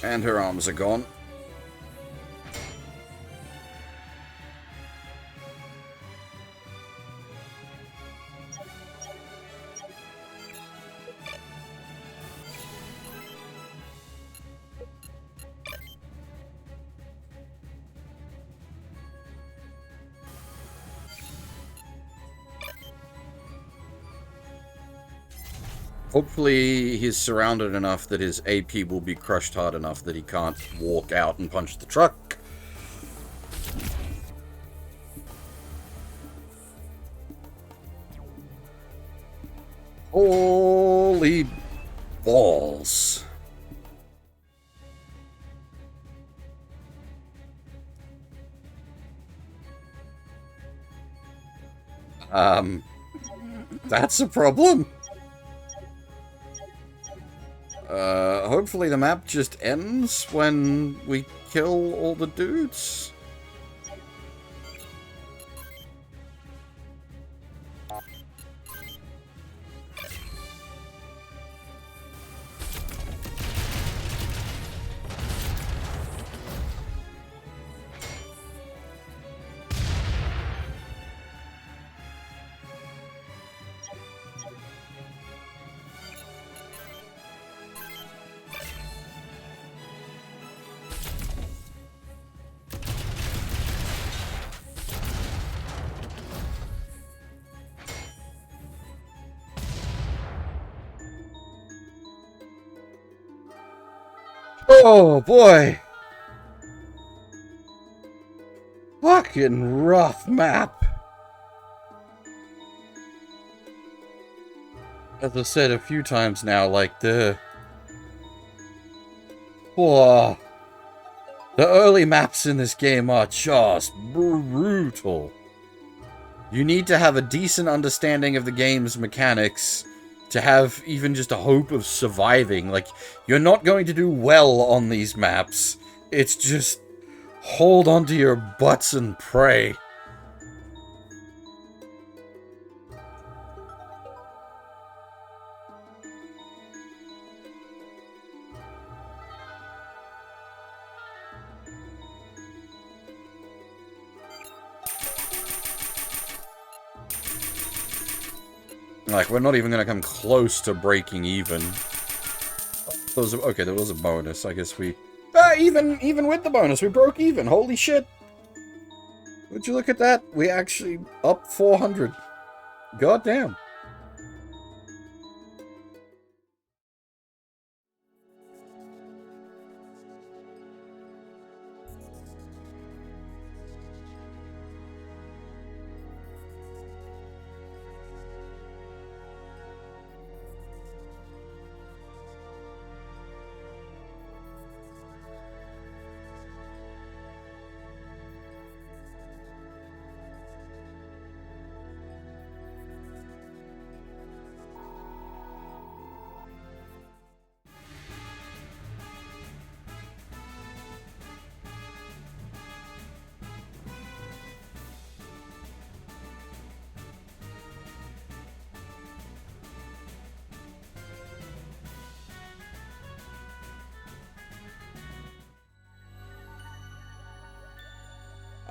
And her arms are gone. Hopefully he's surrounded enough that his AP will be crushed hard enough that he can't walk out and punch the truck. Holy balls. That's a problem. Hopefully the map just ends when we kill all the dudes. Oh boy! Fucking rough map. As I said a few times now, like whoa, the early maps in this game are just brutal. You need to have a decent understanding of the game's mechanics to have even just a hope of surviving. Like, you're not going to do well on these maps. It's just hold onto your butts and pray. Like, we're not even going to come close to breaking even. Okay, there was a bonus. I guess we... even with the bonus, we broke even. Holy shit. Would you look at that? We actually up 400. God damn.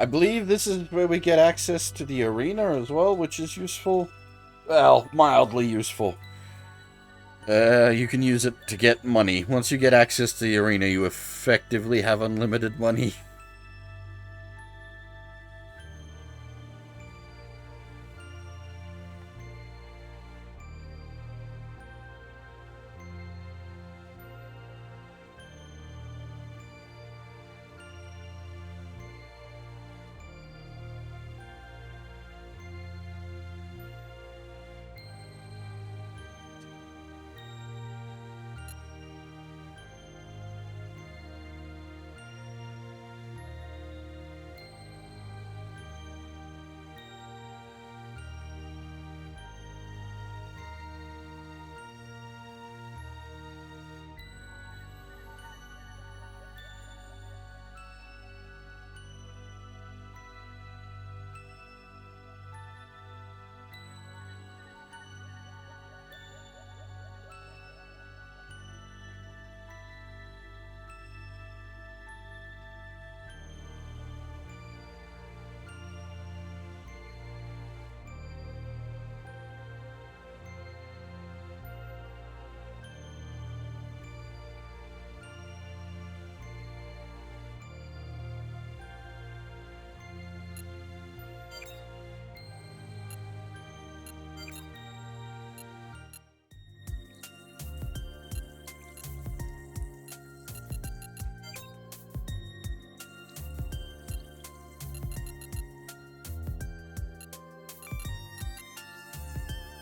I believe this is where we get access to the arena as well, which is useful. Well, mildly useful. You can use it to get money. Once you get access to the arena, you effectively have unlimited money.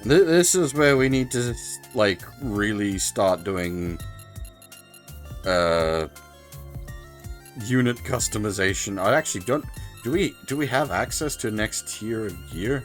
This is where we need to, like, really start doing, unit customization. I actually don't... Do we have access to next tier of gear?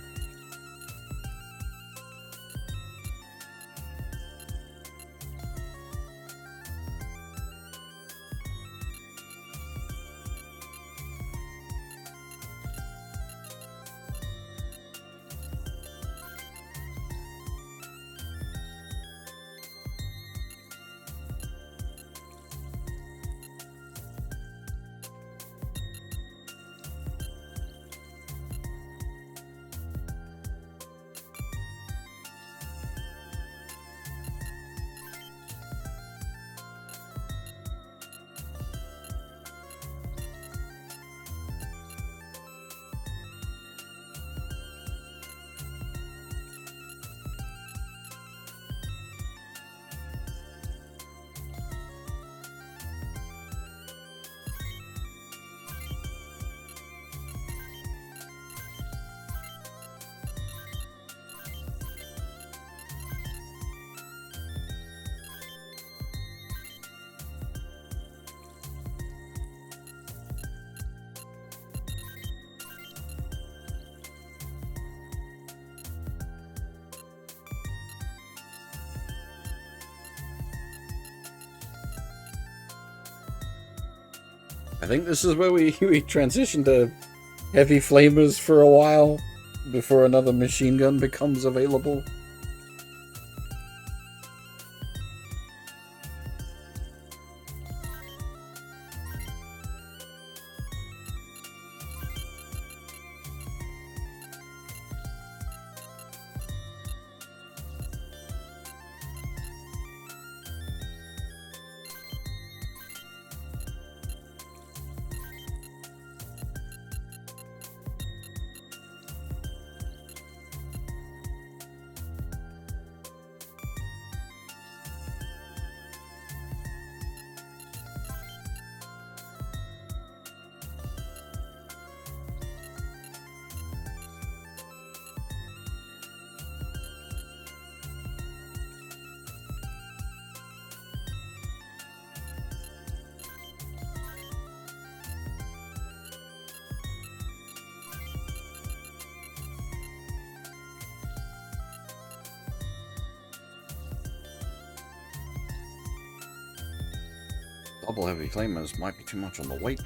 I think this is where we transition to heavy flamers for a while before another machine gun becomes available. Double heavy flamers might be too much on the weight.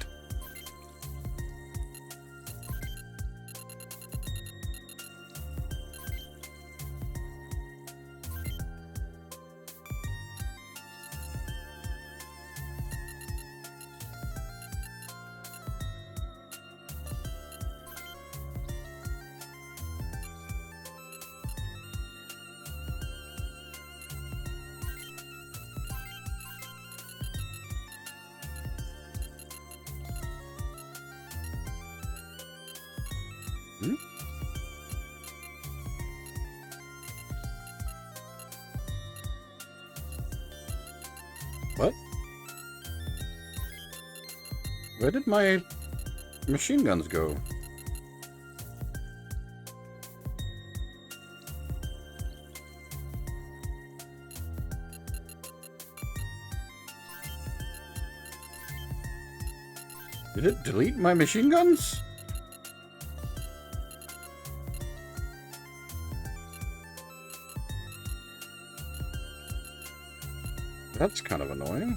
What? Where did my machine guns go? Did it delete my machine guns? That's kind of annoying.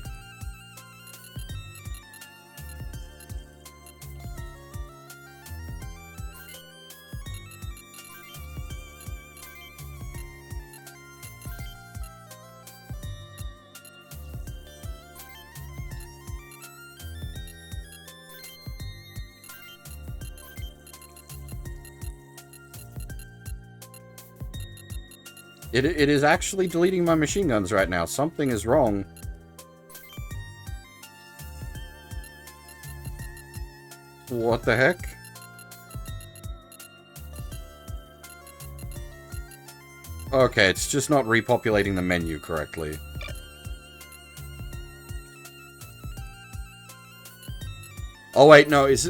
It is actually deleting my machine guns right now. Something is wrong. What the heck? Okay, it's just not repopulating the menu correctly. Oh wait, no, it's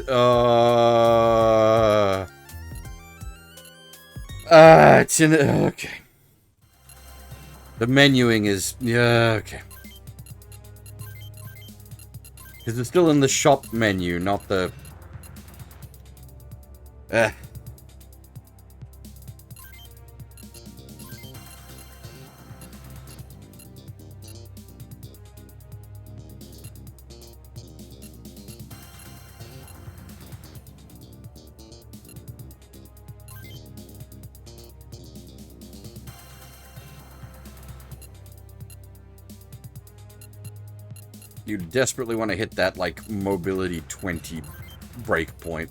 in okay. The menuing is, yeah, okay. Because it's still in the shop menu, not the... You desperately want to hit that, like, mobility 20 breakpoint.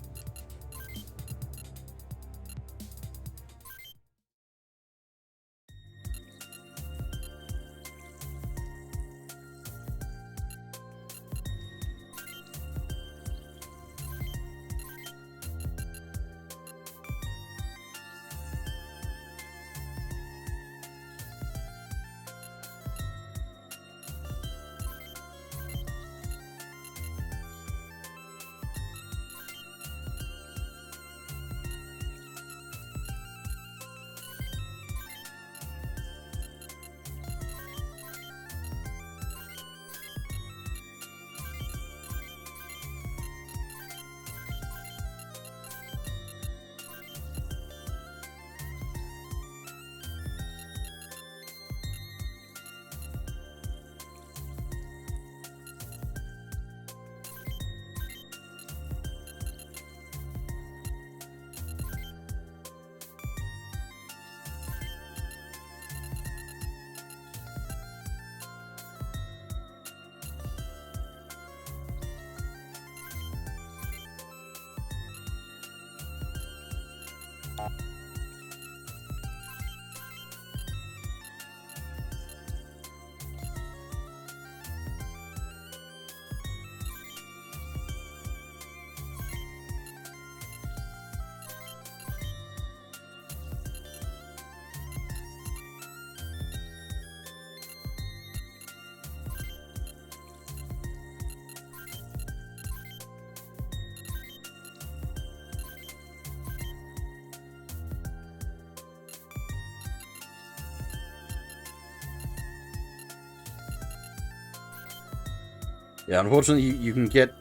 Yeah, unfortunately, you can get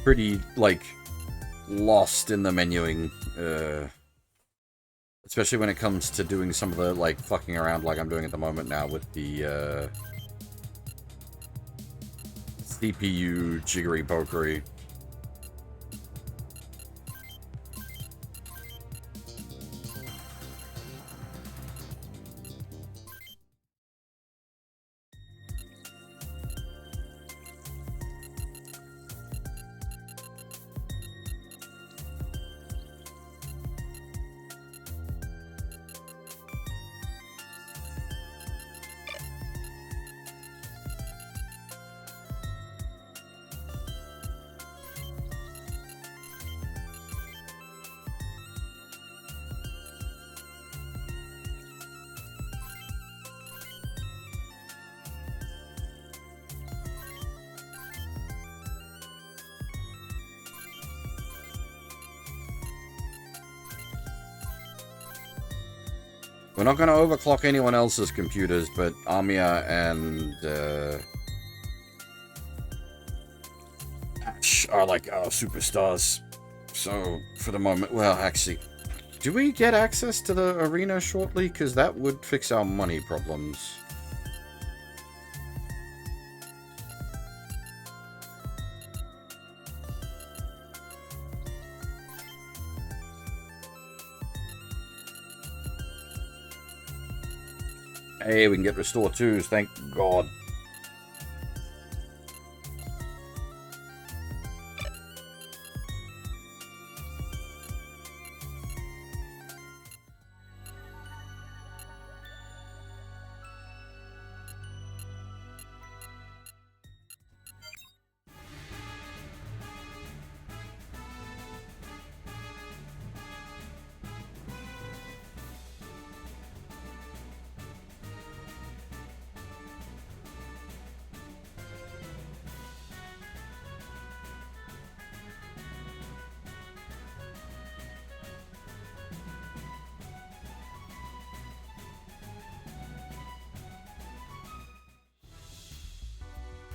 pretty, like, lost in the menuing, especially when it comes to doing some of the, like, fucking around like I'm doing at the moment now with the, CPU jiggery-pokery. We're not going to overclock anyone else's computers, but Amia and Ash are like our superstars. So, for the moment, well, actually, do we get access to the arena shortly? Because that would fix our money problems. Hey, we can get restore 2s, thank God.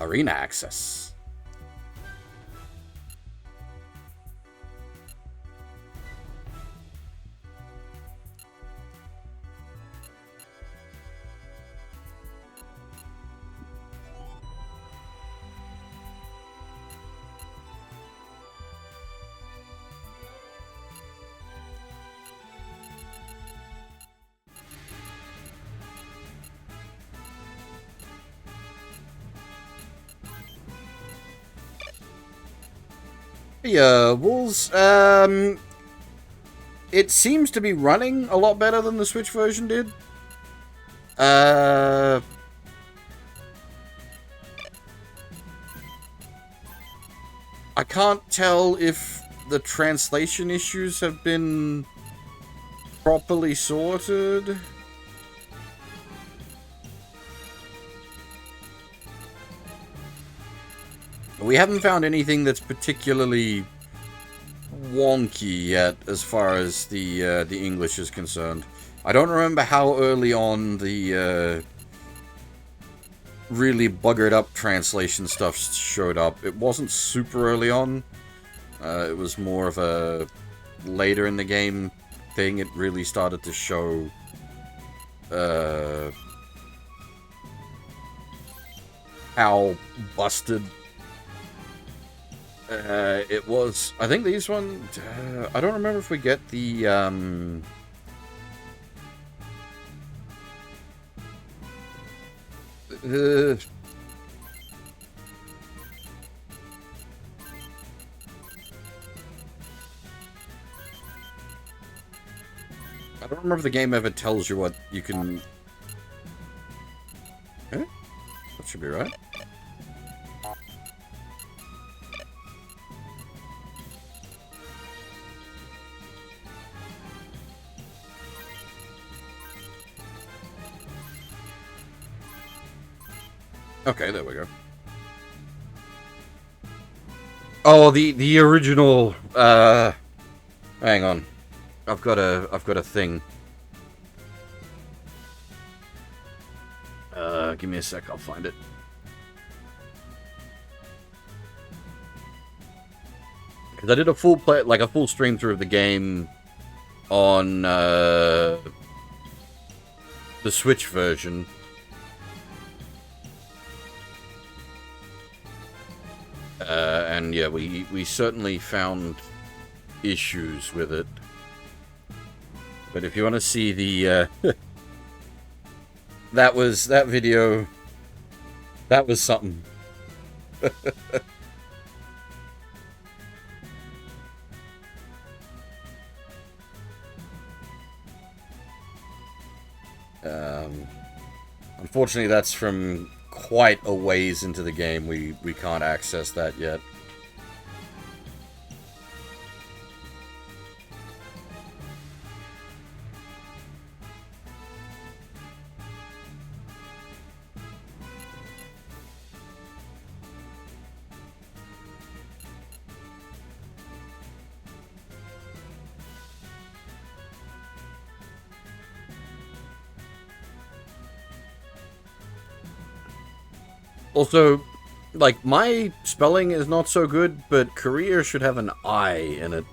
Arena access. Yeah, Wolves, it seems to be running a lot better than the Switch version did. I can't tell if the translation issues have been properly sorted. We haven't found anything that's particularly wonky yet, as far as the English is concerned. I don't remember how early on the really buggered up translation stuff showed up. It wasn't super early on. It was more of a later in the game thing. It really started to show how busted it was. I think these ones, I don't remember if we get the I don't remember if the game ever tells you what you can... That should be right. Okay, there we go. Oh, the original, hang on. I've got a thing. Give me a sec, I'll find it. Because I did a full play, like a full stream through of the game on, the Switch version. And yeah, we certainly found issues with it. But if you want to see the, that video, that was something. Unfortunately, that's from quite a ways into the game. We can't access that yet. Also, like, my spelling is not so good, but career should have an I in it.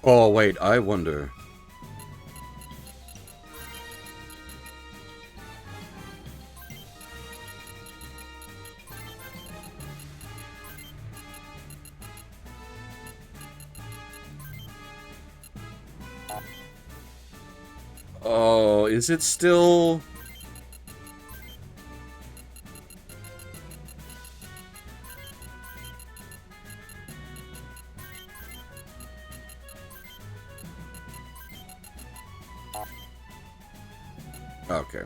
Oh, wait, I wonder. Oh, is it still... Okay.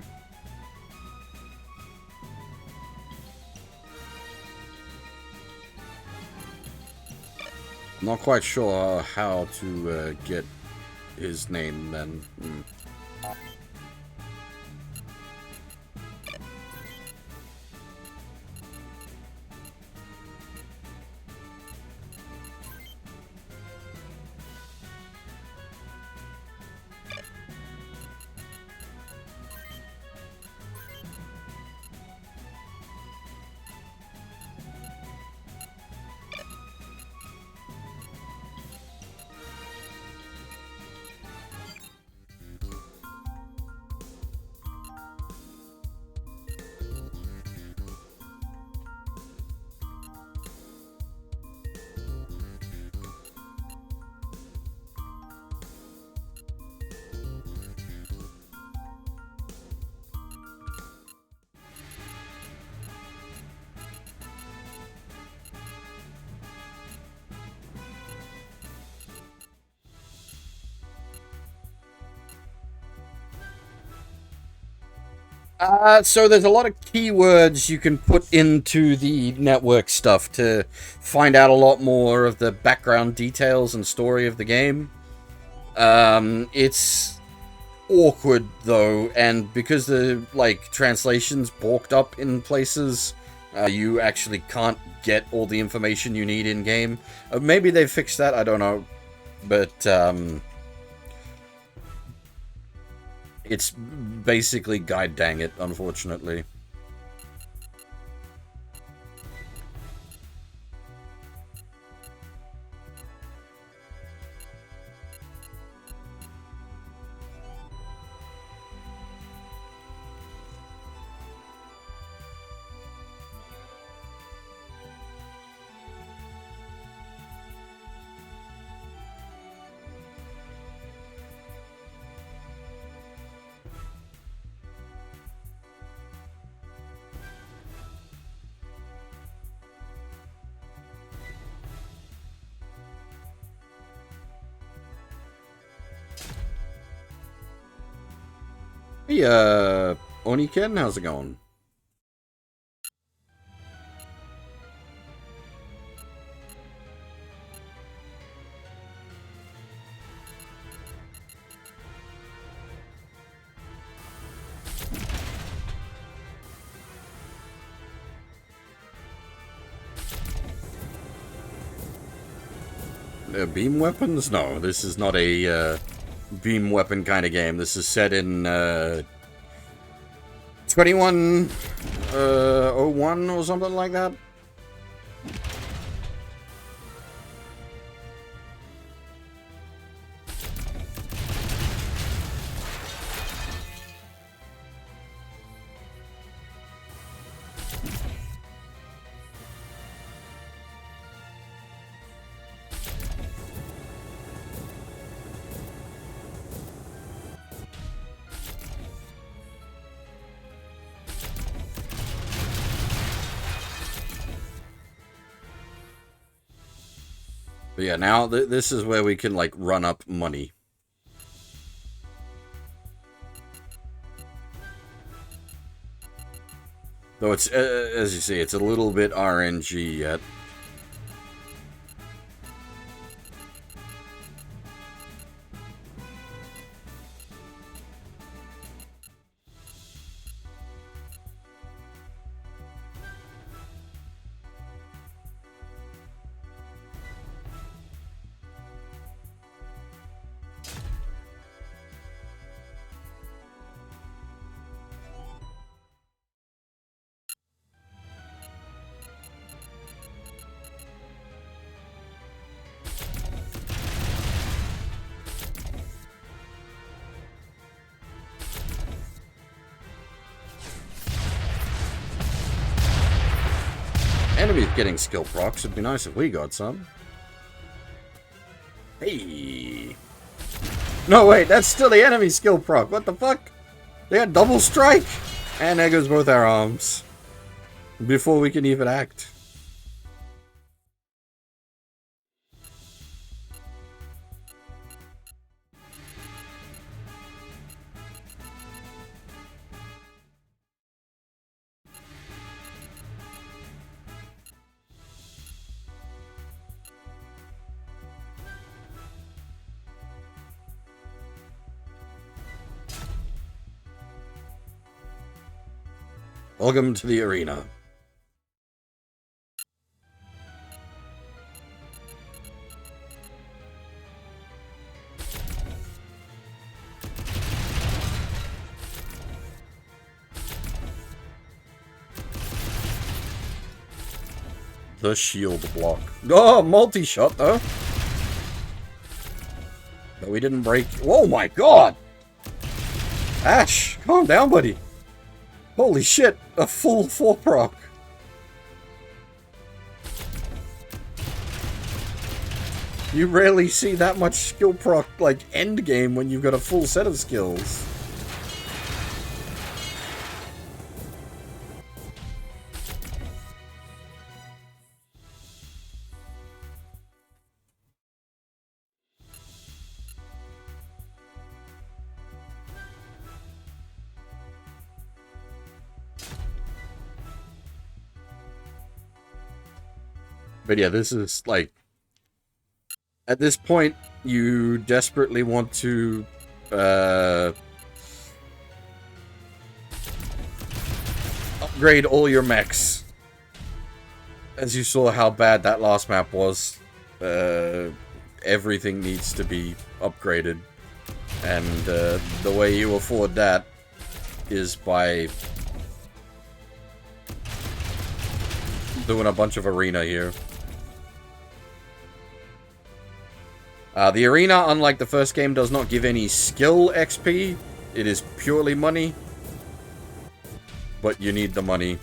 I'm not quite sure how to get his name then. So there's a lot of keywords you can put into the network stuff to find out a lot more of the background details and story of the game. It's awkward though, and because the translations balked up in places, you actually can't get all the information you need in game. Maybe they fixed that, I don't know, but it's basically guide dang it, unfortunately. Hey, Oniken, how's it going? Beam weapons? No, this is not a beam weapon kind of game. This is set in 2101 or something like that. But yeah, now this is where we can run up money. Though it's, as you see, it's a little bit RNG yet. Enemies getting skill procs. It'd be nice if we got some. Hey. No, wait, that's still the enemy skill proc. What the fuck? They got double strike. And there goes both our arms. Before we can even act. Welcome to the arena. The shield block. Oh, multi-shot though. But we didn't break. Oh my god! Ash, calm down, buddy. Holy shit, a full 4 proc. You rarely see that much skill proc, like, end game when you've got a full set of skills. But yeah, this is, like, at this point, you desperately want to, upgrade all your mechs. As you saw how bad that last map was, everything needs to be upgraded. And, the way you afford that is by doing a bunch of arena here. The arena, unlike the first game, does not give any skill XP. It is purely money. But you need the money.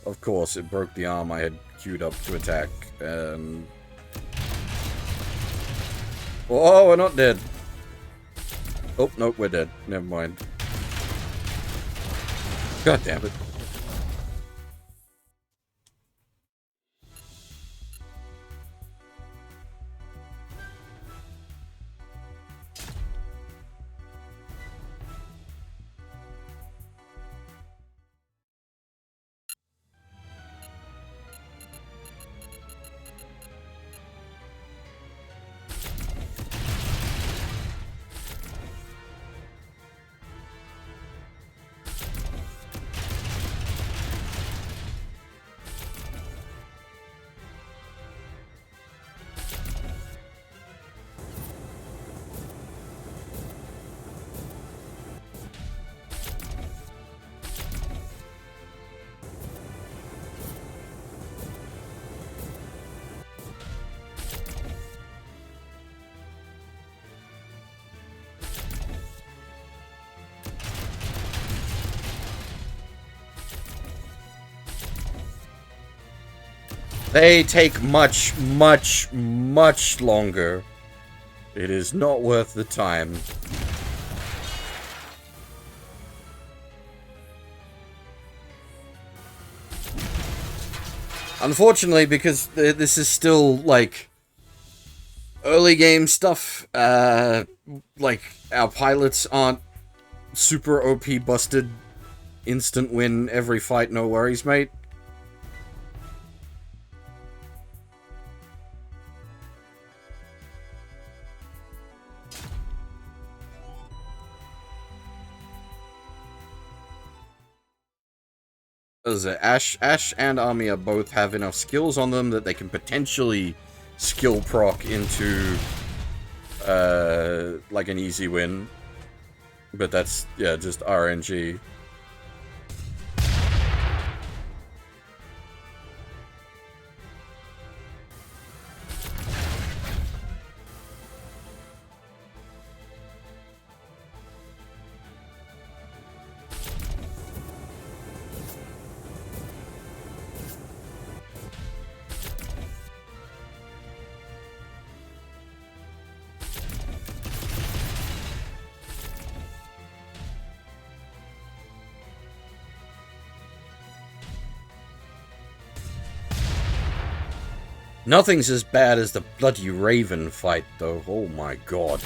Of course, it broke the arm I had queued up to attack. Oh, we're not dead. Oh, nope, we're dead. Never mind. God damn it. They take much, much, much longer. It is not worth the time. Unfortunately, because this is still, like, early game stuff, like, our pilots aren't super OP busted, instant win every fight, no worries, mate. As Ash and Amiya both have enough skills on them that they can potentially skill proc into, like an easy win. But that's, yeah, just RNG. Nothing's as bad as the bloody Raven fight, though. Oh my god.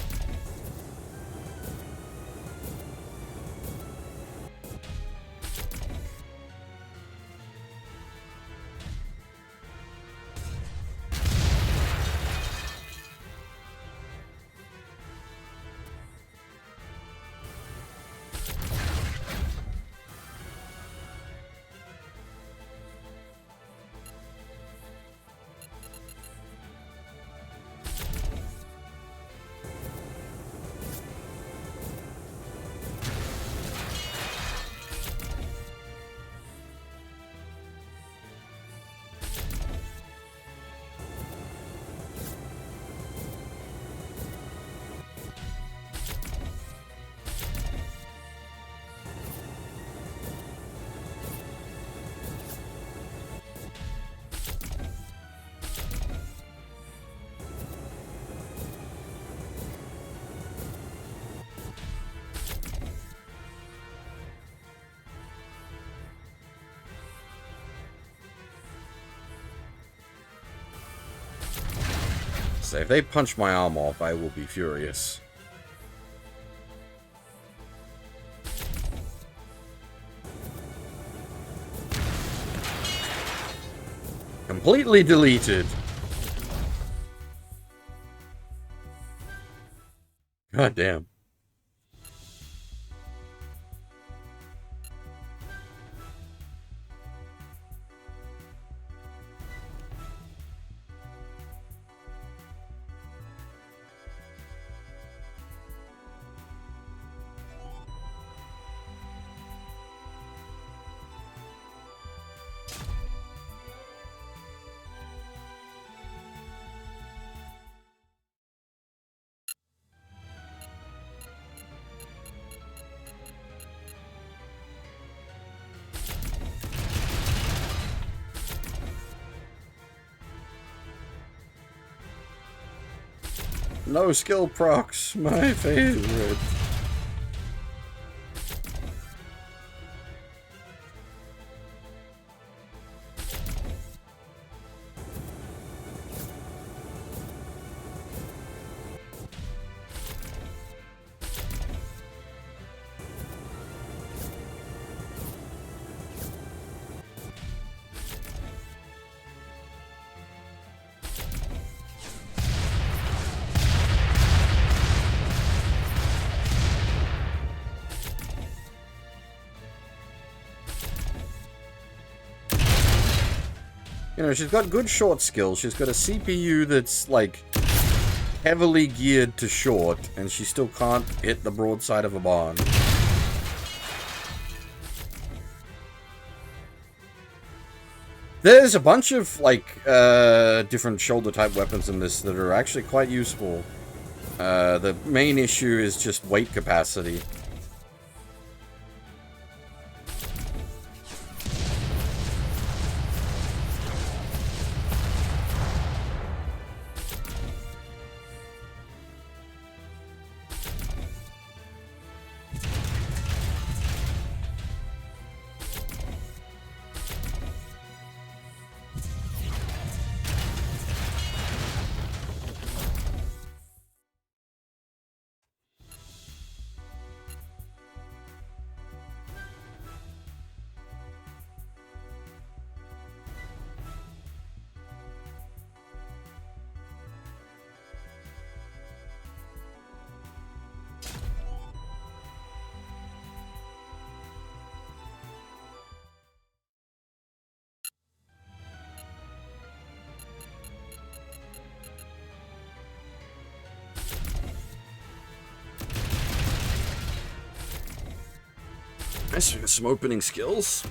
So if they punch my arm off, I will be furious. Completely deleted. God damn. No skill procs, my favorite. You know, she's got good short skills. She's got a CPU that's, like, heavily geared to short, and she still can't hit the broadside of a barn. There's a bunch of, like, different shoulder-type weapons in this that are actually quite useful. The main issue is just weight capacity. Nice, we got some opening skills.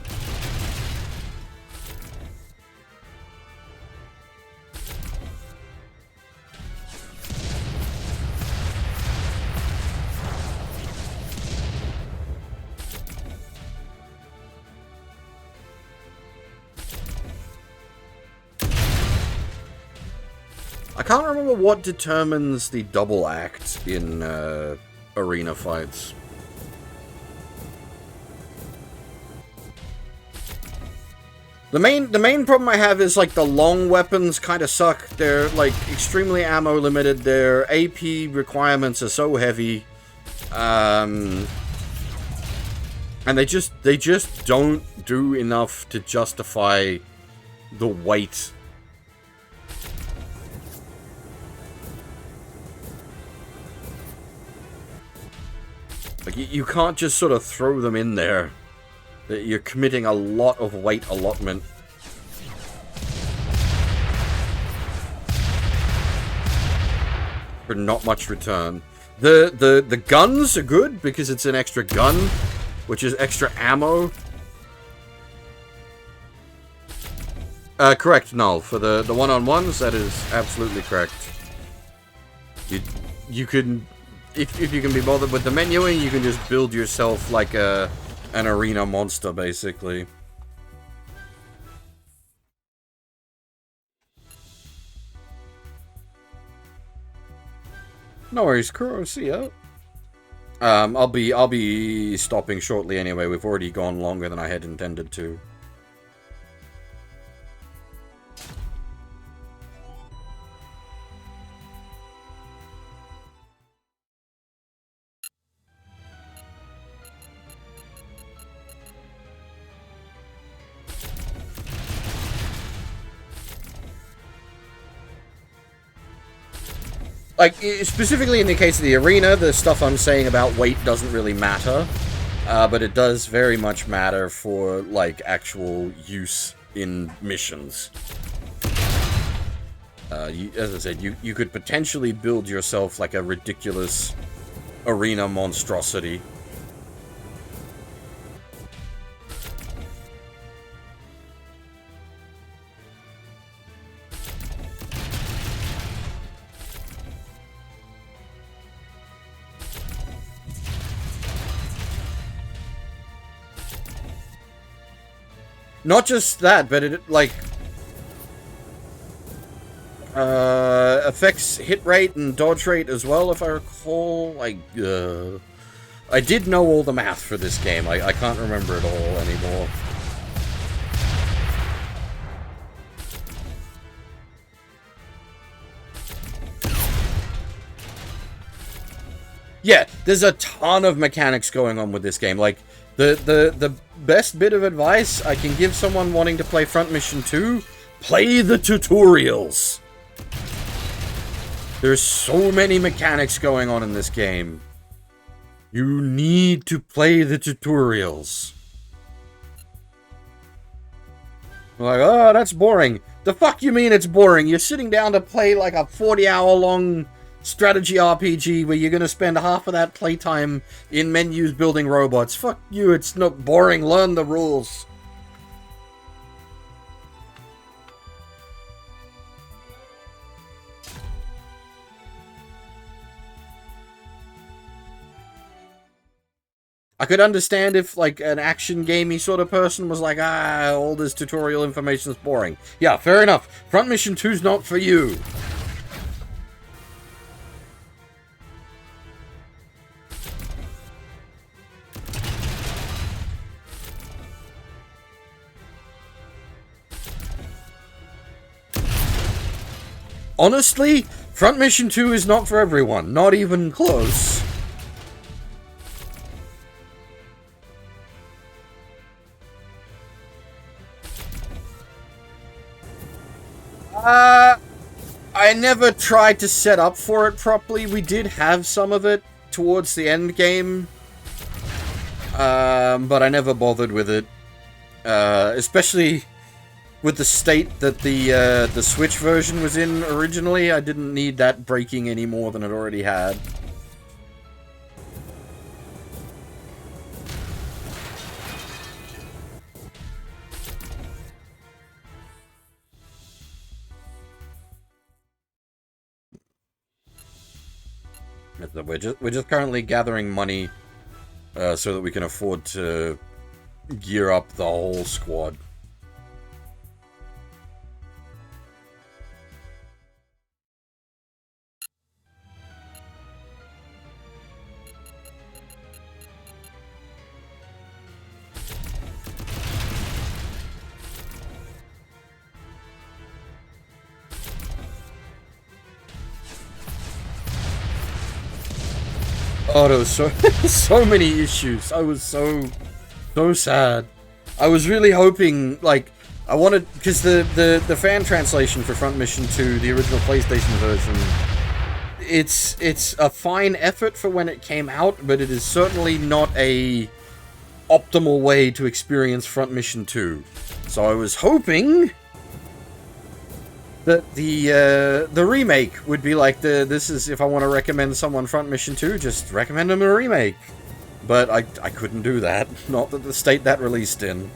I can't remember what determines the double act in arena fights. The main problem I have is, like, the long weapons kind of suck. They're, like, extremely ammo limited. Their AP requirements are so heavy. And they just don't do enough to justify the weight. Like, you can't just sort of throw them in there. You're committing a lot of weight allotment. For not much return. The guns are good because it's an extra gun, which is extra ammo. Correct, Null. For the one-on-ones, that is absolutely correct. You can, if you can be bothered with the menuing, you can just build yourself like an arena monster, basically. No worries, Kuro. See ya. I'll be stopping shortly anyway. We've already gone longer than I had intended to. Like, specifically in the case of the arena, the stuff I'm saying about weight doesn't really matter. But it does very much matter for, like, actual use in missions. As I said, you could potentially build yourself, like, a ridiculous arena monstrosity. Not just that, but it, like, affects hit rate and dodge rate as well, if I recall. Like, I did know all the math for this game. I can't remember it all anymore. Yeah, there's a ton of mechanics going on with this game. Like, the best bit of advice I can give someone wanting to play Front Mission 2, play the tutorials. There's so many mechanics going on in this game. You need to play the tutorials. Like, oh, that's boring. The fuck you mean it's boring? You're sitting down to play like a 40-hour-long strategy RPG where you're going to spend half of that playtime in menus building robots. Fuck you, it's not boring. Learn the rules. I could understand if, like, an action gamey sort of person was like, all this tutorial information is boring. Yeah, fair enough. Front Mission 2's not for you. Honestly, Front Mission 2 is not for everyone. Not even close. I never tried to set up for it properly. We did have some of it towards the end game. But I never bothered with it. Especially with the state that the Switch version was in originally. I didn't need that breaking any more than it already had. We're just currently gathering money so that we can afford to gear up the whole squad. Oh, there was so many issues. I was so sad. I was really hoping, like, I wanted, because the fan translation for Front Mission 2, the original PlayStation version, it's a fine effort for when it came out, but it is certainly not a optimal way to experience Front Mission 2. So I was hoping that the remake would be like this is, if I want to recommend someone Front Mission 2, just recommend them a remake. But I couldn't do that. Not that the state that released in.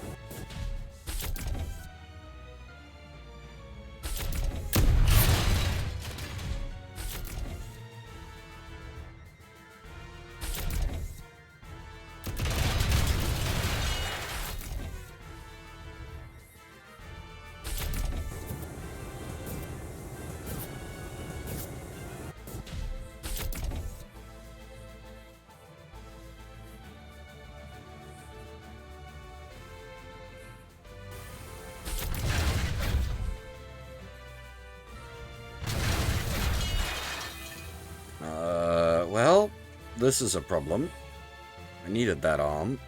Well, this is a problem. I needed that arm.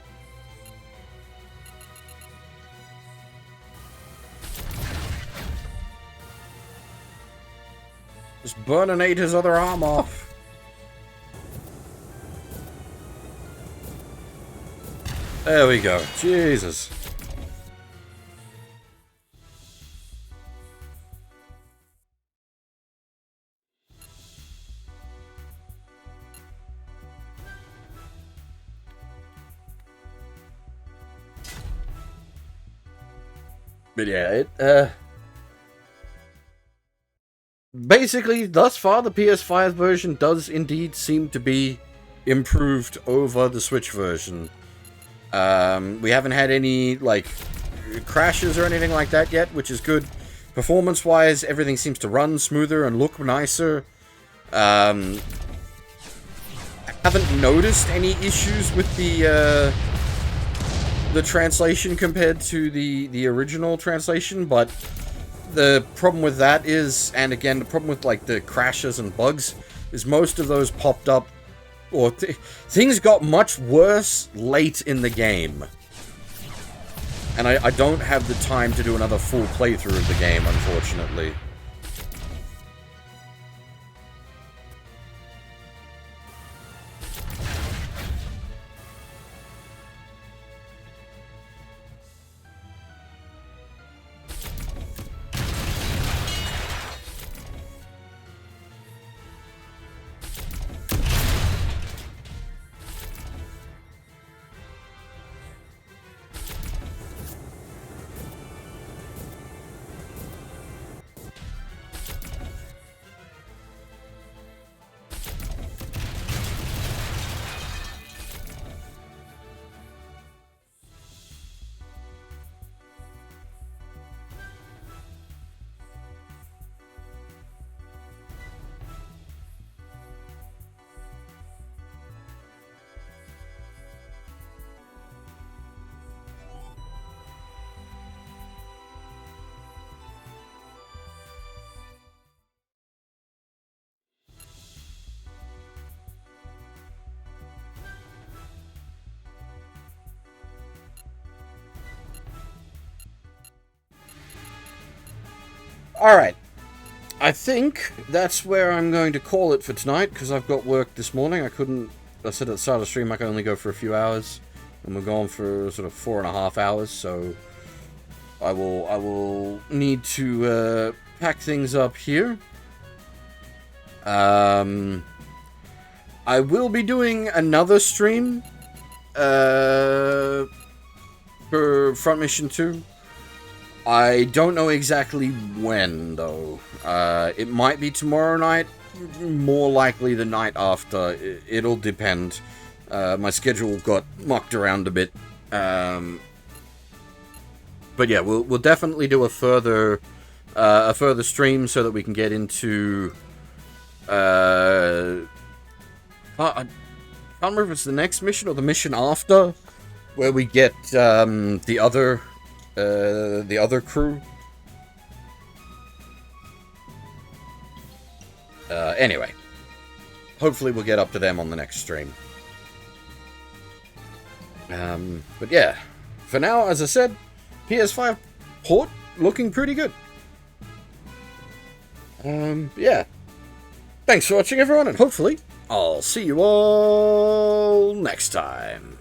Just burninate his other arm off. There we go. Jesus. But yeah, basically, thus far, the PS5 version does indeed seem to be improved over the Switch version. We haven't had any, like, crashes or anything like that yet, which is good. Performance-wise, everything seems to run smoother and look nicer. I haven't noticed any issues with the translation compared to the original translation, but the problem with that is, and again, the problem with, like, the crashes and bugs, is most of those popped up, or things got much worse late in the game. And I don't have the time to do another full playthrough of the game, unfortunately. Alright. I think that's where I'm going to call it for tonight, because I've got work this morning. I said at the start of the stream I can only go for a few hours, and we're going for sort of 4.5 hours, so I will need to pack things up here. I will be doing another stream for Front Mission 2. I don't know exactly when, though. It might be tomorrow night. more likely the night after. It'll depend. My schedule got mucked around a bit. But yeah, we'll definitely do a further stream so that we can get into. I can't remember if it's the next mission or the mission after, where we get the other crew. Anyway, hopefully we'll get up to them on the next stream. But yeah, for now, as I said, PS5 port looking pretty good. Yeah. Thanks for watching, everyone, and hopefully I'll see you all next time.